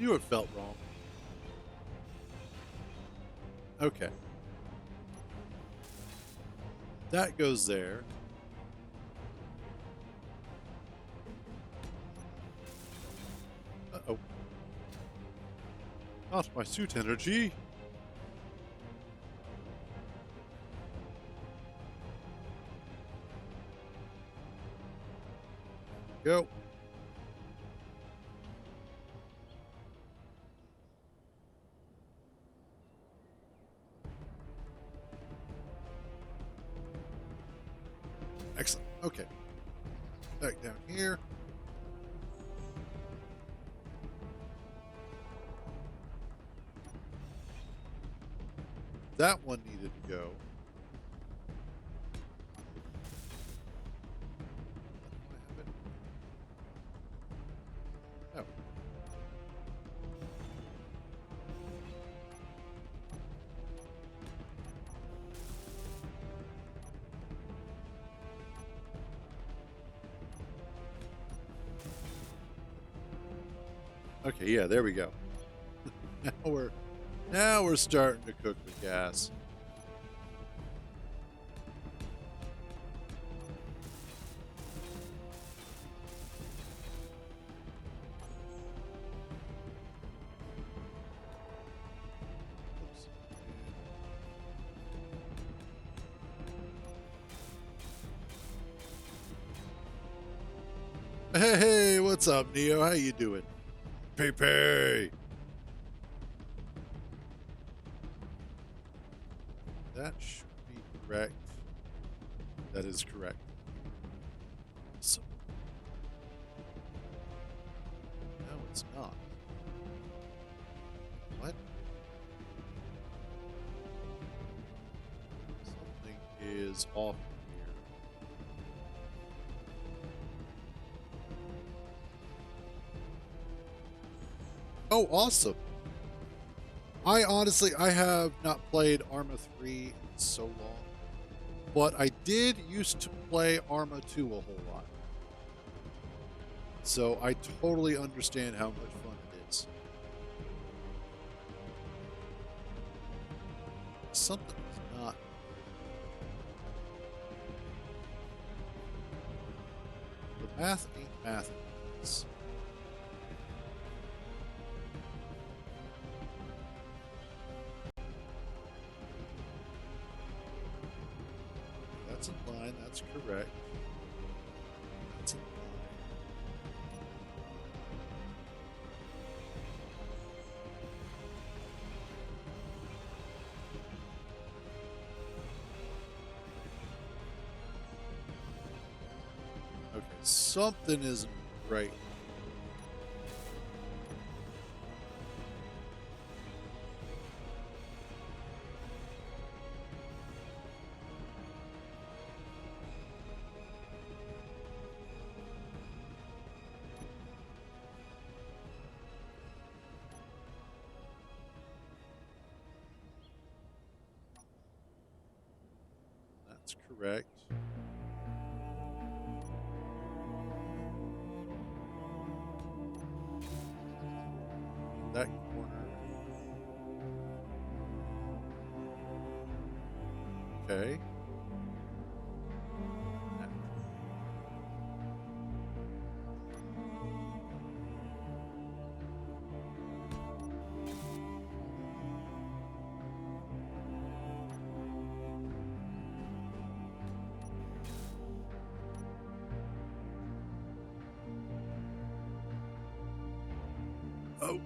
Knew it felt wrong. Okay. That goes there. Uh-oh. Not my suit energy. Go. Excellent. Okay. Back down here. That one needed to go. Oh. Okay, yeah, there we go. Now we're starting to cook the gas. Oops. Hey, what's up, Neo? How you doing? Pay. That should be correct. That is correct. So, no, it's not. What? Something is off here. Oh, awesome. I have not played Arma 3 in so long, but I did used to play Arma 2 a whole lot. So I totally understand how much fun it is. Something is not. The math ain't math. That's in line. That's correct. That's in line. Okay, something isn't right. That's correct. That corner. Okay. Oh.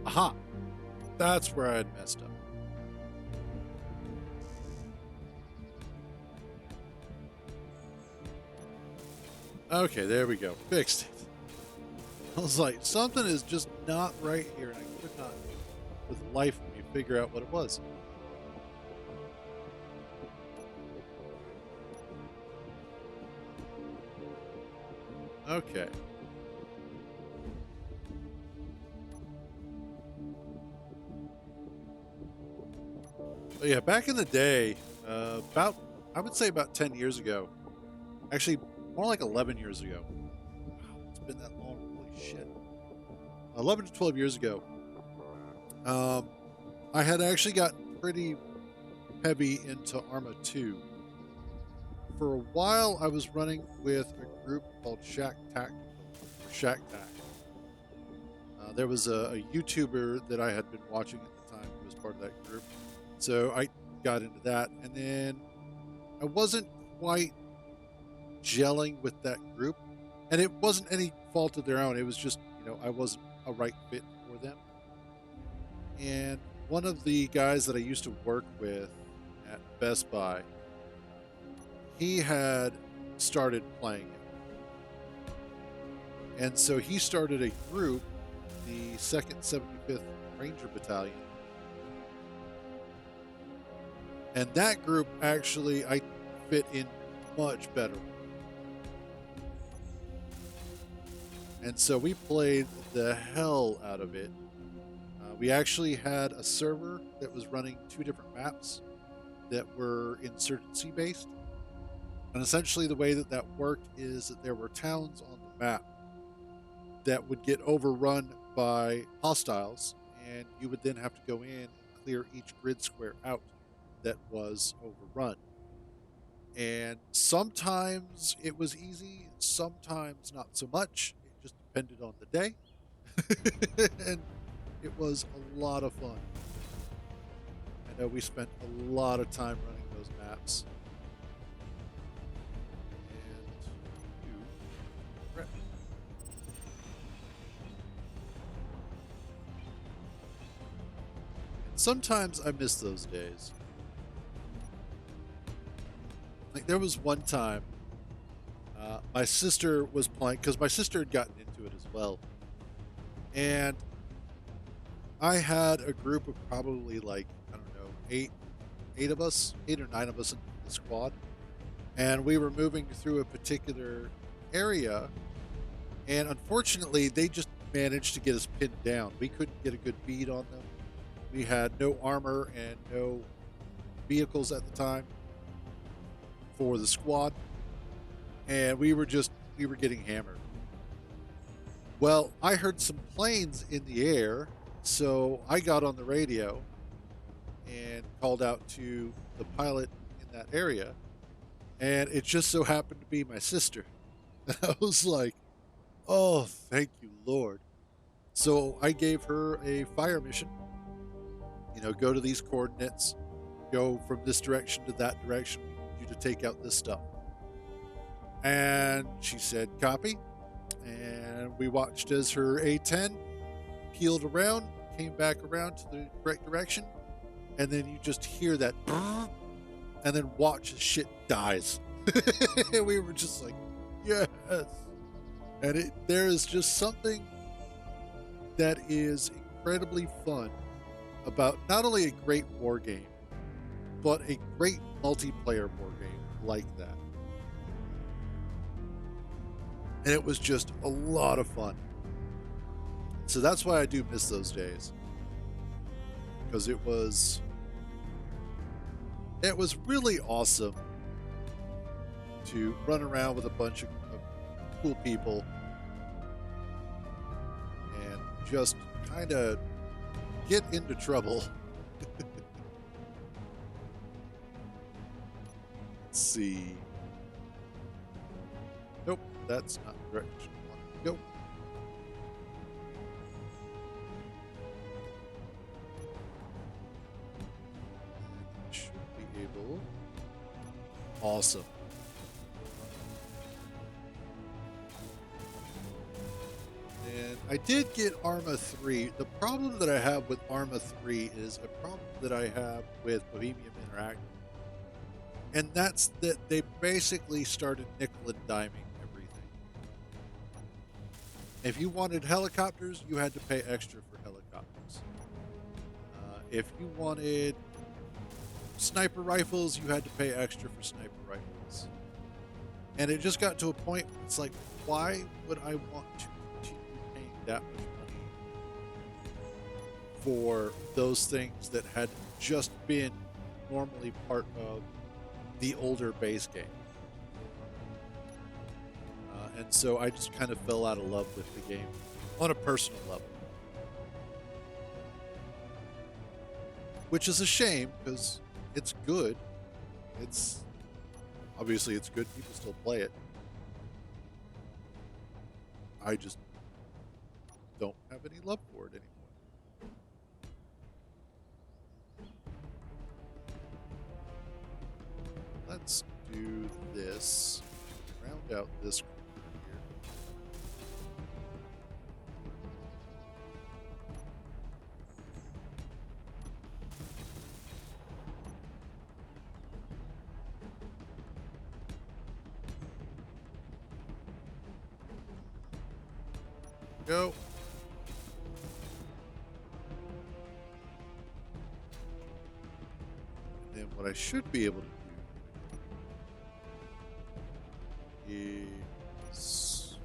Aha. That's where I had messed up. Okay, there we go. Fixed it. I was like, something is just not right here, and I could not, with the life of me, figure out what it was. Okay. But yeah, back in the day, About, I would say about 10 years ago. Actually, more like 11 years ago. Wow, it's been that long. Holy shit. 11 to 12 years ago. Um, I had actually gotten pretty heavy into Arma 2. For a while, I was running with a group called Shack Tactical, or Shack Tac. There was a YouTuber that I had been watching at the time who was part of that group. So I got into that. And then I wasn't quite gelling with that group. And it wasn't any fault of their own. It was just, I wasn't a right fit for them. And one of the guys that I used to work with at Best Buy, he had started playing it. And so he started a group, the 2nd 75th Ranger Battalion. And that group actually I fit in much better. And so we played the hell out of it. We actually had a server that was running 2 different maps that were insurgency based. And essentially, the way that that worked is that there were towns on the map that would get overrun by hostiles, and you would then have to go in and clear each grid square out that was overrun. And sometimes it was easy, sometimes not so much. It just depended on the day. And it was a lot of fun. I know we spent a lot of time running those maps. And you sometimes I miss those days. Like there was one time, my sister was playing because my sister had gotten into it as well, and I had a group of probably like I don't know 8 or 9 of us in the squad, and we were moving through a particular area, and unfortunately they just managed to get us pinned down. We couldn't get a good bead on them. We had no armor and no vehicles at the time for the squad, and we were getting hammered. Well, I heard some planes in the air, so I got on the radio and called out to the pilot in that area, and it just so happened to be my sister. I was like, "Oh, thank you, Lord." So I gave her a fire mission. Go to these coordinates, go from this direction to that direction. We need you to take out this stuff. And she said, "Copy." And we watched as her A-10 peeled around, came back around to the correct direction, and then you just hear that, and then watch as shit dies. And we were just like, yes. And there is just something that is incredibly fun about not only a great war game, but a great multiplayer war game like that. And it was just a lot of fun. So that's why I do miss those days. Because it was really awesome to run around with a bunch of cool people and just kind of get into trouble. Let's see. Nope, that's not the direction I want to go. Should be able. Awesome. And I did get Arma 3. The problem that I have with Arma 3 is a problem that I have with Bohemian Interactive. And that's that they basically started nickel and diming everything. If you wanted helicopters, you had to pay extra for helicopters. If you wanted sniper rifles, you had to pay extra for sniper rifles. And it just got to a point where it's like, why would I want to continue paying that much money for those things that had just been normally part of the older base game. And so I just kind of fell out of love with the game on a personal level, which is a shame because it's good. It's obviously it's good. People still play it. I just don't have any love for it anymore. Let's do this. Round out this corner here. Go. And then what I should be able to do is...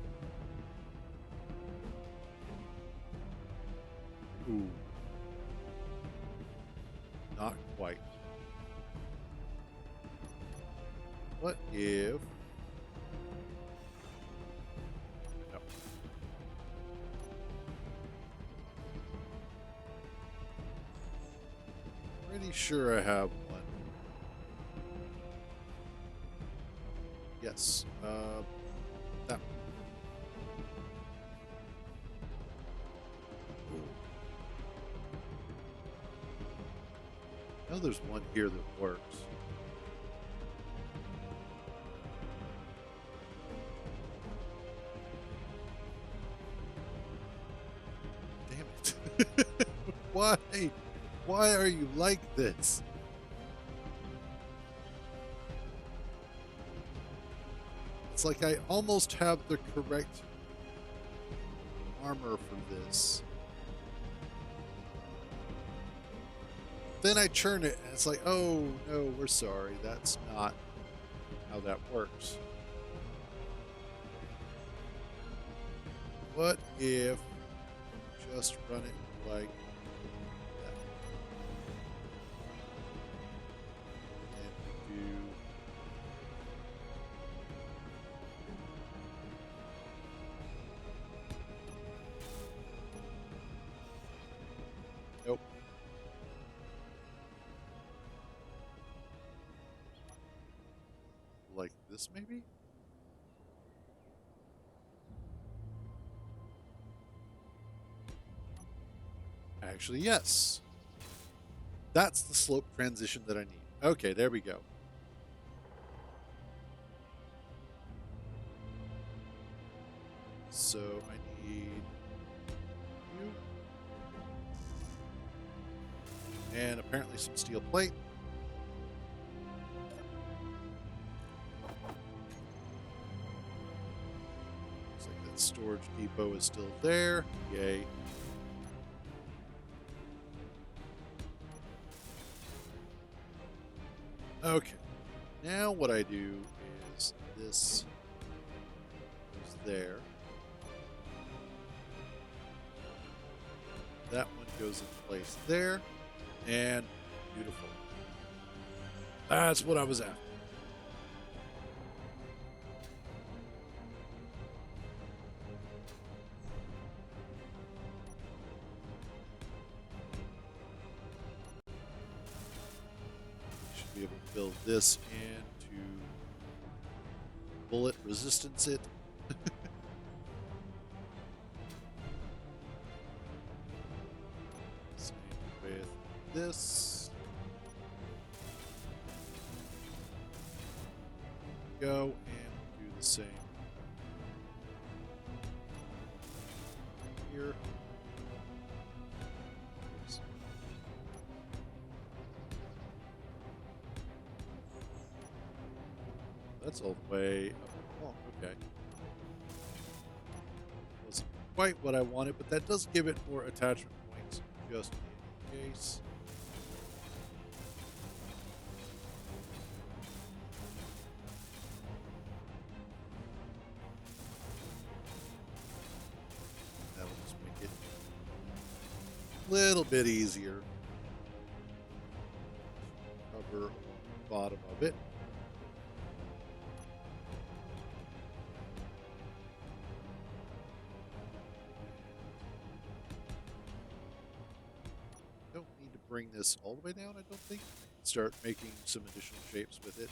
Ooh. Not quite. What if... No. Pretty sure I have one. Yes. That one. I know there's one here that works. Damn it. Why? Why are you like this? It's like I almost have the correct armor for this. Then I churn it and it's like, oh no, we're sorry. That's not how that works. What if just run it like that? And do nope. Like this maybe? Actually, yes. That's the slope transition that I need. Okay, there we go. So I need you. And apparently some steel plate. Looks like that storage depot is still there. Yay. Okay. Now what I do is this goes there. That one goes in place there. And beautiful. That's what I was after. Should be able to build this into bullet resistance it. Same with this. Go and do the same here. That's all the way up. Oh, okay. Wasn't quite what I wanted, but that does give it more attachment points, just in case. That'll just make it a little bit easier. Cover along the bottom of it. bring this all the way down, I don't think. Start making some additional shapes with it.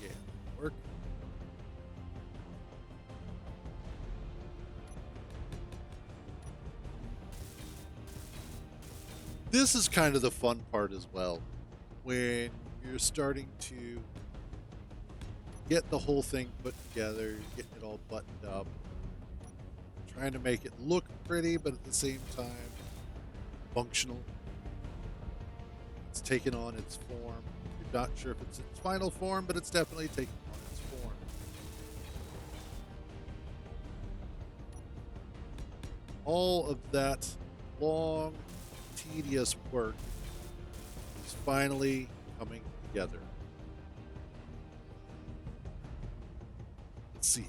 Yeah, work. This is kind of the fun part as well. When you're starting to get the whole thing put together, getting it all buttoned up, trying to make it look pretty, but at the same time functional. It's taken on its form. You're not sure if it's its final form, but it's definitely taken on its form. All of that long, tedious work is finally coming together. Let's see.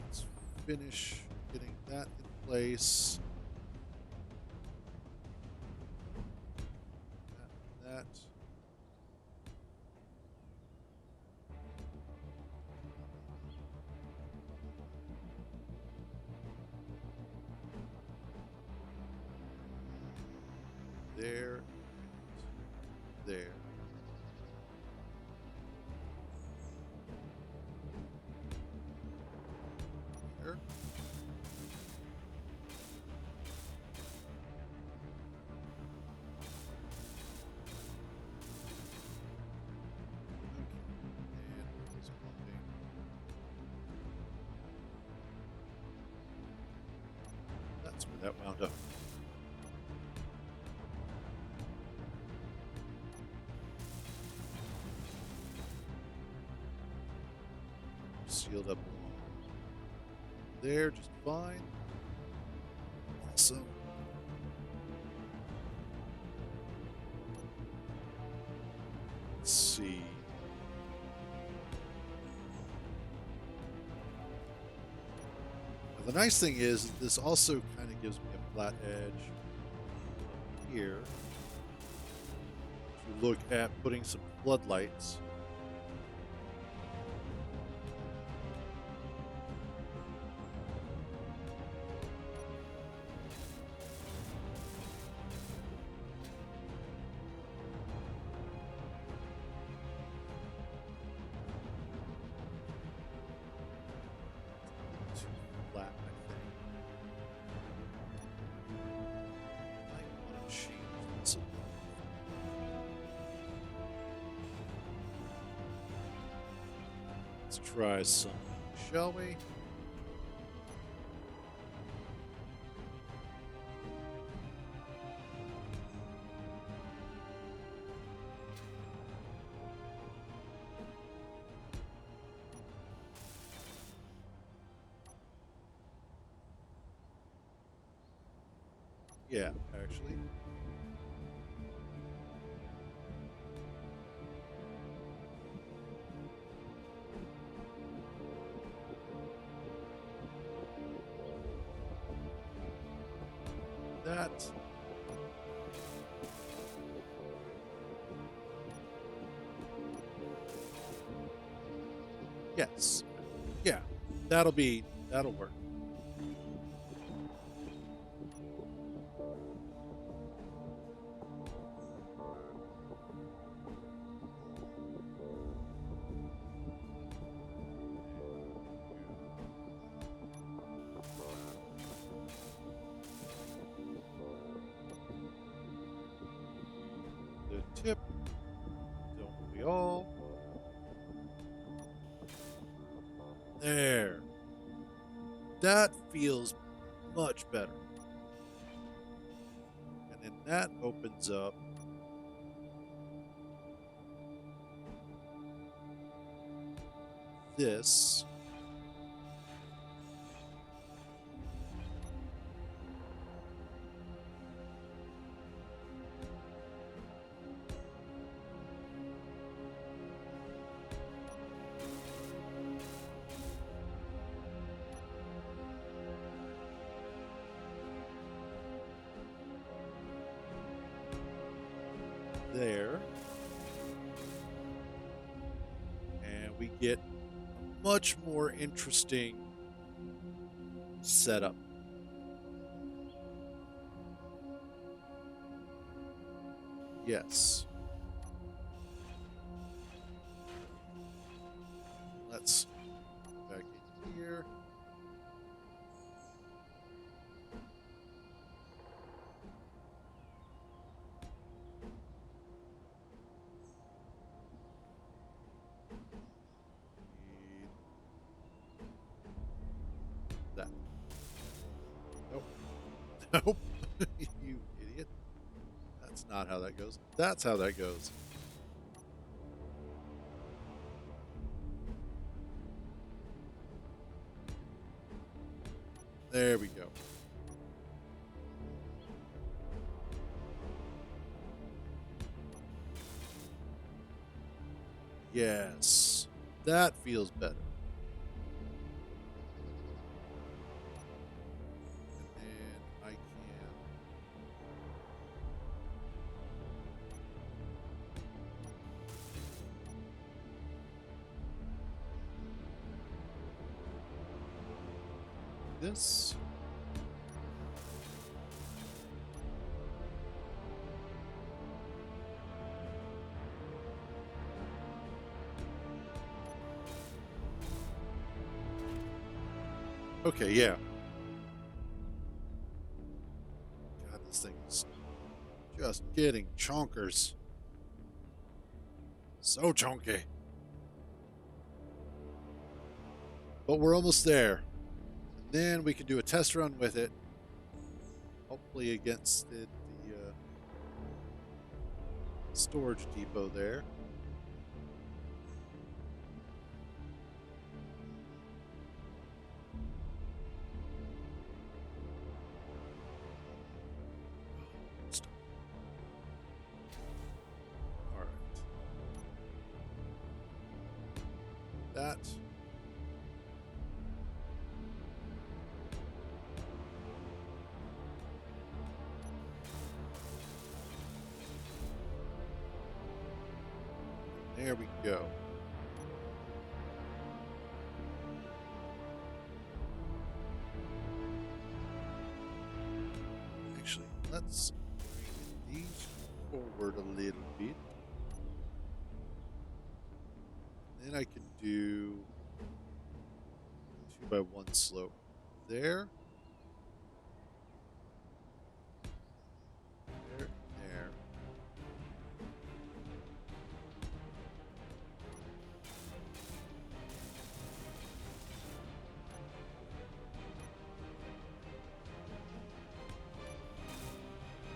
Let's finish getting that in place. That. There. There. There. Okay. And it's pumping. That's where that wound up. Sealed up along there just fine. Awesome. Let's see. Now, the nice thing is this also kind of gives me a flat edge here. If you look at putting some floodlights. Too flat, I think. I want to change this a little. Let's try some, shall we? Yeah, actually. That. Yes. Yeah. That'll work. The tip, don't we all? There. That feels much better. And then that opens up this. there, and we get a much more interesting setup. Yes. Let's go back in here. Need that. Nope. Nope. You idiot. That's not how that goes. That's how that goes. There we go. Yes. That feels better. And then I can this. Okay, yeah. God, this thing is just getting chonkers. So chunky. But we're almost there. And then we can do a test run with it. Hopefully against the storage depot there. All right. That. There we go. Actually, let's bring these forward a little bit. Then I can do 2x1 slope there. There, there.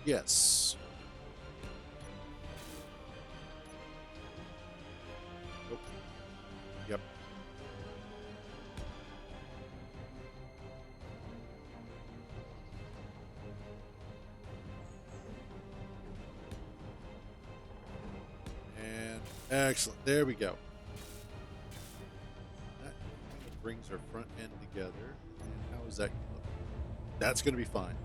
Yes. Nope. Yep. And excellent. There we go. That kind of brings our front end together. And how is that going to look? That's going to be fine.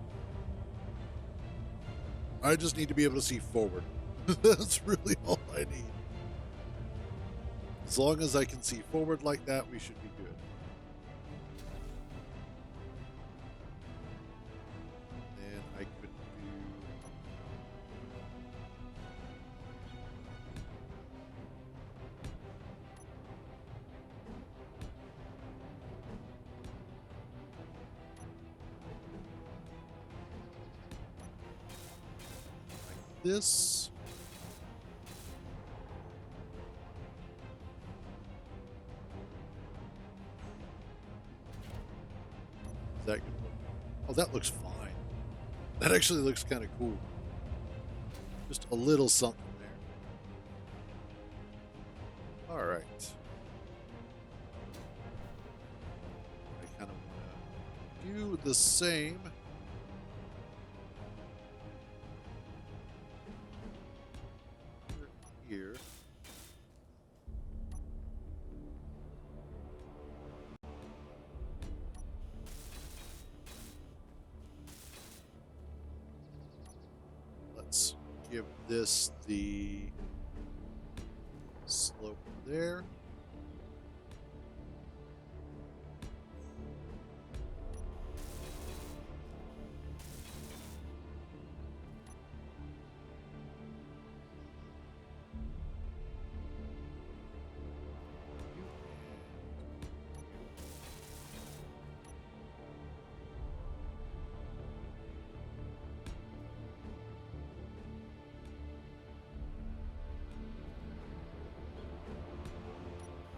I just need to be able to see forward. That's really all I need. As long as I can see forward like that, we should be good. Then I could do like this. Is that good? Oh, that looks fine. That actually looks kind of cool. Just a little something there. All right. I kind of want to do the same. Here. Let's give this the slope there.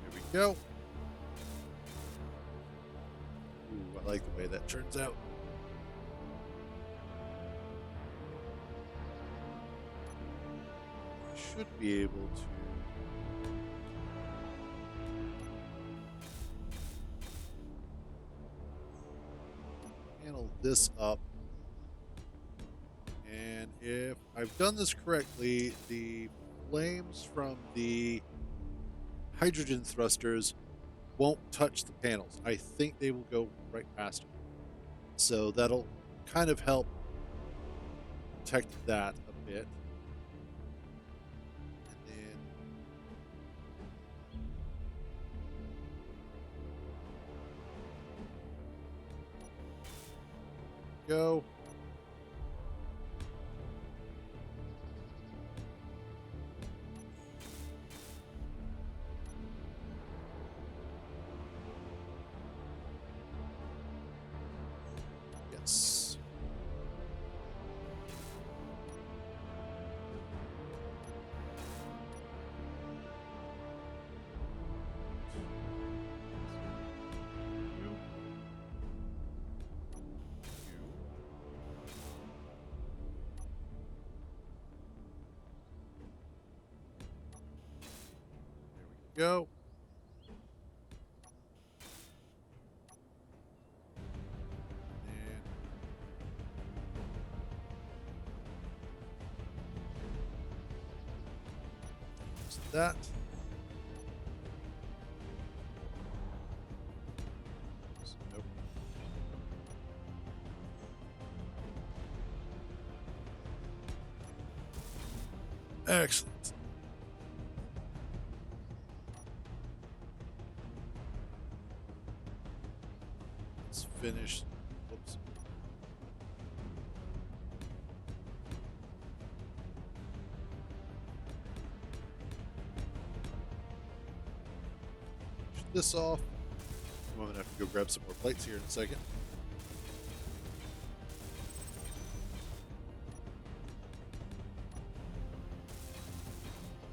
There we go. Ooh, I like the way that turns out. I should be able to panel this up. And if I've done this correctly, the flames from the hydrogen thrusters won't touch the panels. I think they will go right past them. So that'll kind of help protect that a bit. And then go. Yes. There we go. And use that. Nope. Excellent. Let's finish. Whoops. Finish this off. I'm gonna have to go grab some more plates here in a second.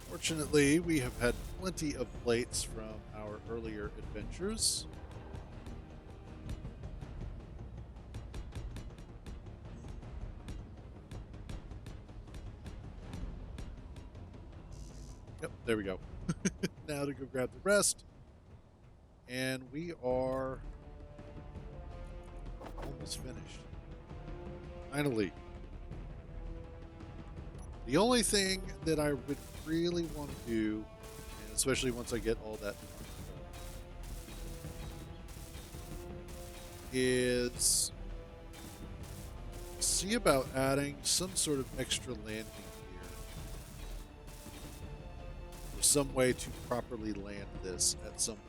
Fortunately, we have had plenty of plates from our earlier adventures. Yep, there we go. Now to go grab the rest. And we are almost finished. Finally. The only thing that I would really want to do, and especially once I get all that done, is see about adding some sort of extra landing gear or some way to properly land this at some point.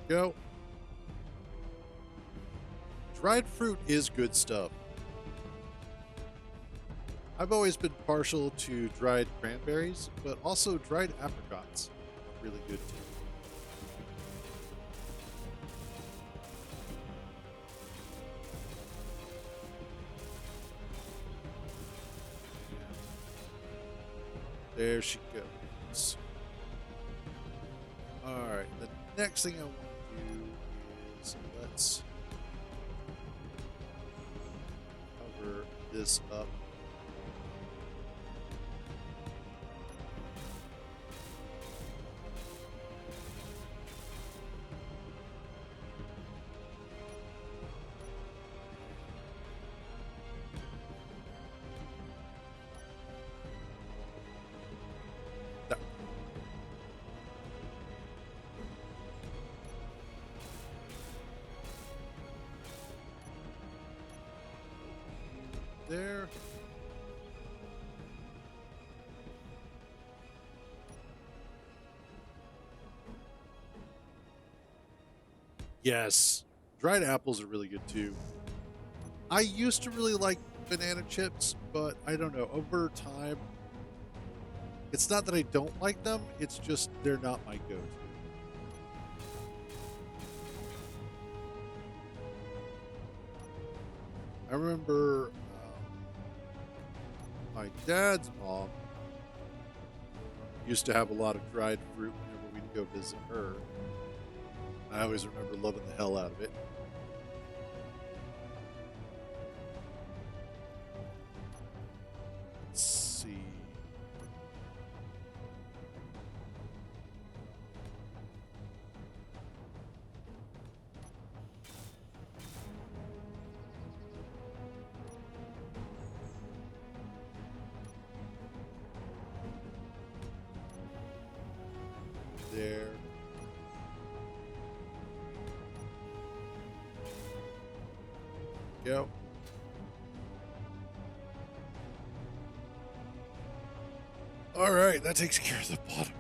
Go. Dried fruit is good stuff. I've always been partial to dried cranberries, but also dried apricots. Really good too. There she goes. Alright, the next thing I want to do is let's cover this up. Yes. Dried apples are really good too. I used to really like banana chips, but I don't know. Over time, it's not that I don't like them, it's just they're not my go to. I remember my dad's mom used to have a lot of dried fruit whenever we'd go visit her. I always remember loving the hell out of it. Let's see. There. Go. All right, that takes care of the bottom.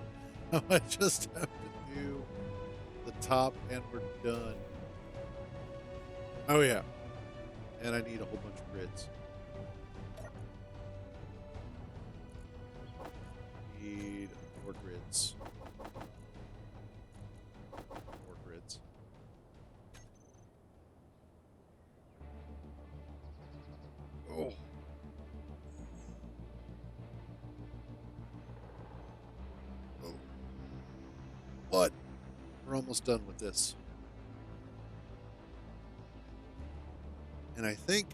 Now I just have to do the top and we're done. Oh yeah. And I need a whole bunch of grids. Need more grids. More grids. Oh. Oh. But we're almost done with this. And I think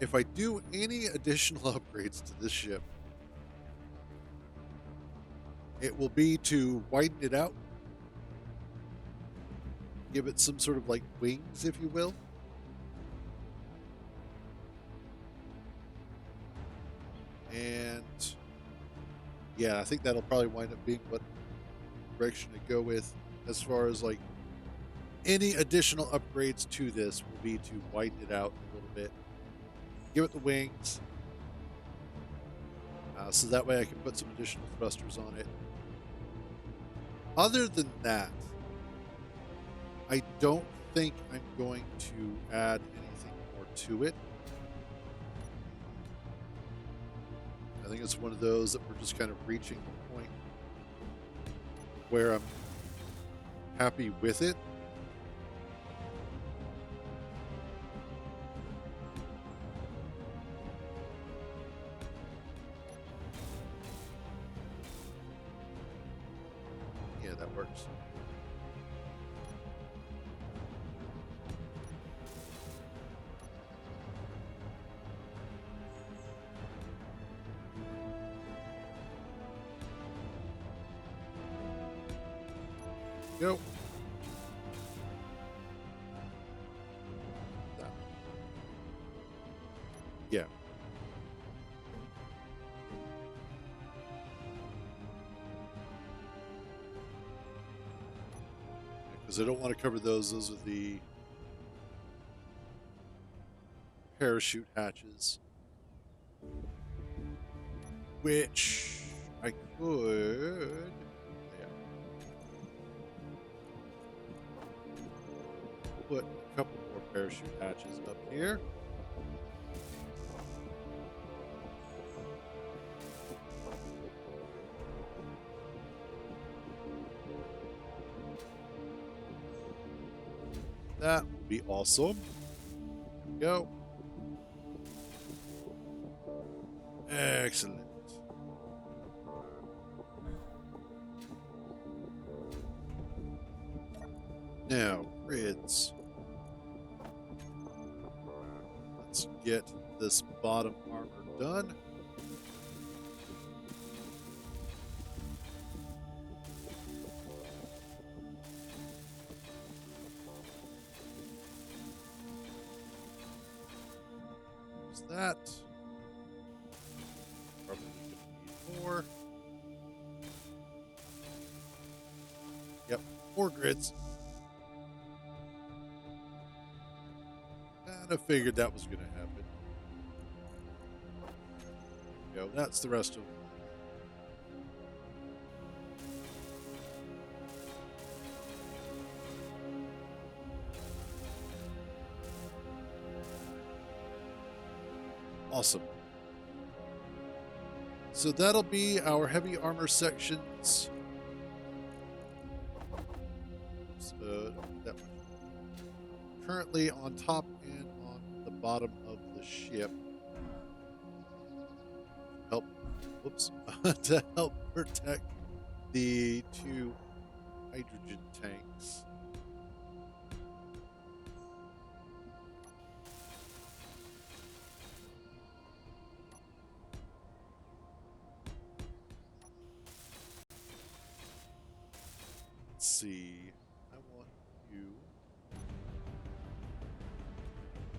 if I do any additional upgrades to this ship, it will be to widen it out, give it some sort of like wings, if you will. And yeah, I think that'll probably wind up being what direction to go with as far as like any additional upgrades to this will be to widen it out a little bit, give it the wings, so that way I can put some additional thrusters on it. Other than that, I don't think I'm going to add anything more to it. I think it's one of those that we're just kind of reaching the point where I'm happy with it. Yeah, that works. Go. Yeah. Because I don't want to cover those. Those are the parachute hatches, which I could. Yeah. Put a couple more parachute hatches up here. That would be awesome. There we go. Excellent. Now, grids. Let's get this bottom armor done. There's that. Probably gonna need more. Yep, more grids. And I figured that was going to happen. There we go. That's the rest of them. Awesome. So that'll be our heavy armor sections. So that currently on top and on the bottom of the ship. Help, whoops, to help protect the two hydrogen tanks. Let's see. I want you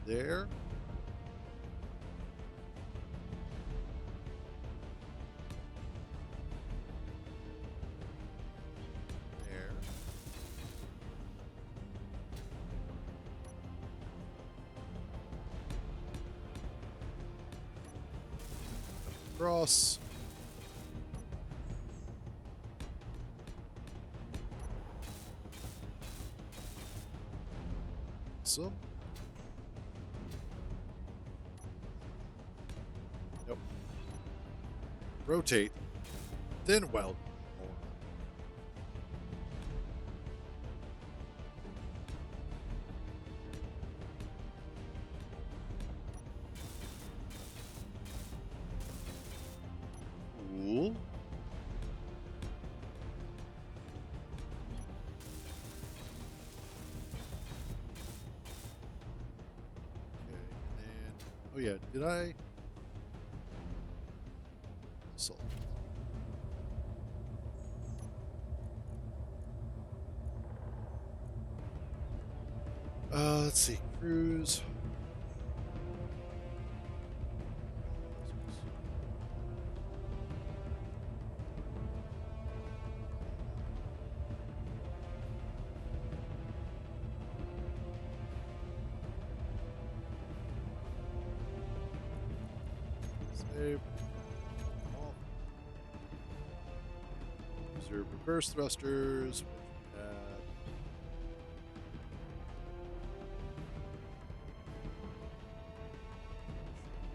there. There. Across. Awesome. Nope. Rotate. Then weld. Cool. Okay, and oh yeah, did I? So, let's see, cruise. Save. Off. Reserve reverse thrusters.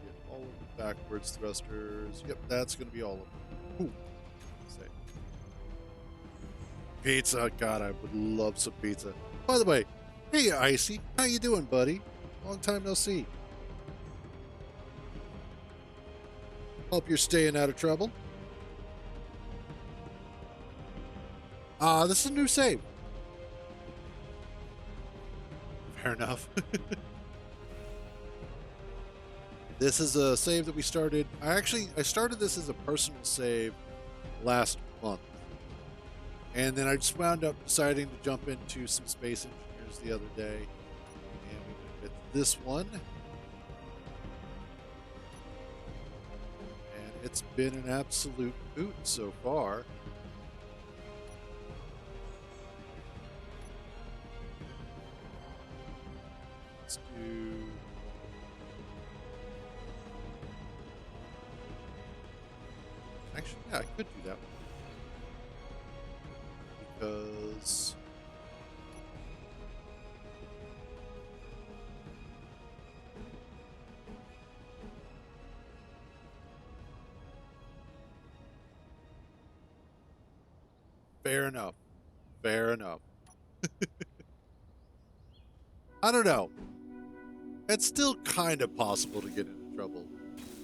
Get all of the backwards thrusters. Yep, that's going to be all of them. Cool. Save. Pizza. God, I would love some pizza. By the way, hey Icy, how you doing, buddy? Long time no see. Hope you're staying out of trouble. This is a new save. Fair enough. This is a save that we started. I started this as a personal save last month. And then I just wound up deciding to jump into some Space Engineers the other day. And we went with this one. And it's been an absolute hoot so far. Let's do... Actually, yeah, I could do that one. Because... Fair enough. Fair enough. I don't know. It's still kind of possible to get into trouble.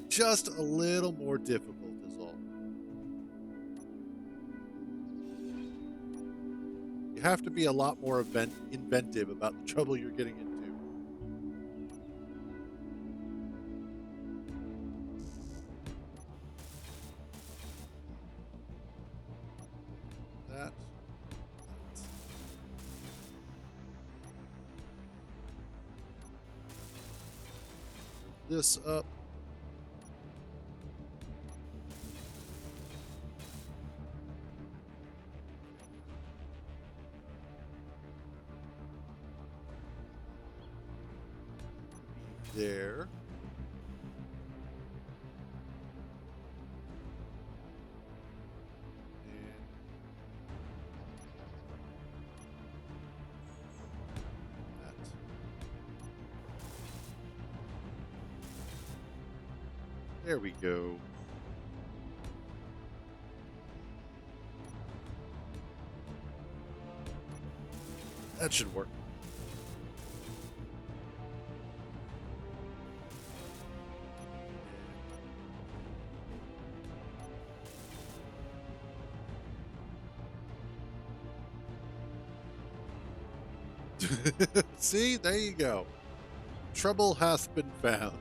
Just a little more difficult is all. You have to be a lot more inventive about the trouble you're getting into. That. This up. There. And that. There we go. That should work. See, there you go. Trouble hath been found.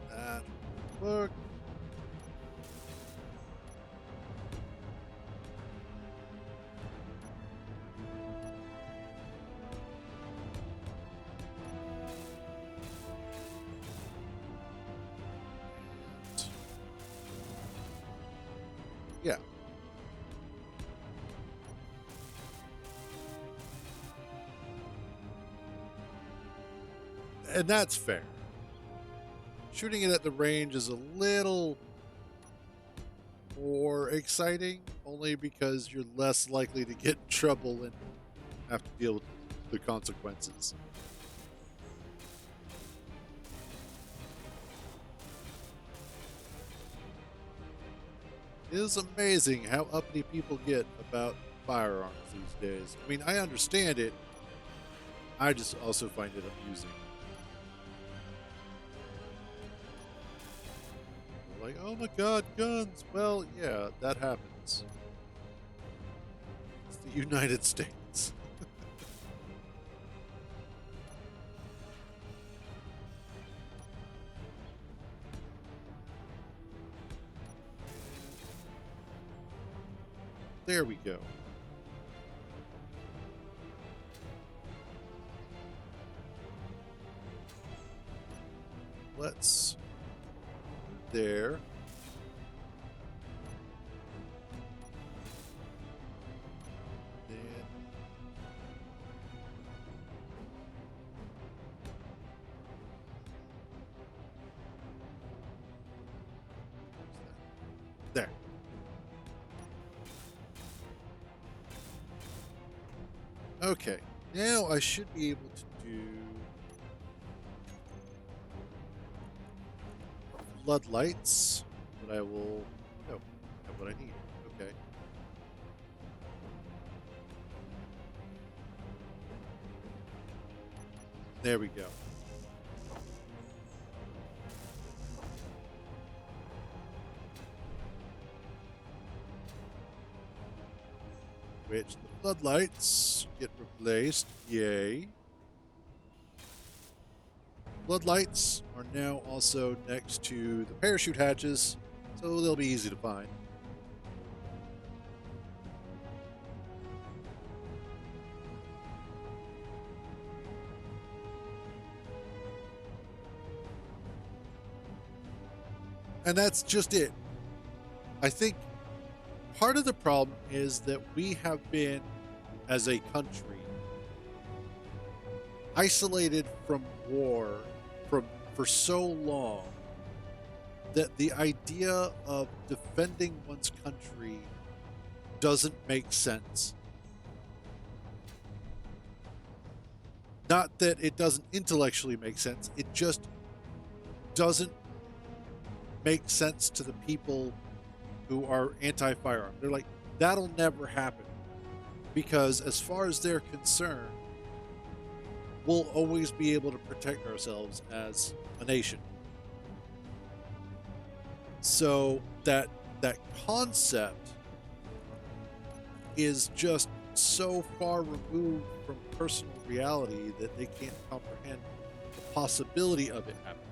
That work. Yeah. And that's fair. Shooting it at the range is a little more exciting, only because you're less likely to get in trouble and have to deal with the consequences. It is amazing how uppity people get about firearms these days. I mean, I understand it. I just also find it amusing. They're like, oh my god, guns. Well, yeah, that happens. It's the United States. There we go. Let's there. Then there. Okay. Now I should be able to do floodlights, but I will. Oh, have what I need. Okay. There we go. Which the floodlights get replaced. Yay. Floodlights are now also next to the parachute hatches, so they'll be easy to find. And that's just it. I think part of the problem is that we have been, as a country, isolated from war for so long that the idea of defending one's country doesn't make sense. Not that it doesn't intellectually make sense, it just doesn't make sense to the people who are anti-firearm. They're like, that'll never happen. Because as far as they're concerned, we'll always be able to protect ourselves as a nation. So that concept is just so far removed from personal reality that they can't comprehend the possibility of it happening.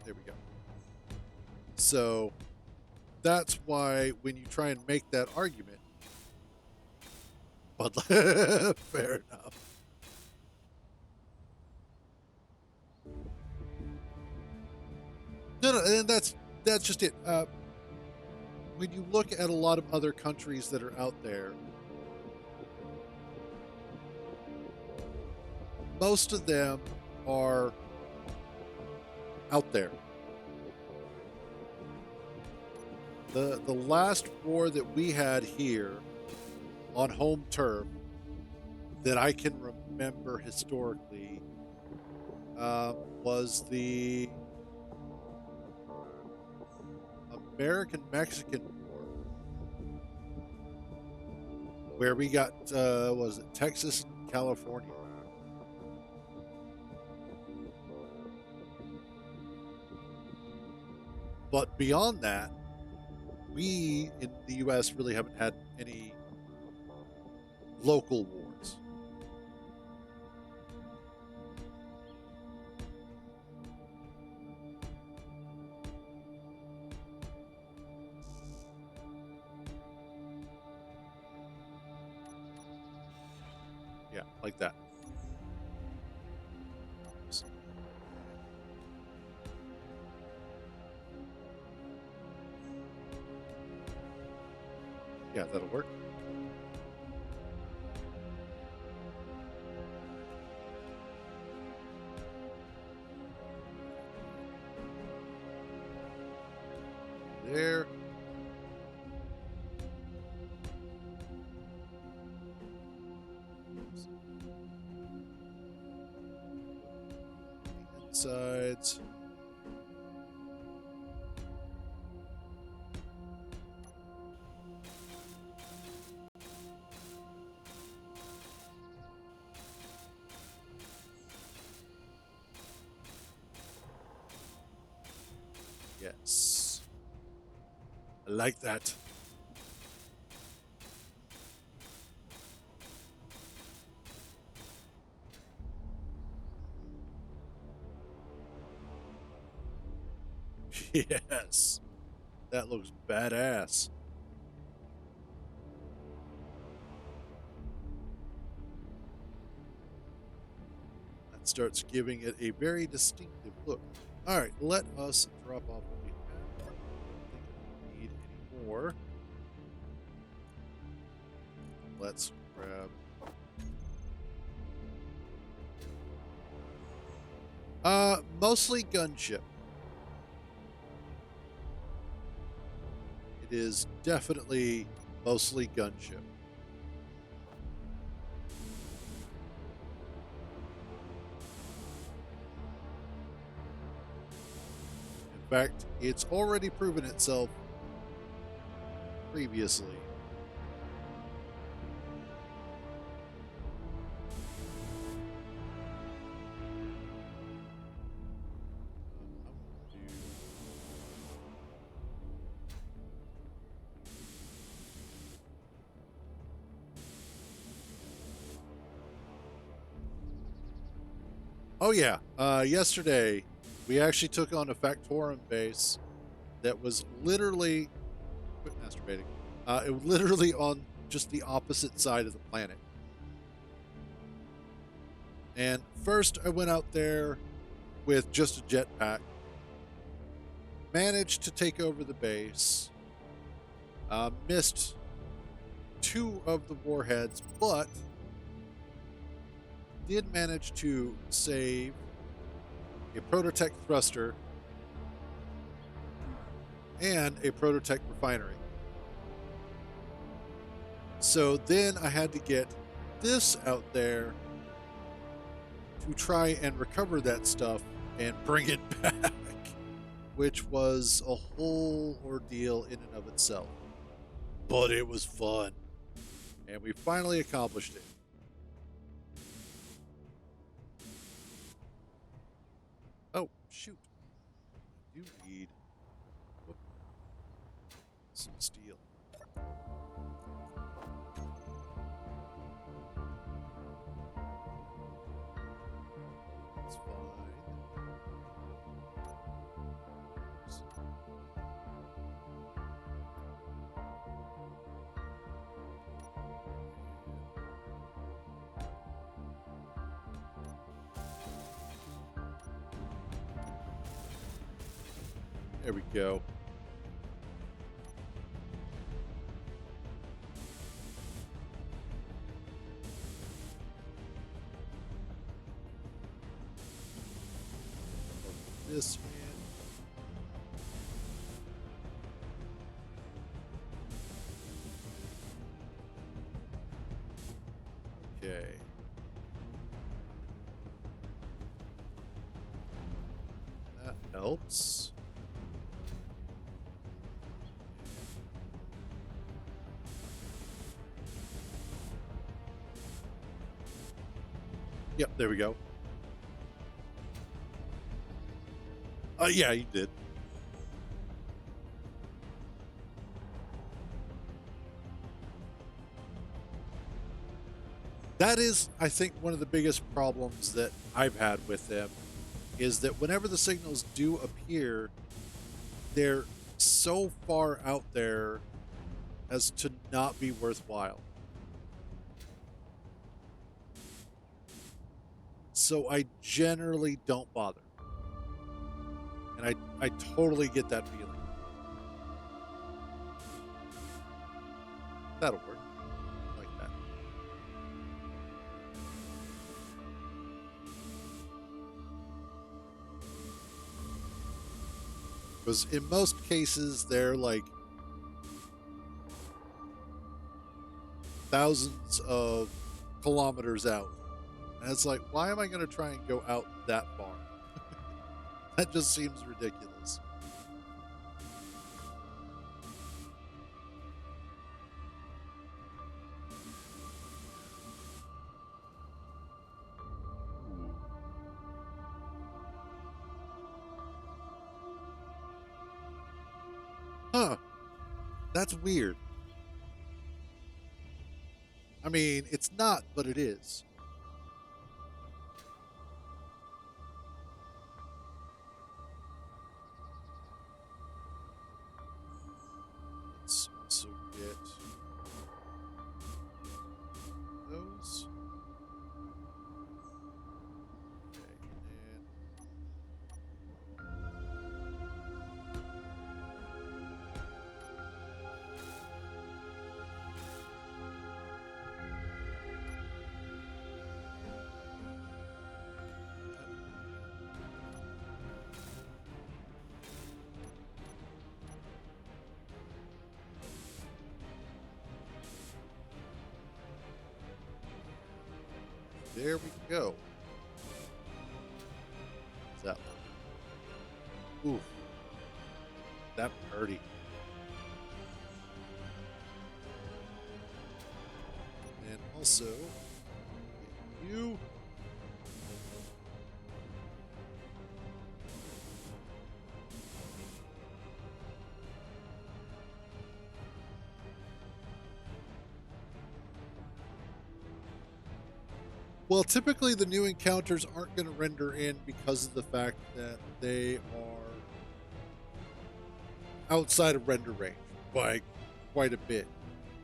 There we go. So that's why when you try and make that argument, but fair enough. No, and that's just it. When you look at a lot of other countries that are out there, most of them are out there. The last war that we had here on home turf that I can remember historically was the American Mexican War, where we got was it Texas and California. But beyond that, we in the U.S. really haven't had any local wars. Yeah, like that. Yeah, that'll work. There. Insides. Yes. I like that. Yes. That looks badass. That starts giving it a very distinctive look. All right, let us drop off what we have. I don't think we need any more. Let's grab. Mostly gunship. It is definitely mostly gunship. In fact, it's already proven itself previously. I'm gonna do Oh yeah, yesterday we actually took on a Factorum base that was literally quit masturbating. It was literally on just the opposite side of the planet. And first, I went out there with just a jetpack, managed to take over the base, missed two of the warheads, but did manage to save a Prototech thruster and a Prototech refinery. So then I had to get this out there to try and recover that stuff and bring it back, which was a whole ordeal in and of itself. But it was fun, and we finally accomplished it. Oh, shoot. I do need whoop, some steel. It's fine. There we go. this in. Okay. That helps. Yep, there we go. Yeah, you did. That is, I think, one of the biggest problems that I've had with them is that whenever the signals do appear, they're so far out there as to not be worthwhile. So I generally don't bother. And I totally get that feeling. That'll work. I like that. Because in most cases, they're like thousands of kilometers out. And it's like, why am I going to try and go out that far? That just seems ridiculous. Huh. That's weird. I mean, it's not, but it is. Let's also get those. Okay, and there we go. What's that one? Ooh, that pretty. And also, get you. Well, typically the new encounters aren't going to render in because of the fact that they are outside of render range by quite a bit.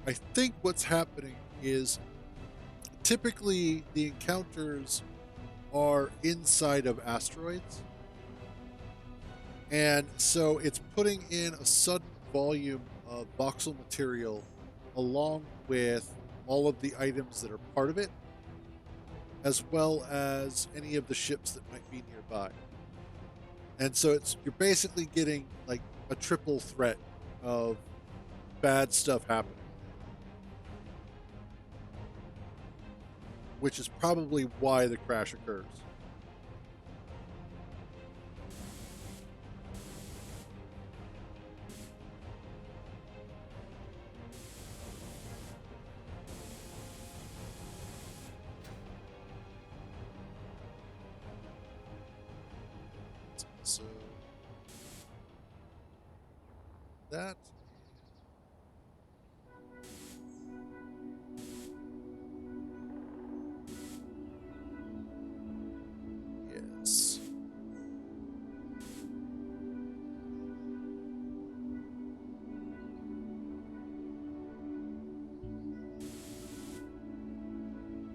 I think what's happening is typically the encounters are inside of asteroids. And so it's putting in a sudden volume of voxel material along with all of the items that are part of it, as well as any of the ships that might be nearby. And so you're basically getting like a triple threat of bad stuff happening, which is probably why the crash occurs. So that yes.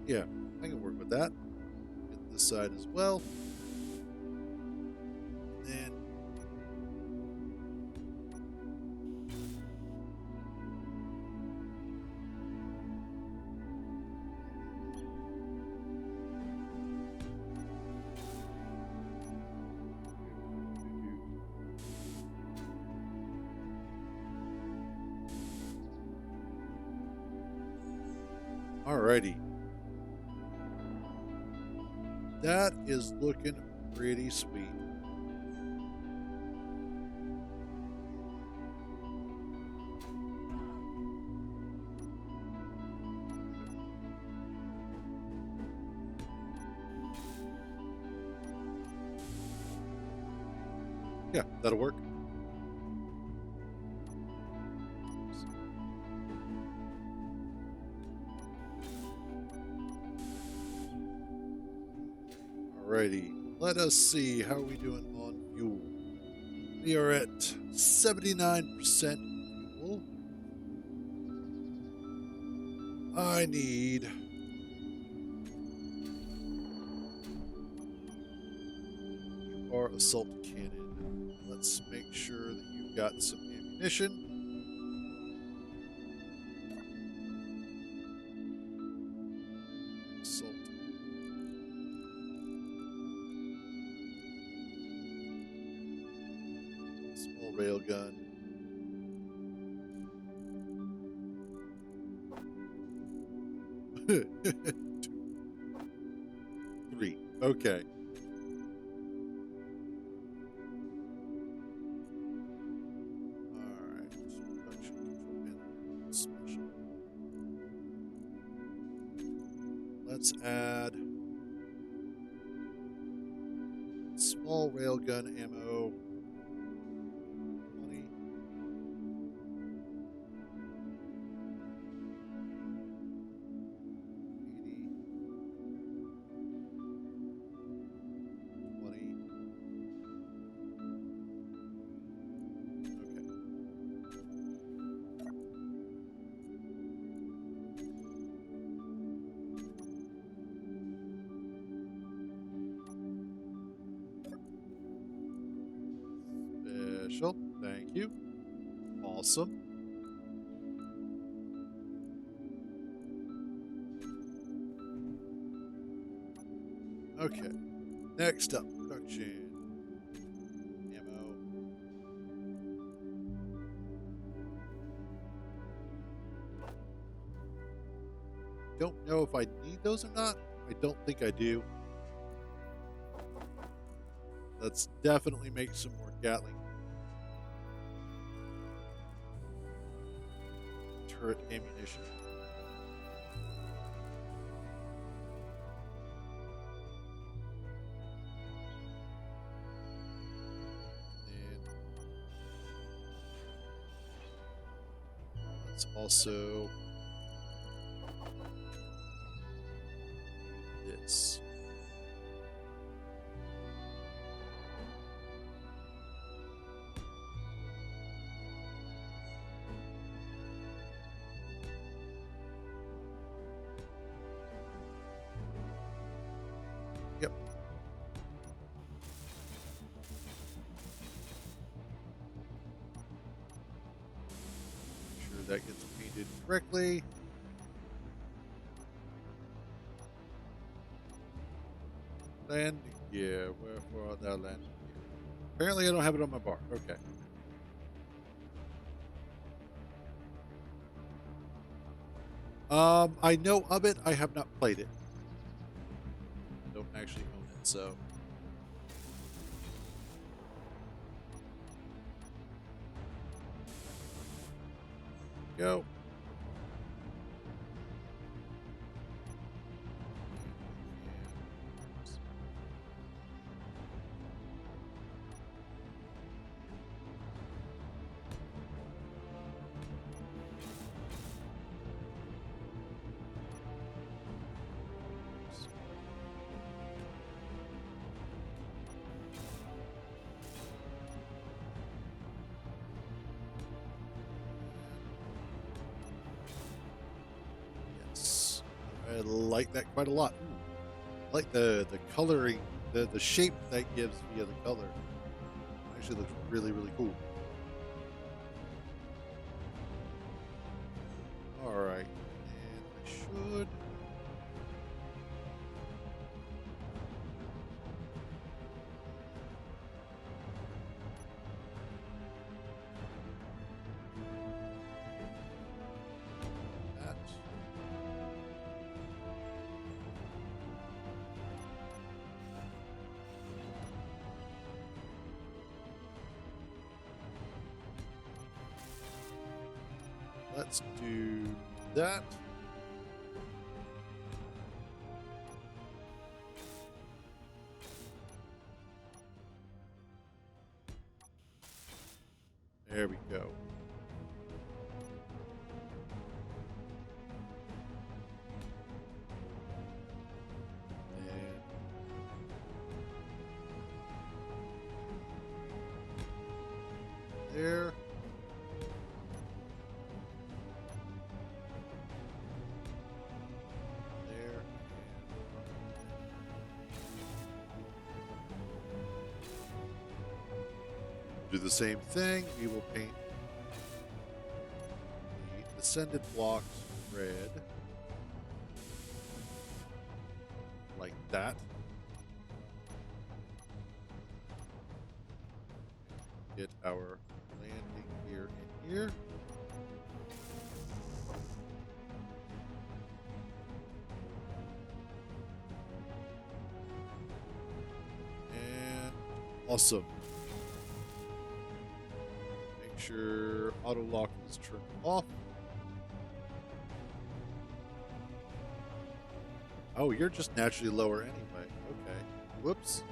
Yeah, I can work with that. Get this side as well. And Alrighty. That is looking pretty sweet. Yeah, that'll work. Alrighty. Let us see how are we doing on fuel. We are at 79% fuel. I need our assault cannon. Let's make sure that you've got some ammunition. Assault. Small railgun. 2, 3. Okay. Alright. Production control panel. Special. Let's add small railgun ammo. 20. 80. 20. Okay. Special. Thank you. Awesome. Okay. Next up, production. Ammo. Don't know if I need those or not. I don't think I do. Let's definitely make some more Gatling turret ammunition. And let's also do this. Yep. Make sure that gets painted correctly. Land, yeah, where that land? Apparently I don't have it on my bar. Okay. I know of it. I have not played it. Don't actually own it, so. Go. Yes. I like that quite a lot. I like the coloring, the shape that gives via the color. Actually looks really, really cool. All right. And I should. That. let's do that. There we go. And there. There. Do the same thing. We will paint the descended blocks red. Like that. Get our landing gear in here. And awesome. Make sure auto lock is turned off. Oh, you're just naturally lower anyway. Okay. Whoops.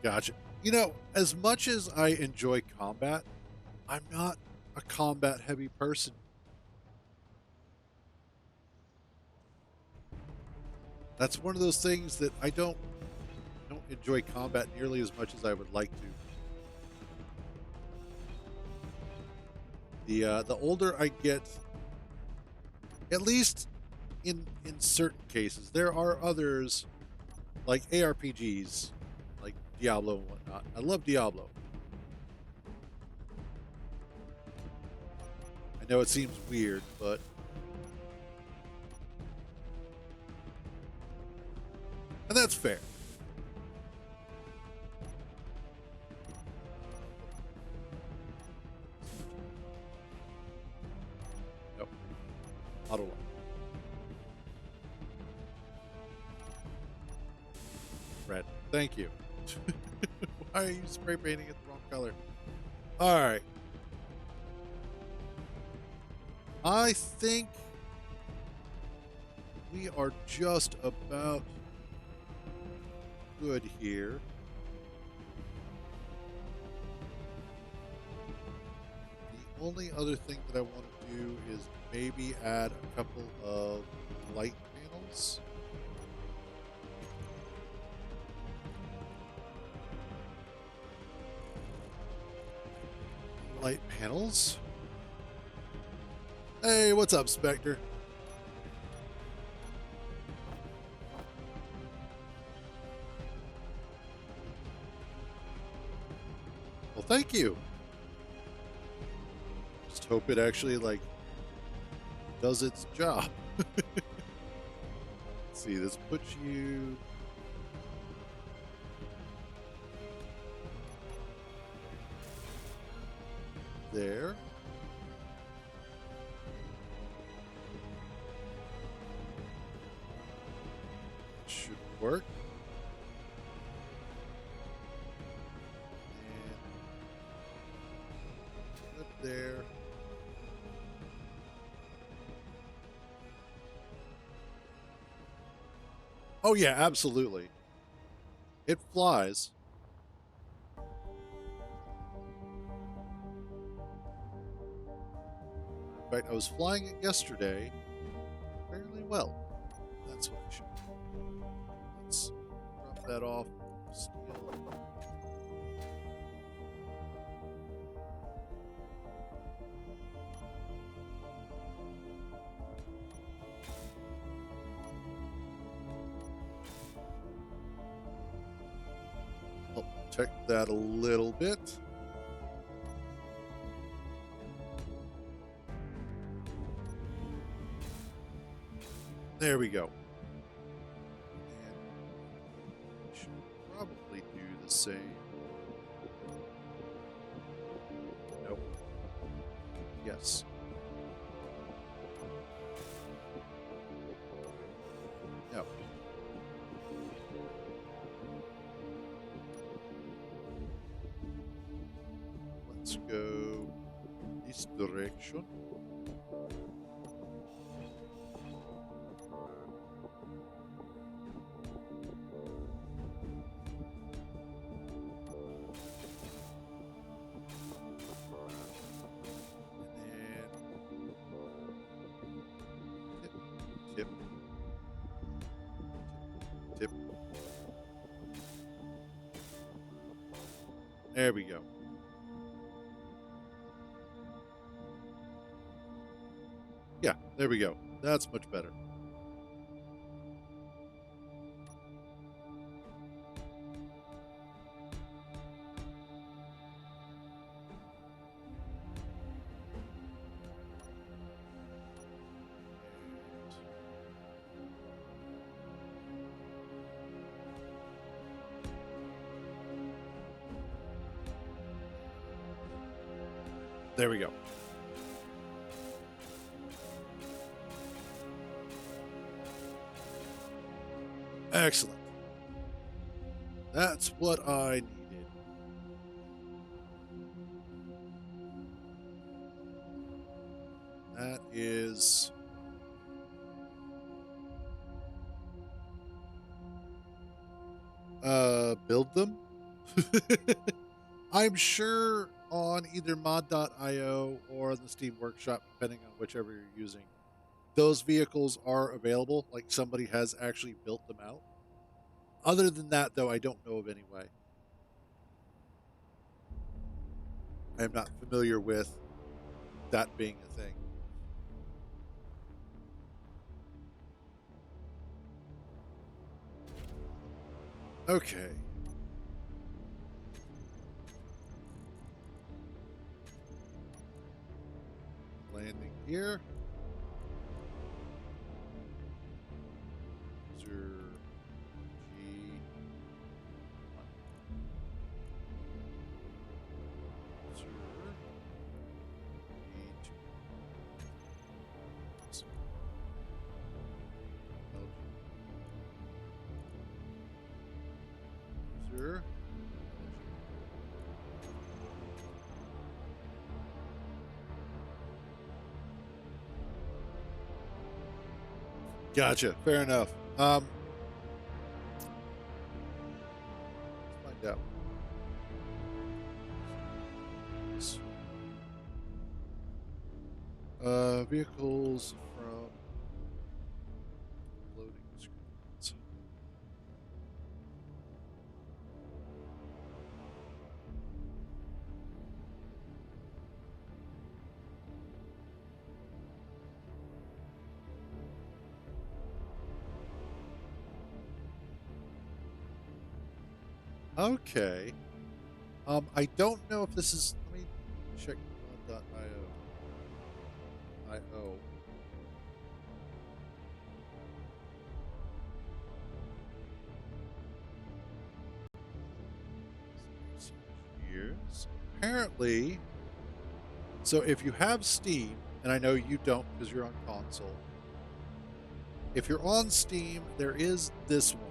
Gotcha. You know, as much as I enjoy combat, I'm not a combat heavy person. That's one of those things that I don't enjoy combat nearly as much as I would like to. The older I get, at least in certain cases, there are others like ARPGs, like Diablo and whatnot. I love Diablo. I know it seems weird, but and that's fair. Nope. Auto lock. Red. Thank you. Why are you spray painting it the wrong color? All right. I think we are just about good here. The only other thing that I want to do is maybe add a couple of light panels. Light panels. Hey, what's up, Spectre? Well, thank you. Just hope it actually, like, does its job. Let's see, this puts you... there. Should work. And up there. Oh yeah, absolutely. It flies. In fact, I was flying it yesterday fairly well. That's what I should do. Let's drop that off. Steel. I'll protect that a little bit. There we go. And we should probably do the same. Nope. Yes. No. let's go this direction. And then tip, tip, tip. There we go. Yeah, there we go. That's much better. There we go. Excellent. That's what I needed. That is build them. I'm sure on either mod.io or on the Steam Workshop, depending on whichever you're using, those vehicles are available. Like somebody has actually built them out. Other than that, though, I don't know of any way. I am not familiar with that being a thing. Okay. Landing here. User G. User E2. User. Gotcha. Fair enough. Let's find out. Vehicles from loading screens. Okay. I don't know if this is. Let me check mod.io. IO. Years. Apparently, so if you have Steam, and I know you don't because you're on console. If you're on Steam, there is this one.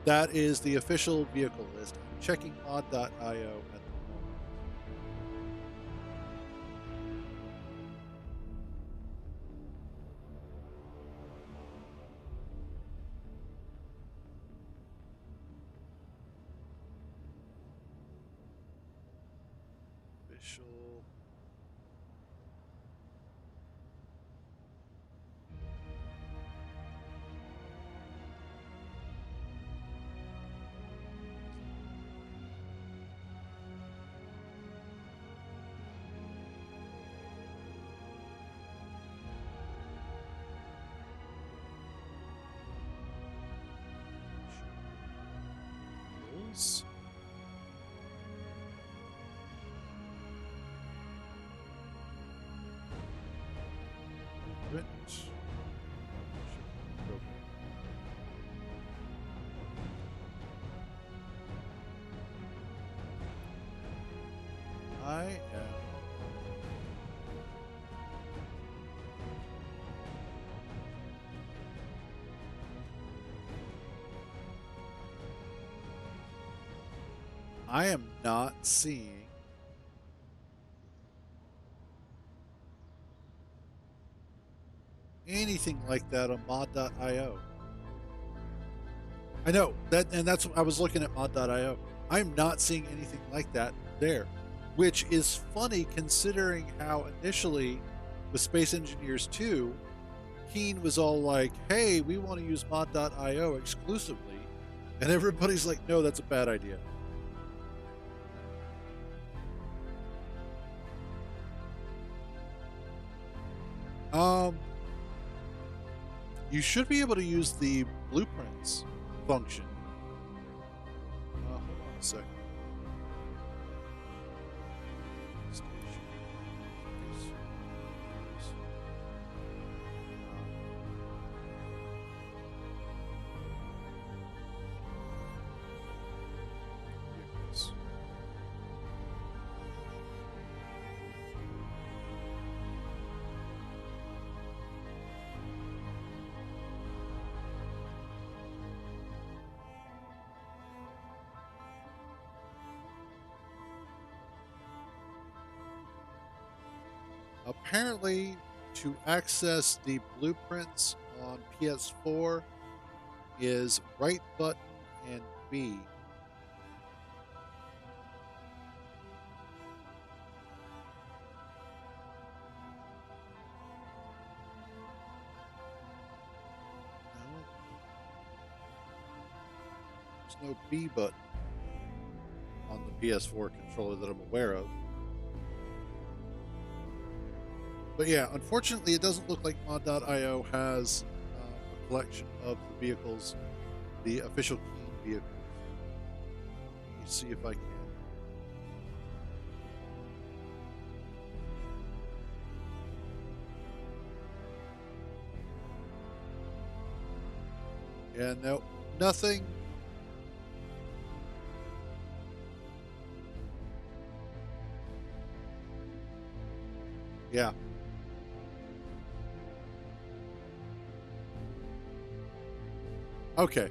That is the official vehicle list. I'm checking mod.io at the moment. Official. Vehicles. Print. I am. I am not seeing anything like that on mod.io. I know that, and that's what I was looking at mod.io. I'm not seeing anything like that there, which is funny considering how initially with Space Engineers 2, Keen was all like, hey, we want to use mod.io exclusively. And everybody's like, no, that's a bad idea. Um, you should be able to use the blueprints function. Hold on a second. Station. Yes. Yes. Vehicles. Apparently, to access the blueprints on PS4 is right button and B. No, there's no B button on the PS4 controller that I'm aware of. But yeah, unfortunately, it doesn't look like mod.io has a collection of the vehicles, the official Keen vehicles. Let me see if I can. Yeah, no, nothing. Yeah. Okay.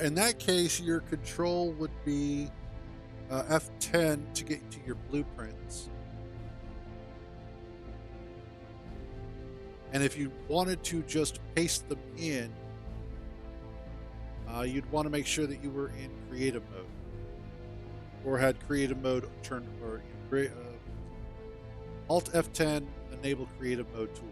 In that case, your control would be F10 to get to your blueprints. And if you wanted to just paste them in, you'd want to make sure that you were in creative mode or had creative mode turned or Alt F10 enable creative mode tools.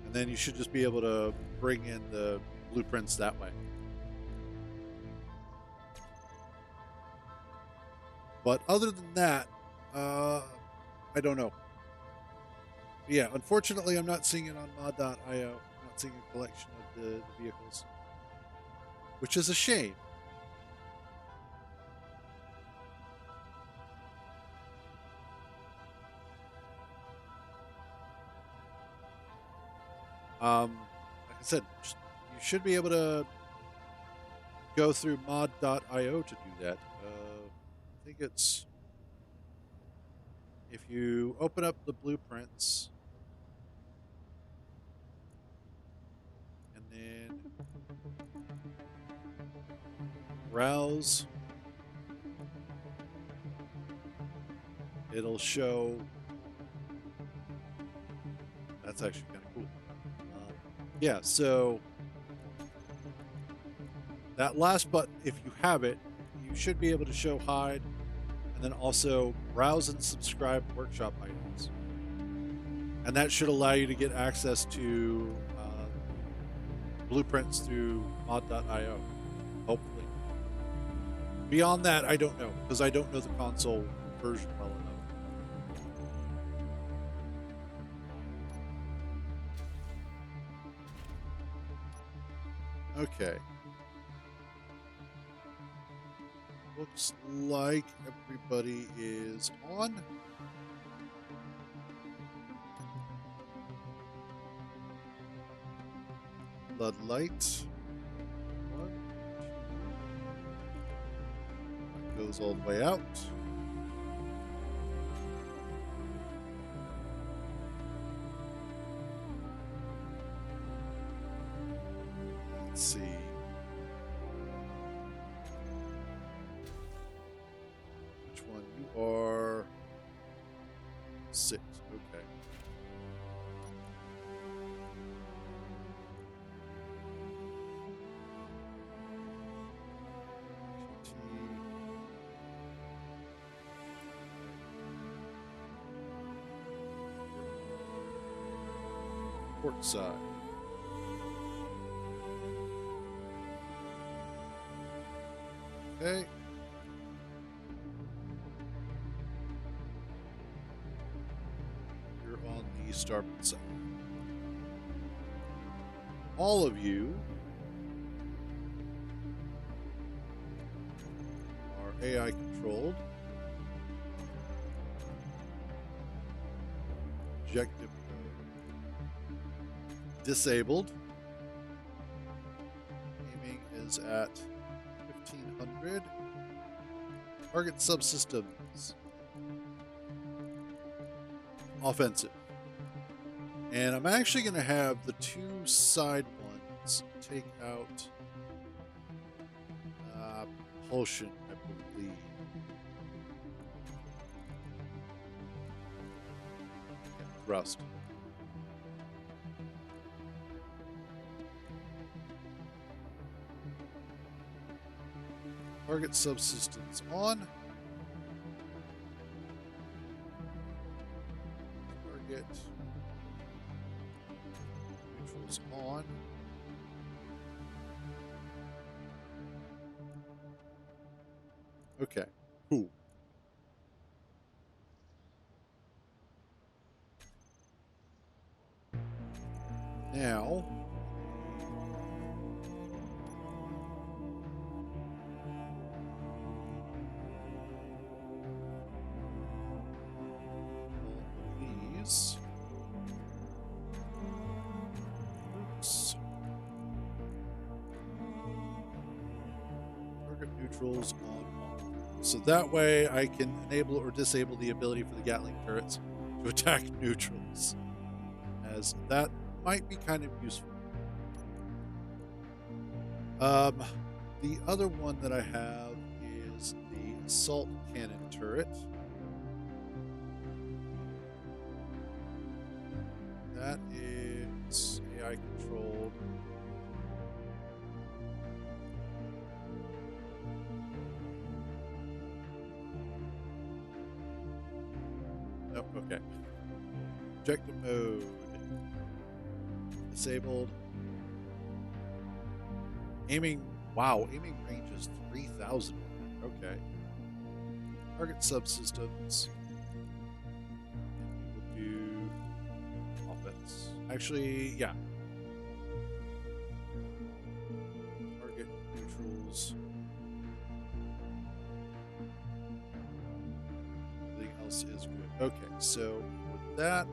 And then you should just be able to bring in the blueprints that way. But other than that, I don't know. Yeah, unfortunately, I'm not seeing it on mod.io. I'm not seeing a collection of the vehicles, which is a shame. Like I said, you should be able to go through mod.io to do that. I think it's if you open up the blueprints and then browse, it'll show. That's actually kind of cool. Yeah, so that last button, if you have it, you should be able to show hide and then also browse and subscribe workshop items. And that should allow you to get access to blueprints through mod.io, hopefully. Beyond that, I don't know because I don't know the console version well enough. Okay. Looks like everybody is on. Floodlight. One, two. That goes all the way out. Let's see. Which one? You 6. Okay. Port side. Okay. You're on the starboard side. All of you are AI controlled. Objective disabled. Aiming is at 1500. Target subsystems. Offensive. And I'm actually going to have the 2 side ones take out propulsion, I believe. Yeah, thrust. Target subsystems on. Target neutrals on. Okay, cool. Now, these. Oops. Target neutrals on. So that way I can enable or disable the ability for the Gatling turrets to attack neutrals, as that might be kind of useful. The other one that I have is the assault cannon turret. That is AI controlled. Nope, okay. Objective mode. Disabled. Aiming, wow, aiming range is 3,000. Okay. Target subsystems. And we will do offense. Actually, yeah. Target neutrals. Everything else is good. Okay, so with that,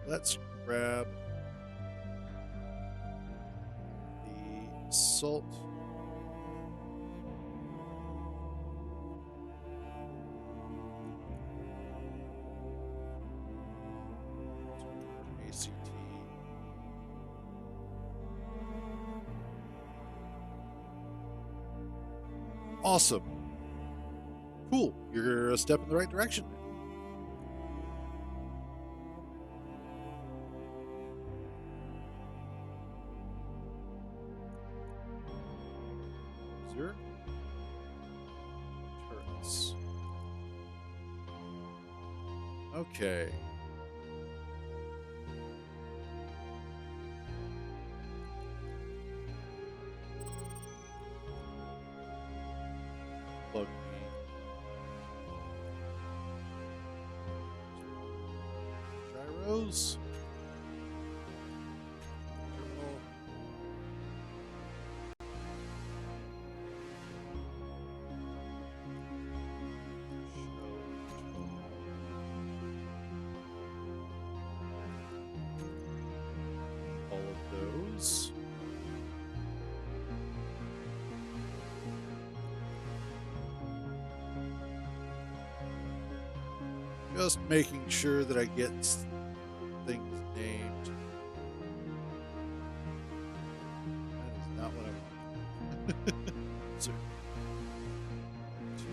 let's grab the assault. ACT. Awesome. Cool. You're a step in the right direction. User. Turrets. Okay. Plug the gyros. Terminal. All of those. Just making sure that I get things named. That is not what I want. So, 2,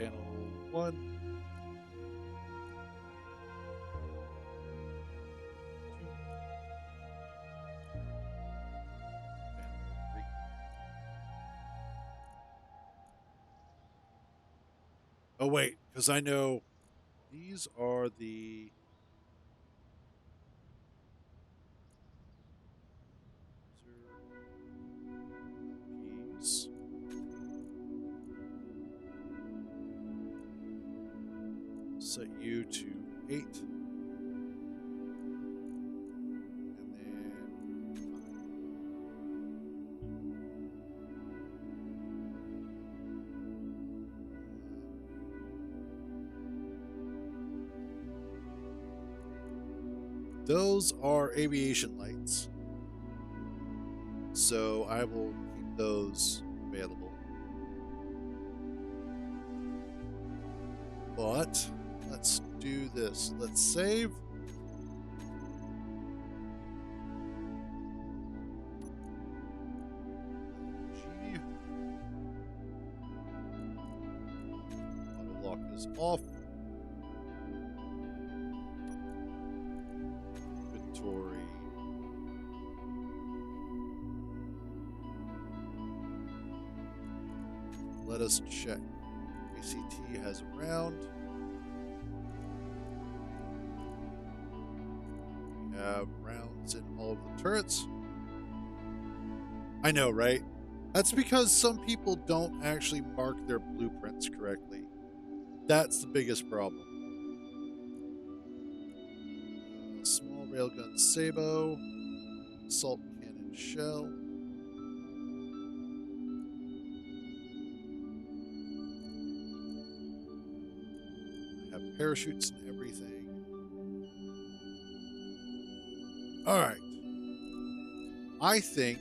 Panel 1, 2, panel 3. Oh wait, because I know these are the user keys. Set you to 8. And then those are aviation lights. So I will keep those available. But let's do this. Let's save. G. Auto lock is off. Inventory. Let us check. ACT has a round. We have rounds in all of the turrets. I know, right? That's because some people don't actually mark their blueprints correctly. That's the biggest problem. Small railgun sabot, assault cannon shell. I have parachutes and everything. All right. I think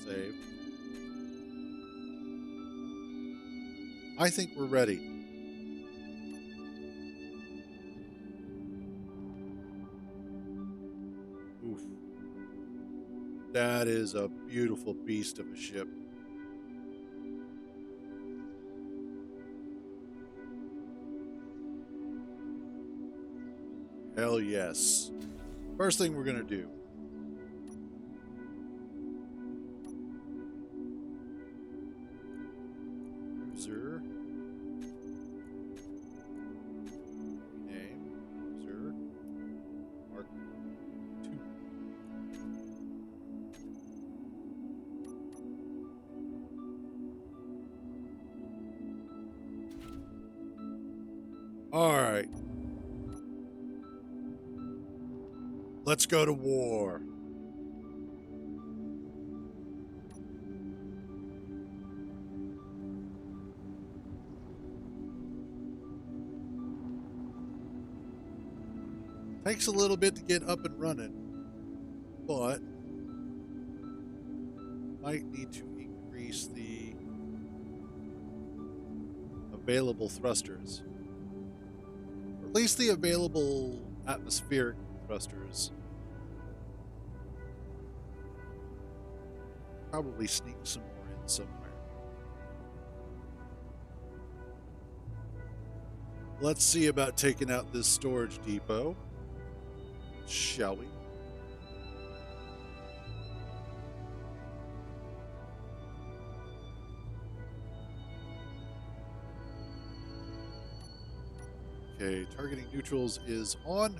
save. I think we're ready. Oof. That is a beautiful beast of a ship. Hell yes. First thing we're going to do. Cruiser. Name. Cruiser. Mark 2. All right. Let's go to war. Takes a little bit to get up and running, but might need to increase the available thrusters. Or at least the available atmospheric thrusters. Probably sneak some more in somewhere. Let's see about taking out this storage depot. Shall we? Okay, targeting neutrals is on.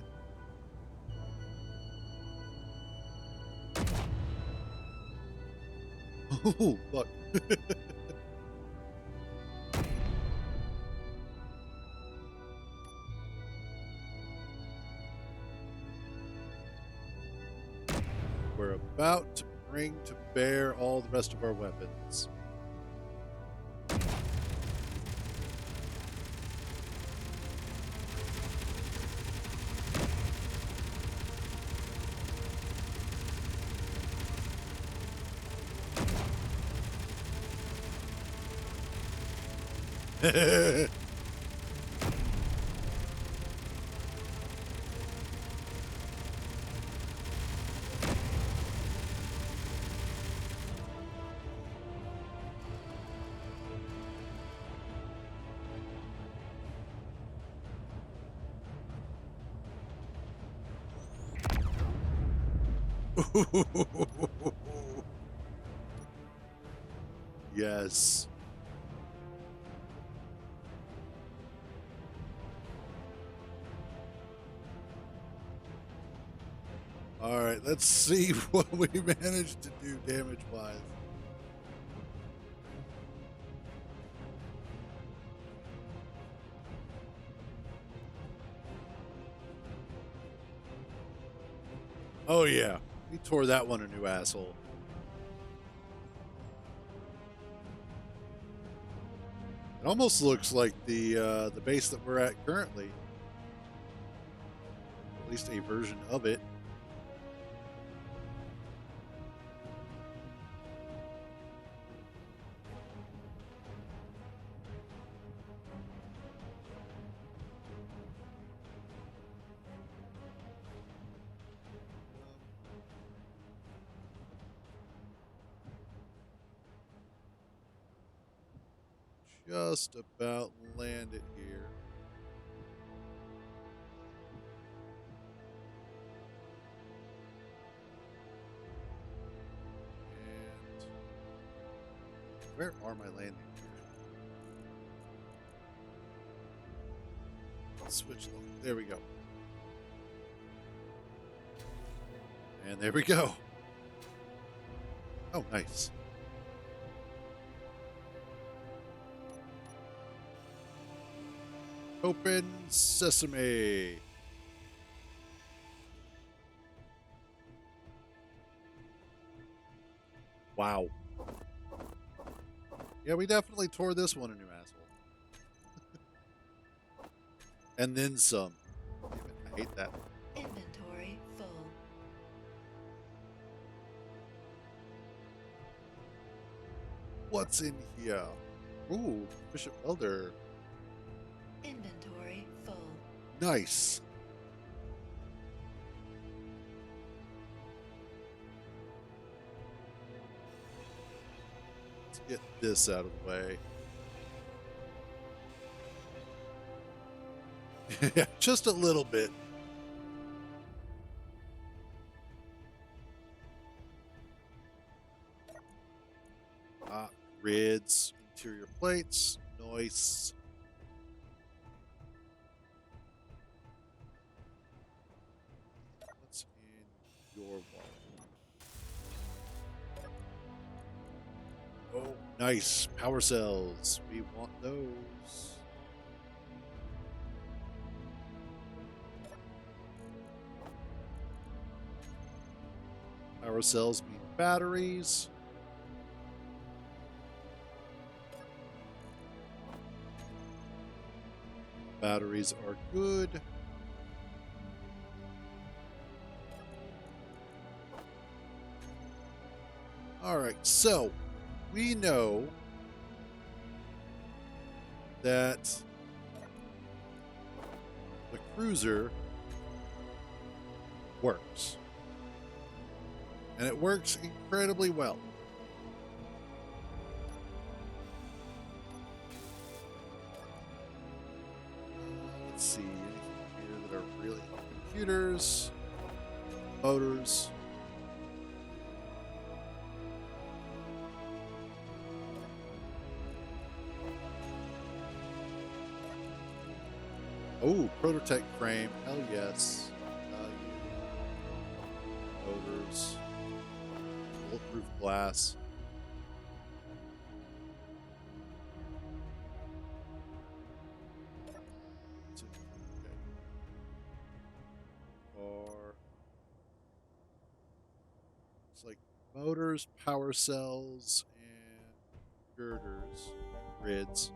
Oh, fuck. We're about to bring to bear all the rest of our weapons. Yes. All right, let's see what we managed to do damage wise. Oh yeah, we tore that one a new asshole. It almost looks like the base that we're at currently, at least a version of it. Just about landed here. And where are my landing gear? Let's switch. There we go. And there we go. Oh, nice. Open sesame. Wow. Yeah, we definitely tore this one a new asshole. And then some. Damn it, I hate that. Inventory full. What's in here? Ooh, Bishop Welder. Inventory full. Nice. Let's get this out of the way. Yeah, just a little bit. Grids, interior plates, noise. What's in your wallet? Oh, nice. Power cells. We want those. Power cells mean batteries. Batteries are good. All right, so we know that the cruiser works. And it works incredibly well. Let's see, anything here that are really computers, motors. Oh, prototype frame. Hell yes. Motors. Bulletproof glass. Okay. Or it's like motors, power cells, and girders, grids.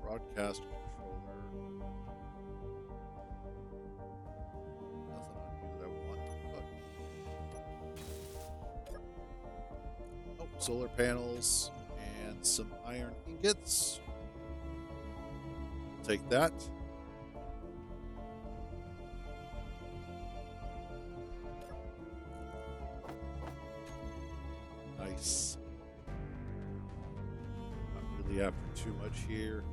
Broadcast controller. Nothing on you that I want. Oh, solar panels and some iron ingots. Take that. Nice. Not really after too much here.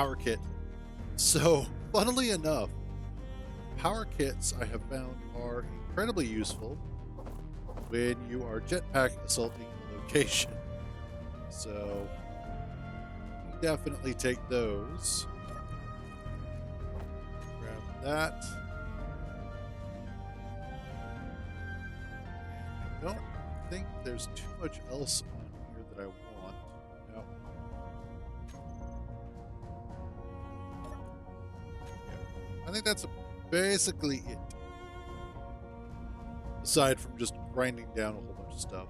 power kit. So, funnily enough, power kits I have found are incredibly useful when you are jetpack assaulting a location. So, definitely take those. Grab that. I don't think there's too much else on here that I want. No. Yeah. I think that's basically it. Aside from just grinding down a whole bunch of stuff.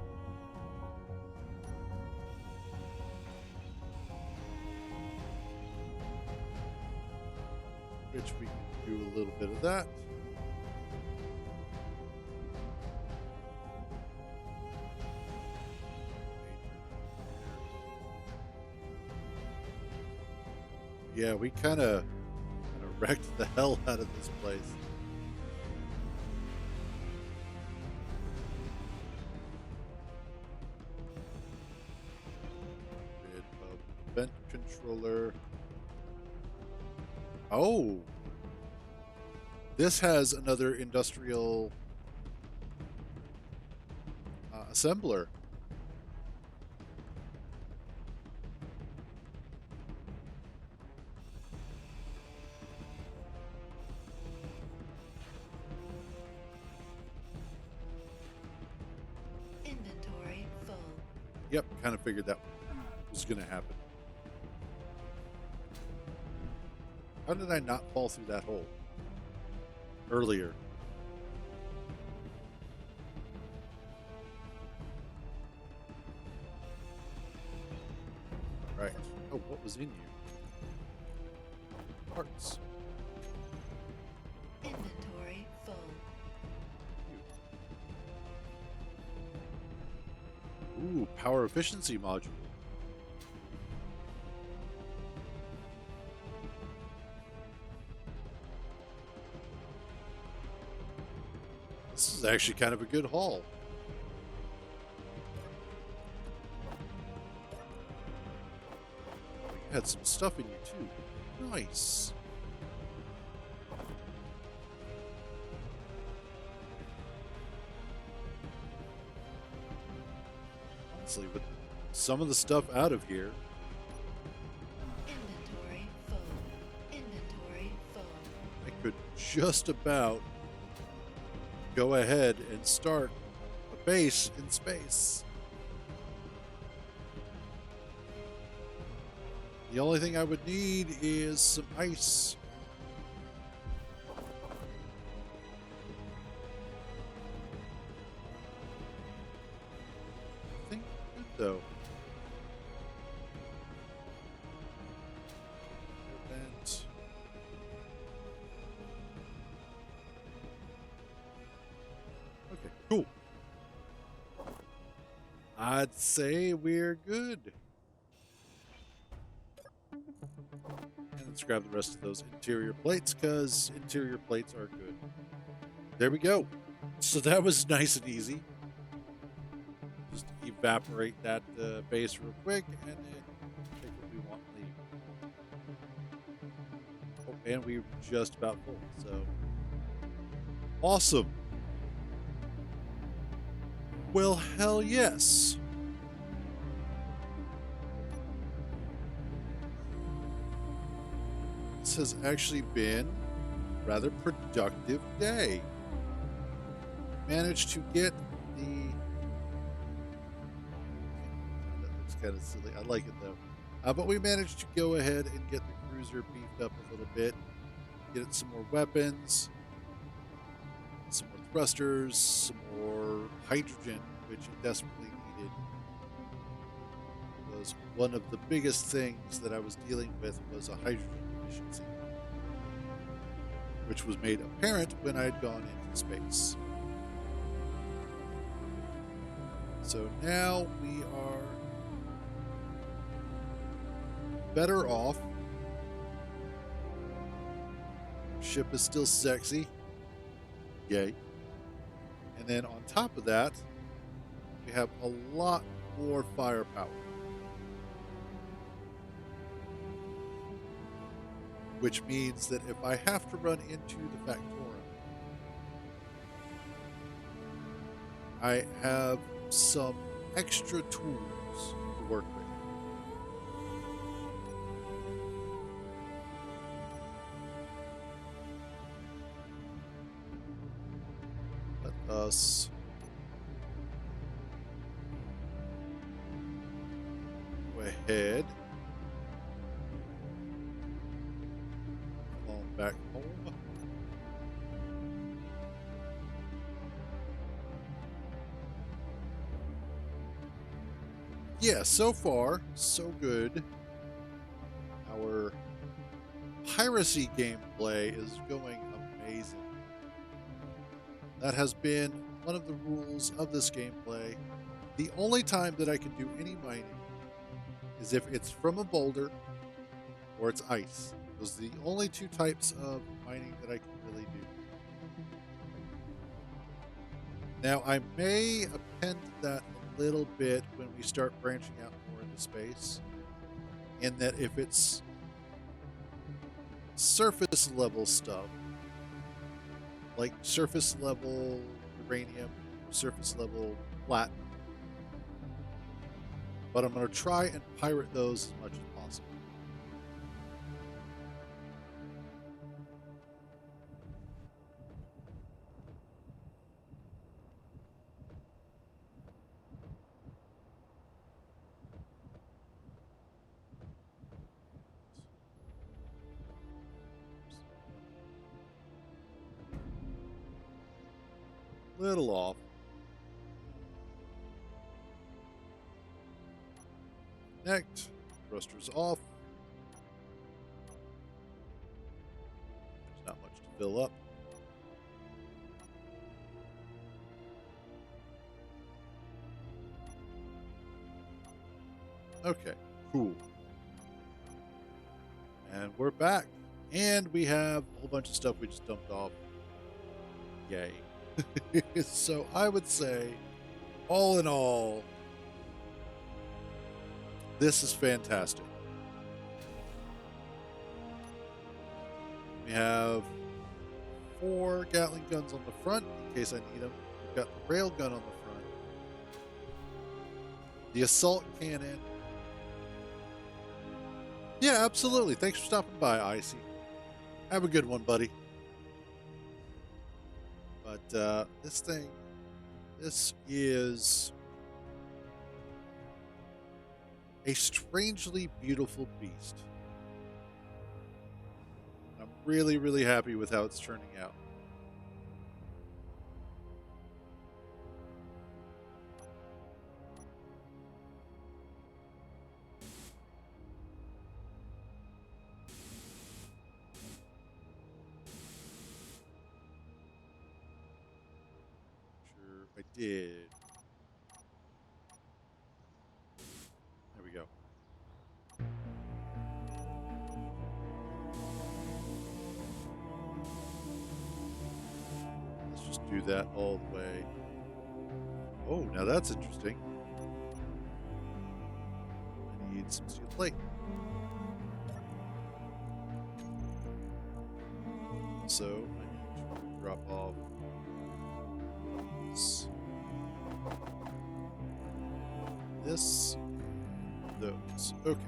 Which we can do a little bit of that. Yeah, we kind of wrecked the hell out of this place. Bit of vent controller. Oh, this has another industrial assembler. Inventory full. Yep, kind of figured that was going to happen. How did I not fall through that hole earlier? All right. Oh, what was in you? Parts. Inventory full. Ooh, power efficiency module. This is actually kind of a good haul. Oh, you had some stuff in you too. Nice. Honestly, with some of the stuff out of here, Inventory full. Inventory full. I could just about go ahead and start a base in space. The only thing I would need is some ice. I think good though. Event. Okay, cool. I'd say we're good. And let's grab the rest of those interior plates, because interior plates are good. There we go. So that was nice and easy. Just evaporate that base real quick, and then take what we want and leave. Oh, and we're just about full, so awesome. Well, hell yes. This has actually been a rather productive day. Managed to get the... That looks kind of silly. I like it though. But we managed to go ahead and get the cruiser beefed up a little bit. Get it some more weapons. Some more thrusters. Some more hydrogen, which it desperately needed. Was one of the biggest things that I was dealing with was a hydrogen deficiency, which was made apparent when I had gone into space. So now we are better off. Ship is still sexy. Yay. And then on top of that, we have a lot more firepower. which means that if I have to run into the Factorum, I have some extra tools to work with. Let us go ahead, come on back home. Yeah, so far, so good. Our piracy gameplay is going amazing. That has been one of the rules of this gameplay. The only time that I can do any mining is if it's from a boulder or it's ice. Those are the only two types of mining that I can really do. Now, I may append that a little bit when we start branching out more into space, in that if it's surface level stuff, like surface level uranium, surface level platinum, but I'm going to try and pirate those as much as possible. Little off. Connect. Thrusters off. There's not much to fill up. Okay, cool. And we're back. And we have a whole bunch of stuff we just dumped off. Yay. So I would say, all in all, this is fantastic. We have 4 Gatling guns on the front in case I need them. We've got the rail gun on the front. The assault cannon. Yeah, absolutely. Thanks for stopping by, Icy. Have a good one, buddy. But this is a strangely beautiful beast. I'm really, really happy with how it's turning out. Sure, I did. There we go. Let's just do that all the way. Oh, now that's interesting. I need some steel plate. So I need to drop off this, those. Okay.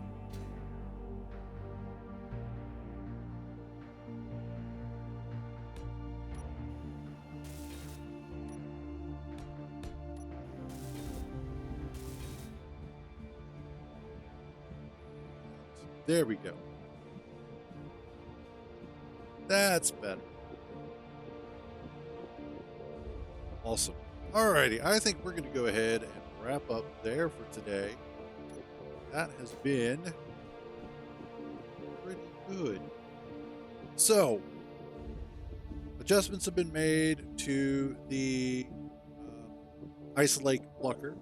There we go. That's better. Awesome. Alrighty, I think we're going to go ahead and wrap up there for today. That has been pretty good. So, adjustments have been made to the Ice Lake Plucker.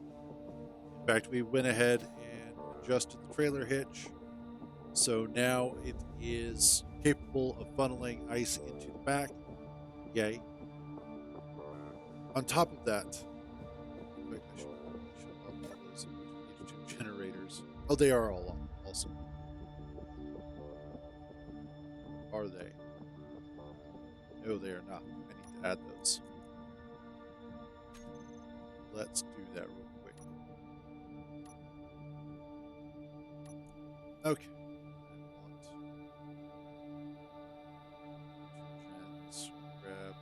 In fact, we went ahead and adjusted the trailer hitch. So now it is capable of funneling ice into the back. Yay. On top of that, I should upload those H2 generators. Oh, they are all awesome. No, they are not. I need to add those. Let's do that real quick. Okay. Gens, grab.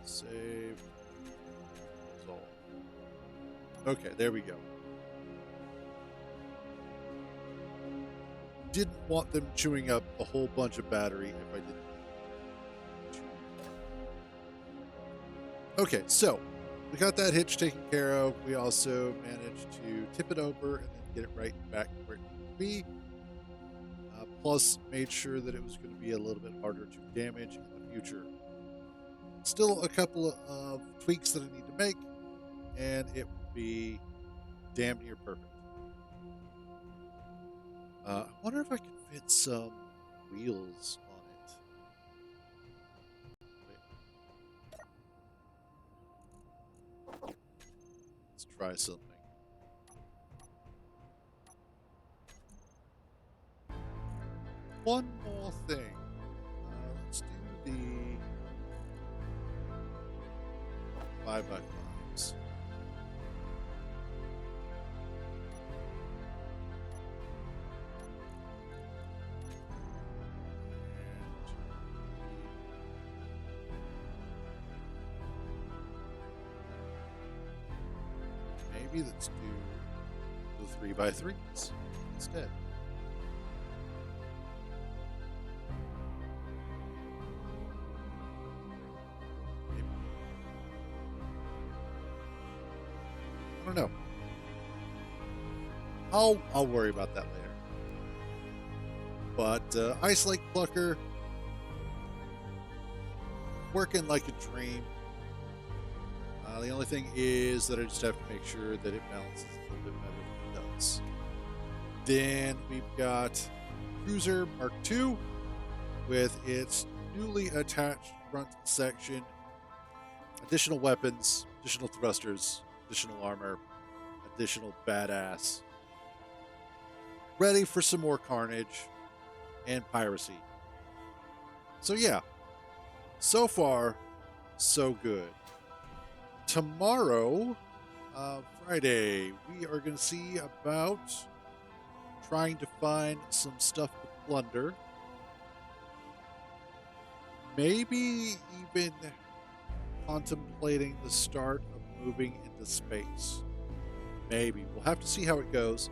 Save. Resolve. Okay, there we go. Didn't want them chewing up a whole bunch of battery if I didn't. Okay, so we got that hitch taken care of. We also managed to tip it over and then get it right back where it needed to be. Plus, made sure that it was going to be a little bit harder to damage in the future. Still a couple of tweaks that I need to make, and it would be damn near perfect. I wonder if I can fit some wheels on it. Wait. Let's try something. One more thing. Let's do the 5x5s. Maybe let's do the 3x3s instead. I don't know. I'll worry about that later. But Ice Lake Plucker working like a dream. The only thing is that I just have to make sure that it balances a little bit better than it does. Then we've got Cruiser Mark II with its newly attached front section, additional weapons, additional thrusters, additional armor, additional badass. Ready for some more carnage and piracy. So yeah, so far, so good. Tomorrow, Friday, we are going to see about trying to find some stuff to plunder. Maybe even contemplating the start of moving into space. Maybe. We'll have to see how it goes.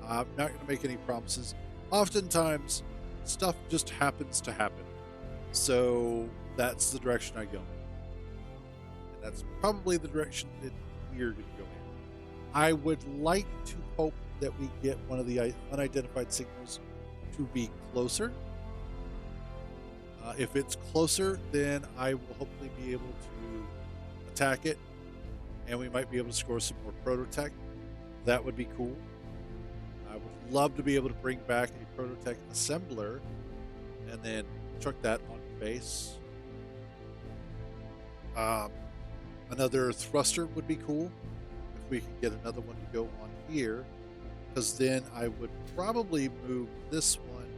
I'm not going to make any promises. Oftentimes, stuff just happens to happen. So that's the direction I go in. And that's probably the direction that we're going to go in. I would like to hope that we get one of the unidentified signals to be closer. If it's closer, then I will hopefully be able to attack it, and we might be able to score some more prototech. That would be cool. I would love to be able to bring back a prototech assembler and then chuck that on base. Another thruster would be cool if we could get another one to go on here, because then I would probably move this one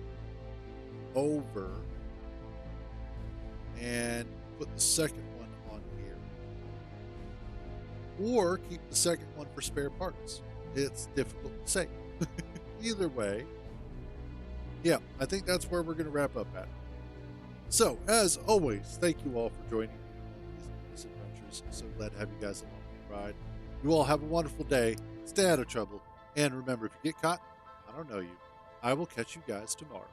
over and put the second one on here, or keep the second one for spare parts. It's difficult to say. Either way, yeah, I think that's where we're going to wrap up at. So, as always, thank you all for joining me on these adventures. So glad to have you guys along for the ride. You all have a wonderful day. Stay out of trouble. And remember, if you get caught, I don't know you. I will catch you guys tomorrow.